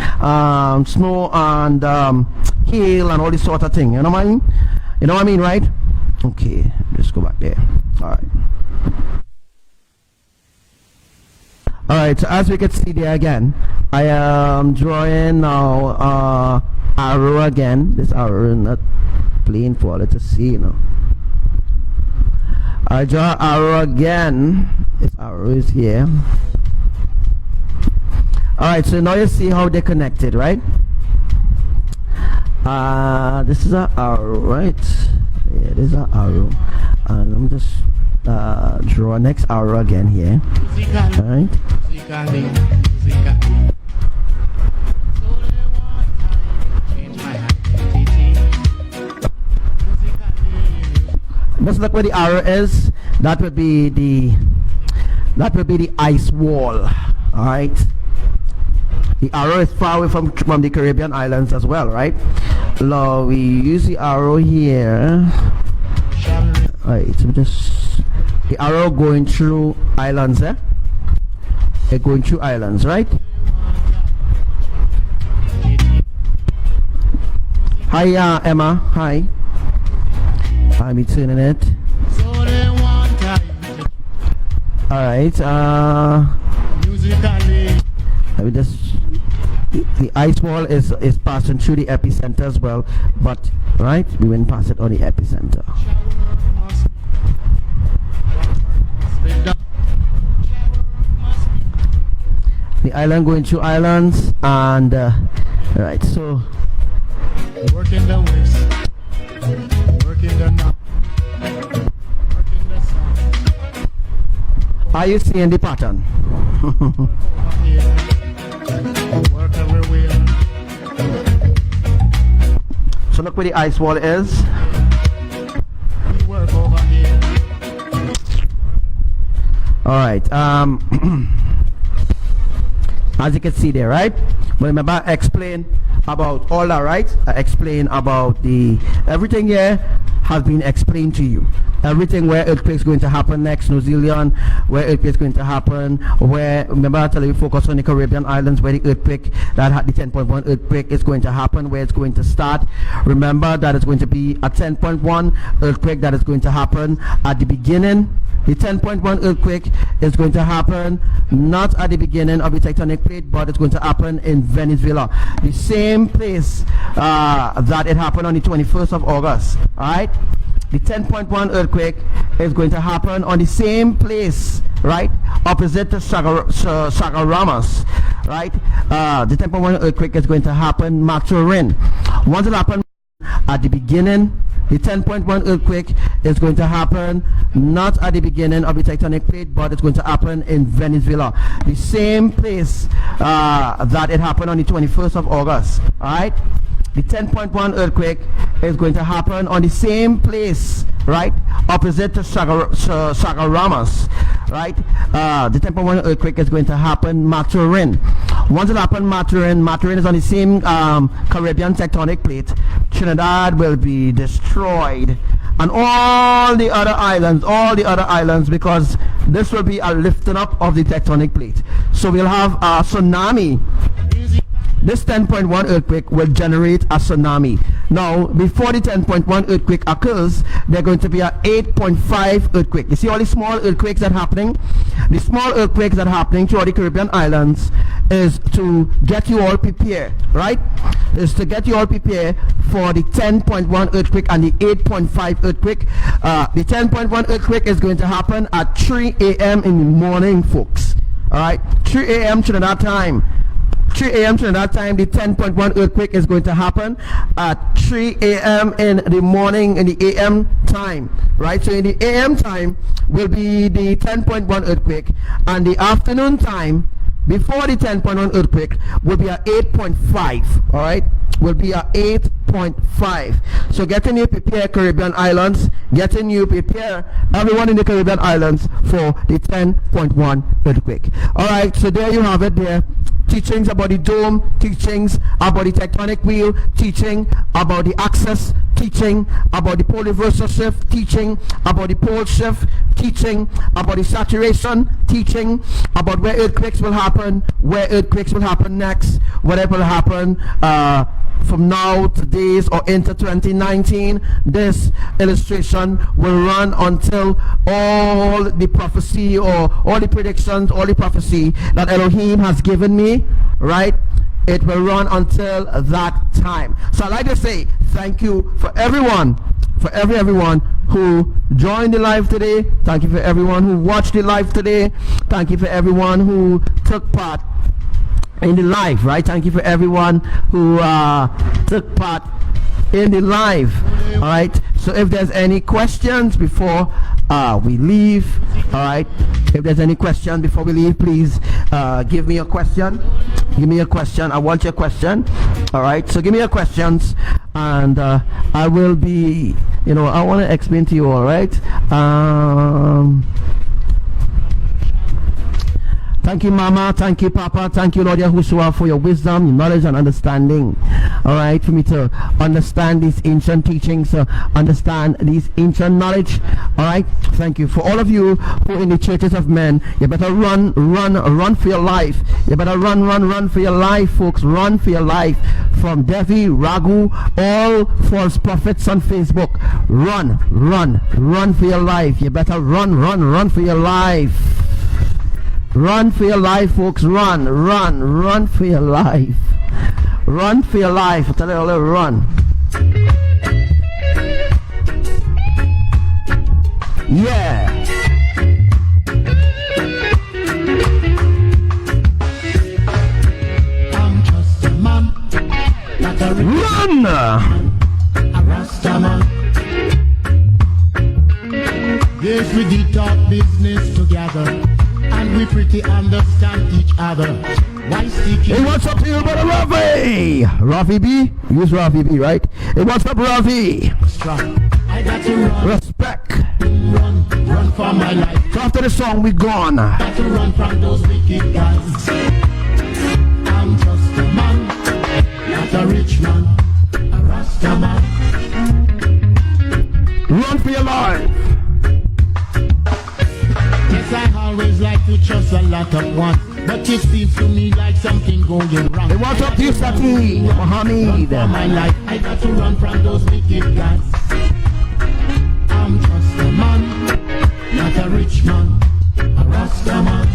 hail and all this sort of thing. You know what I mean? You know what I mean, right? Okay, just go back there. Alright. Alright, so as we can see there again, I am drawing now arrow again. This arrow is not plain for it to see, you know. I draw arrow again. This arrow is here. Alright, so now you see how they're connected, right? This is an arrow, right? Yeah, this is an arrow. And I'm just draw next arrow again here. Alright. Just look where the arrow is. That would be the ice wall. Alright. The arrow is far away from the Caribbean islands as well, right? Now we use the arrow here. Alright, so just the arrow going through islands, eh? It's going through islands, right? Hi, Emma. Hi. I'll be tuning it. So they want time. All right. Musically. Let me just. The ice wall is passing through the epicenter as well, but right, we went past it on the epicenter. The island going through islands, and right, so work in the west, work in the north, work in the south. are you seeing the pattern? Work everywhere. So look where the ice wall is. We work over here. All right. As you can see there, right? But remember, I explained about all that, right? I explained about the everything here has been explained to you. Everything where earthquake's going to happen next, New Zealand, where earthquake's going to happen, where, remember I tell you, focus on the Caribbean islands where the earthquake, that had the 10.1 earthquake is going to happen, where it's going to start. Remember that it's going to be a 10.1 earthquake that is going to happen at the beginning. The 10.1 earthquake is going to happen not at the beginning of the tectonic plate, but it's going to happen in Venezuela, the same place that it happened on the 21st of August. All right, the 10.1 earthquake is going to happen on the same place, right, opposite to Sagaramas, right. The 10.1 earthquake is going to happen Maturin. Once it happens at the beginning, the 10.1 earthquake is going to happen not at the beginning of the tectonic plate, but it's going to happen in Venezuela, the same place that it happened on the 21st of August. All right, the 10.1 earthquake is going to happen on the same place, right, opposite to Sagaramas, right. The 10.1 earthquake is going to happen Maturin. Once it happens Maturin is on the same Caribbean tectonic plate. Trinidad will be destroyed, and all the other islands, because this will be a lifting up of the tectonic plate. So we'll have a tsunami. This 10.1 earthquake will generate a tsunami. Now, before the 10.1 earthquake occurs, there's going to be a 8.5 earthquake. You see all the small earthquakes that are happening? The small earthquakes that are happening throughout the Caribbean islands is to get you all prepared, right? Is to get you all prepared for the 10.1 earthquake and the 8.5 earthquake. The 10.1 earthquake is going to happen at 3 a.m. in the morning, folks. All right, 3 a.m. Trinidad time. 3 a.m. Trinidad time, the 10.1 earthquake is going to happen at 3 a.m. in the morning, in the a.m. time, right? So in the a.m. time will be the 10.1 earthquake, and the afternoon time before the 10.1 earthquake will be a 8.5, all right? Will be a 8.5. So getting you prepared, Caribbean islands, getting you prepared, everyone in the Caribbean islands, for the 10.1 earthquake. All right, so there you have it there. Teachings about the dome, teachings about the tectonic wheel, teaching about the axis, teaching about the pole reversal shift, teaching about the pole shift, teaching about the saturation, teaching about where earthquakes will happen next, whatever will happen from now to days or into 2019. This illustration will run until all the prophecy or all the predictions, all the prophecy that Elohim has given me, right? It will run until that time. So I'd like to say thank you for everyone, for everyone who joined the live today. Thank you for everyone who watched the live today. Thank you for everyone who took part in the live, right? Thank you for everyone who took part in the live. All right, so if there's any questions before we leave, all right, if there's any question before we leave, please give me a question. Give me a question. I want your question. All right, so give me your questions, and I will be, I want to explain to you, all right. Thank you, Mama. Thank you, Papa. Thank you, Lord Yahushua, for your wisdom, your knowledge, and understanding. All right, for me to understand these ancient teachings, understand these ancient knowledge. Alright, thank you. For all of you who are in the churches of men, you better run for your life. You better run for your life, folks. Run for your life from Devi, Raghu, all false prophets on Facebook. Run for your life. You better run for your life. Run for your life, folks. Run for your life. Run for your life. I tell you all, run. Yeah. I'm just a man, not a Run! a Rasta man. Yes, we did talk business together, and we pretty understand each other. Why sticky? Hey, what's up to you, brother Rafi? Rafi B? Use Rafi B, right? Hey, what's up, Rafi? I got to run, Respect. run for my life. So after the song, we gone. Got to run from those wicked guys. I'm just a man, not a rich man, a Rasta man. Run for your life. Yes, I always like to trust a lot of one, but it seems to me like something going wrong. Hey, what's up to you, Sati? Mohammed. For my life, I got to run from those wicked guys. I'm just a man, not a rich man, a Rasta man.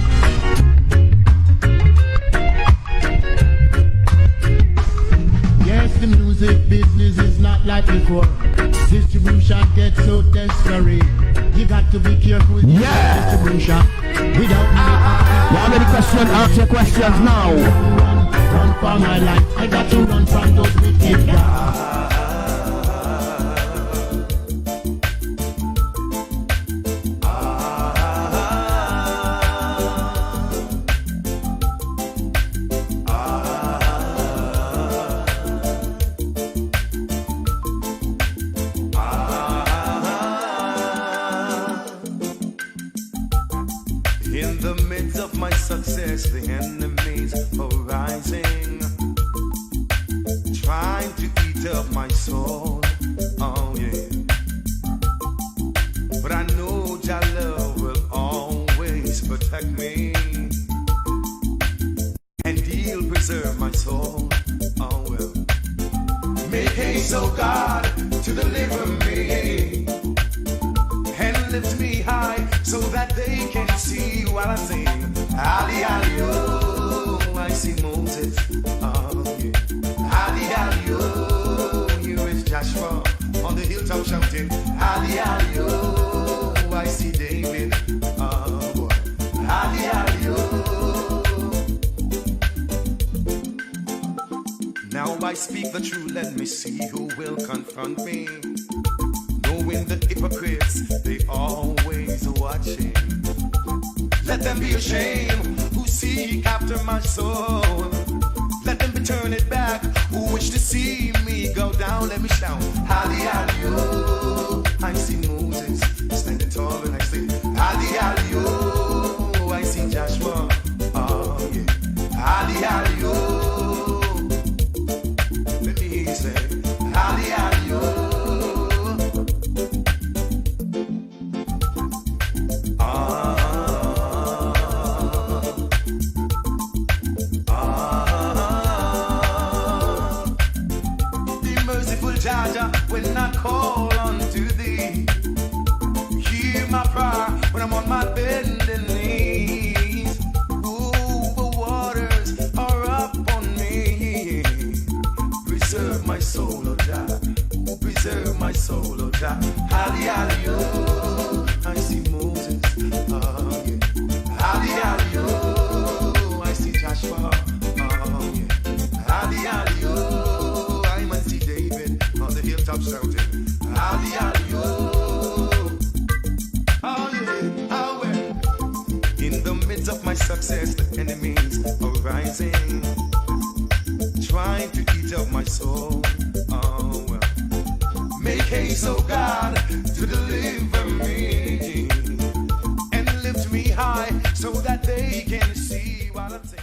Yes, the music business is not like before. Distribution gets so desperate. You got to be careful with distribution. Without You have any questions? Ask your questions now. run for my life. I got to run from those wicked guys. In the midst of my success, the enemies are rising, trying to eat up my soul. Oh yeah. But I know Jah love will always protect me, and He'll preserve my soul. Oh well. Make haste, oh God, to deliver me and lift me high so that they can see while I sing. Ali, Ali, oh, I see Moses. Oh, yeah. Ali, Ali, oh, here is Joshua on the hilltop shouting. Ali, Ali, oh, I see David. Oh, boy. Ali, Ali, oh. Now I speak the truth, let me see who will confront me. Knowing the hypocrites, they always watching. Let them be ashamed who seek after my soul. Let them be turn it back who wish to see me go down. Let me shout, Ali, Ali, oh. I see Moses standing tall and I say, Ali, Ali, oh. I see Joshua, oh yeah. Ali, Ali, oh. Let me hear you say, Ali, Ali, oh. When I call unto thee, hear my prayer when I'm on my bending knees. Ooh, the waters are up on me. Preserve my soul, oh Jah. Ooh, preserve my soul, oh Jah. Ali, Ali, oh. I see Moses, oh yeah. Ali, Ali, oh. I see Joshua, oh yeah. Ali, Ali, oh. Hilltop shouting, Ali, Ali, oh. Oh yeah, oh well. In the midst of my success, the enemies are rising, trying to eat up my soul. Oh well. Make haste, oh God, to deliver me and lift me high so that they can see what I'm saying.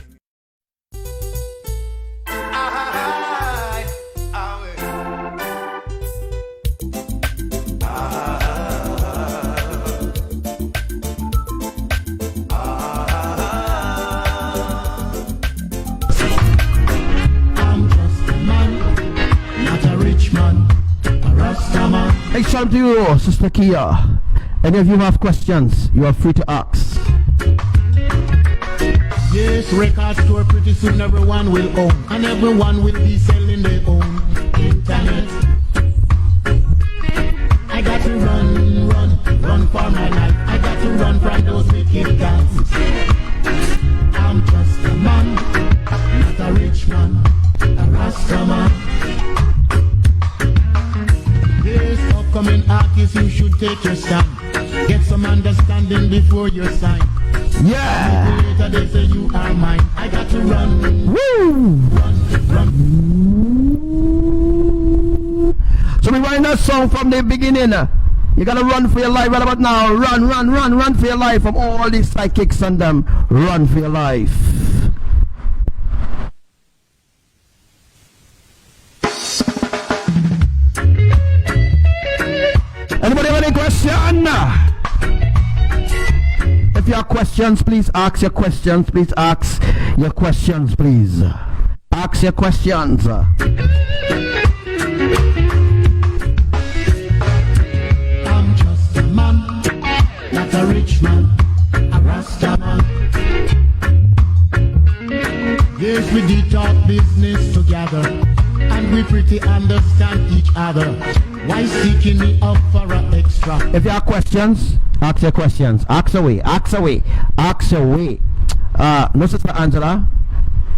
come to you, Sister Kia. Any of you have questions, you are free to ask. Yes, record store pretty soon everyone will own, and everyone will be selling their own internet. I got to run for my life. I got to run from those wicked guys. I'm just a man, not a rich man, a Rasta man. Yes, upcoming artists, you should take your stand. Get some understanding before you sign. Yeah. Later they say you are mine. I got to run. Woo. Run. So we wind that song from the beginning. You gotta run for your life right about now. Run for your life from all these psychics and them. Run for your life. Anybody have any question? If you have questions, please ask your questions. Please ask your questions, please. Ask your questions. I'm just a man, not a rich man, a Rasta man. Yes, we did talk business together, and we pretty understand each other. Why seeking me up for an extra? If you have questions, ask your questions. Ask away. No, Sister Angela,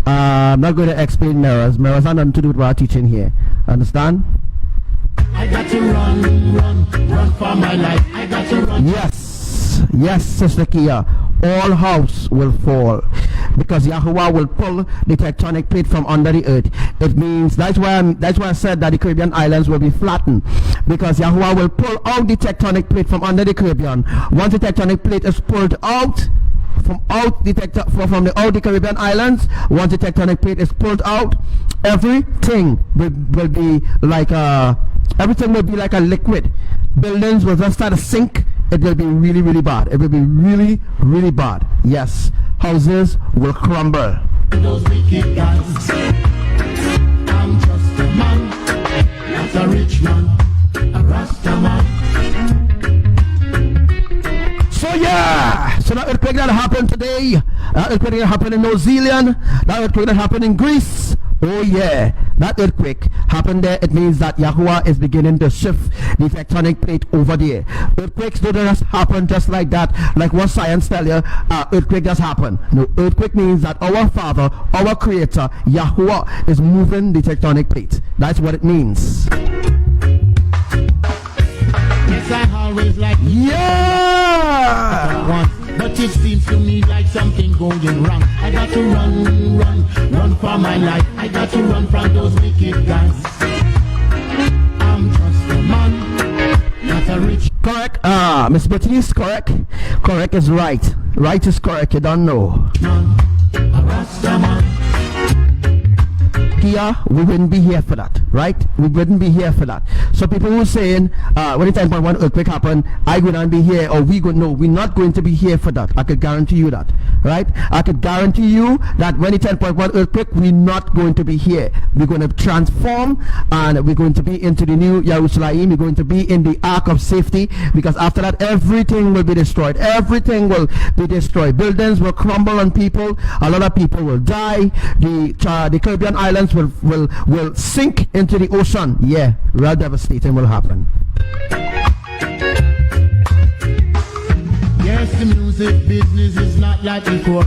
I'm not going to explain mirrors. Mirrors have nothing to do with what I'm teaching here. Understand? I got to run for my life. I got to run. Yes, Sister Kia. All house will fall because Yahuwah will pull the tectonic plate from under the earth. It means that's why I said that the Caribbean islands will be flattened, because Yahuwah will pull out the tectonic plate from under the Caribbean. Once the tectonic plate is pulled out from the Caribbean islands, once the tectonic plate is pulled out, everything will be like a liquid. Buildings will just start to sink. It will be really, really bad. It will be really, really bad. Yes, houses will crumble. Those wicked guys. I'm just a man, not a rich man, a Rasta man. So that earthquake that happened today, that earthquake that happened in New Zealand, that earthquake that happened in Greece, oh yeah, that earthquake happened there. It means that Yahuwah is beginning to shift the tectonic plate over there. Earthquakes don't just happen just like that, like what science tell you, earthquake just happen. No, earthquake means that our Father, our Creator, Yahuwah, is moving the tectonic plate. That's what it means. Yes, I always like yeah. But it seems to me like something going wrong. I got to run for my life. I got to run from those wicked guys. I'm just a man, not a rich. Correct. Miss Baptiste, correct. Correct is right. Right is correct. You don't know. Man, a Rasta man. Kia, we wouldn't be here for that, right? We wouldn't be here for that. So people who saying when the 10.1 earthquake happened, I would not be here, or we would know, we're not going to be here for that. I could guarantee you that, right? I could guarantee you that when the 10.1 earthquake, we're not going to be here. We're going to transform, and we're going to be into the new Jerusalem. We're going to be in the ark of safety, because after that, everything will be destroyed. Everything will be destroyed. Buildings will crumble on people. A lot of people will die. The Caribbean islands will sink into the ocean. Yeah, real devastating will happen. Yes, the music business is not like before.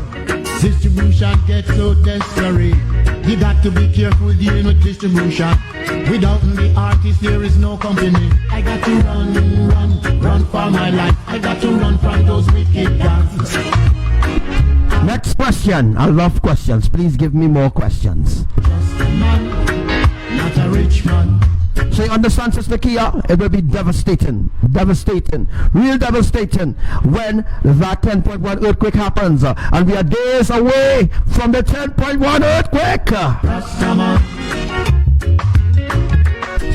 Distribution gets so desperate. You got to be careful dealing with distribution. Without the artist, there is no company. I got to run for my life. I got to run from those wicked guys. Next question. I love questions. Please give me more questions. Just a man, not a rich man. So you understand, Sister Kia? It will be devastating. Devastating. Real devastating when that 10.1 earthquake happens. And we are days away from the 10.1 earthquake.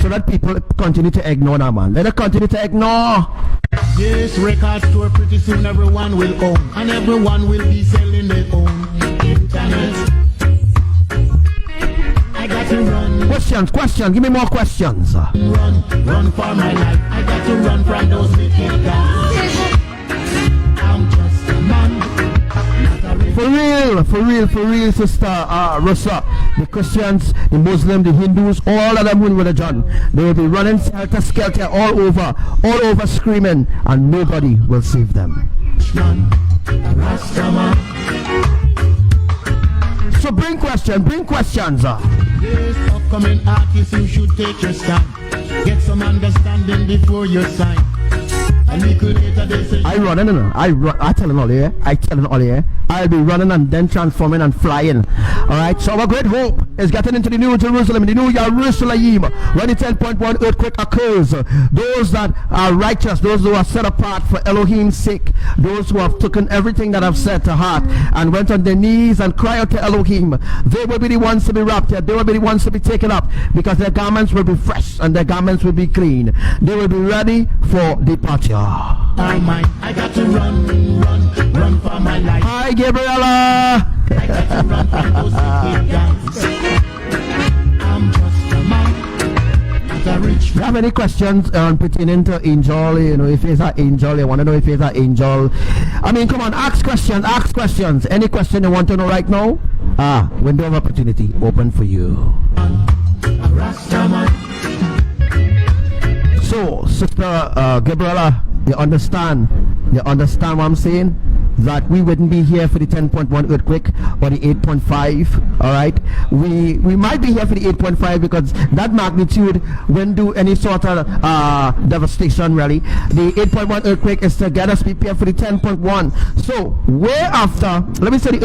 So that people continue to ignore now, man. Let them continue to ignore. This record store pretty soon everyone will own, and everyone will be selling their own internet. I got to run. Questions. Give me more questions. Run for my life. I got got to run from those wicked guys. I'm just a man, not a For real, sister Rosa. The Christians, the Muslims, the Hindus, all of them who would have done. They will be running helter-skelter all over screaming, and nobody will save them. man, a Rasta man. So bring questions. Yes, upcoming artists, you should take your stand. Get some understanding before you sign. A little later they say, I tell them all here. I'll be running and then transforming and flying. Alright, so our great hope is getting into the New Jerusalem, the New Jerusalem, when the 10.1 earthquake occurs. Those that are righteous, those who are set apart for Elohim's sake, those who have taken everything that I've said to heart and went on their knees and cried out to Elohim, they will be the ones to be raptured. They will be the ones to be taken up, because their garments will be fresh and their garments will be clean. They will be ready for departure. I got to run for my life. Hi, Gabriella. I got to run from those wicked guys. I'm just a man, not a rich Do you have any questions pertaining to angel? You know, if he's an angel, you want to know if he's an angel. I mean, come on, ask questions. Any question you want to know right now? Window of opportunity open for you. a Rasta man. So, Sister Gabriella, you understand what I'm saying? That we wouldn't be here for the 10.1 earthquake or the 8.5. all right, we might be here for the 8.5 because that magnitude wouldn't do any sort of devastation really. The 8.1 earthquake is to get us prepared for the 10.1. So where after, let me say the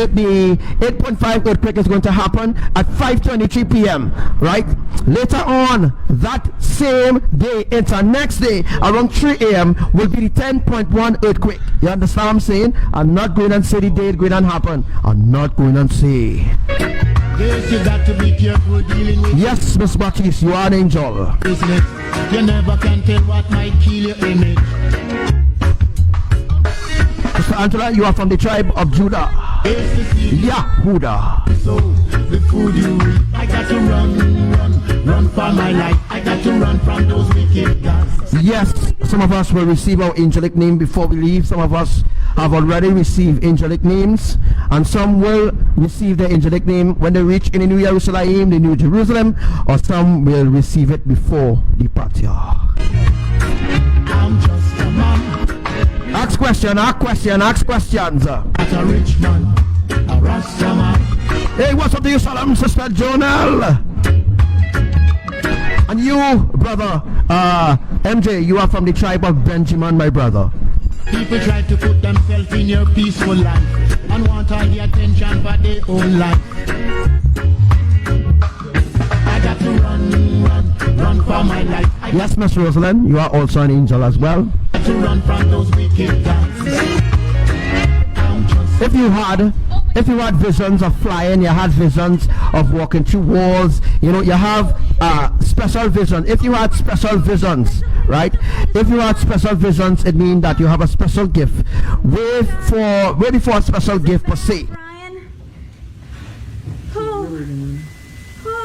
8.5 earthquake is going to happen at 5:23 p.m. right? Later on that same day, into next day around 3 a.m. will be the 10.1 earthquake. You understand what I'm saying? I'm not going and say the date going to happen. I'm not going and say. Yes, you got to be careful dealing with. Yes, Miss Baptiste, you are an angel. Business. You never can tell what might kill your image. Mr. Angela, you are from the tribe of Judah. Yes, Yahuda. so the food you eat. I got to run for my life. I got to run from those wicked guys. Yes, some of us will receive our angelic name before we leave. Some of us have already received angelic names, and some will receive their angelic name when they reach in the New Jerusalem, the New Jerusalem, or some will receive it before departure. I'm just a man. Ask questions. Not a rich man, a Rasta man. Hey, what's up to you, Salam, Sister Jonal? And you, brother MJ, you are from the tribe of Benjamin, my brother. People try to put themselves in your peaceful life and want all the attention for their own life. I got to run for my life. Yes, Miss Rosalind, you are also an angel as well. I got to run from those wicked guys. If you had visions of flying, you had visions of walking through walls, you know, you have special vision. If you had special visions, right? If you had special visions, it means that you have a special gift. Wait for a special gift per se. Brian? Oh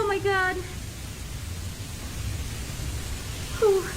my God. Oh.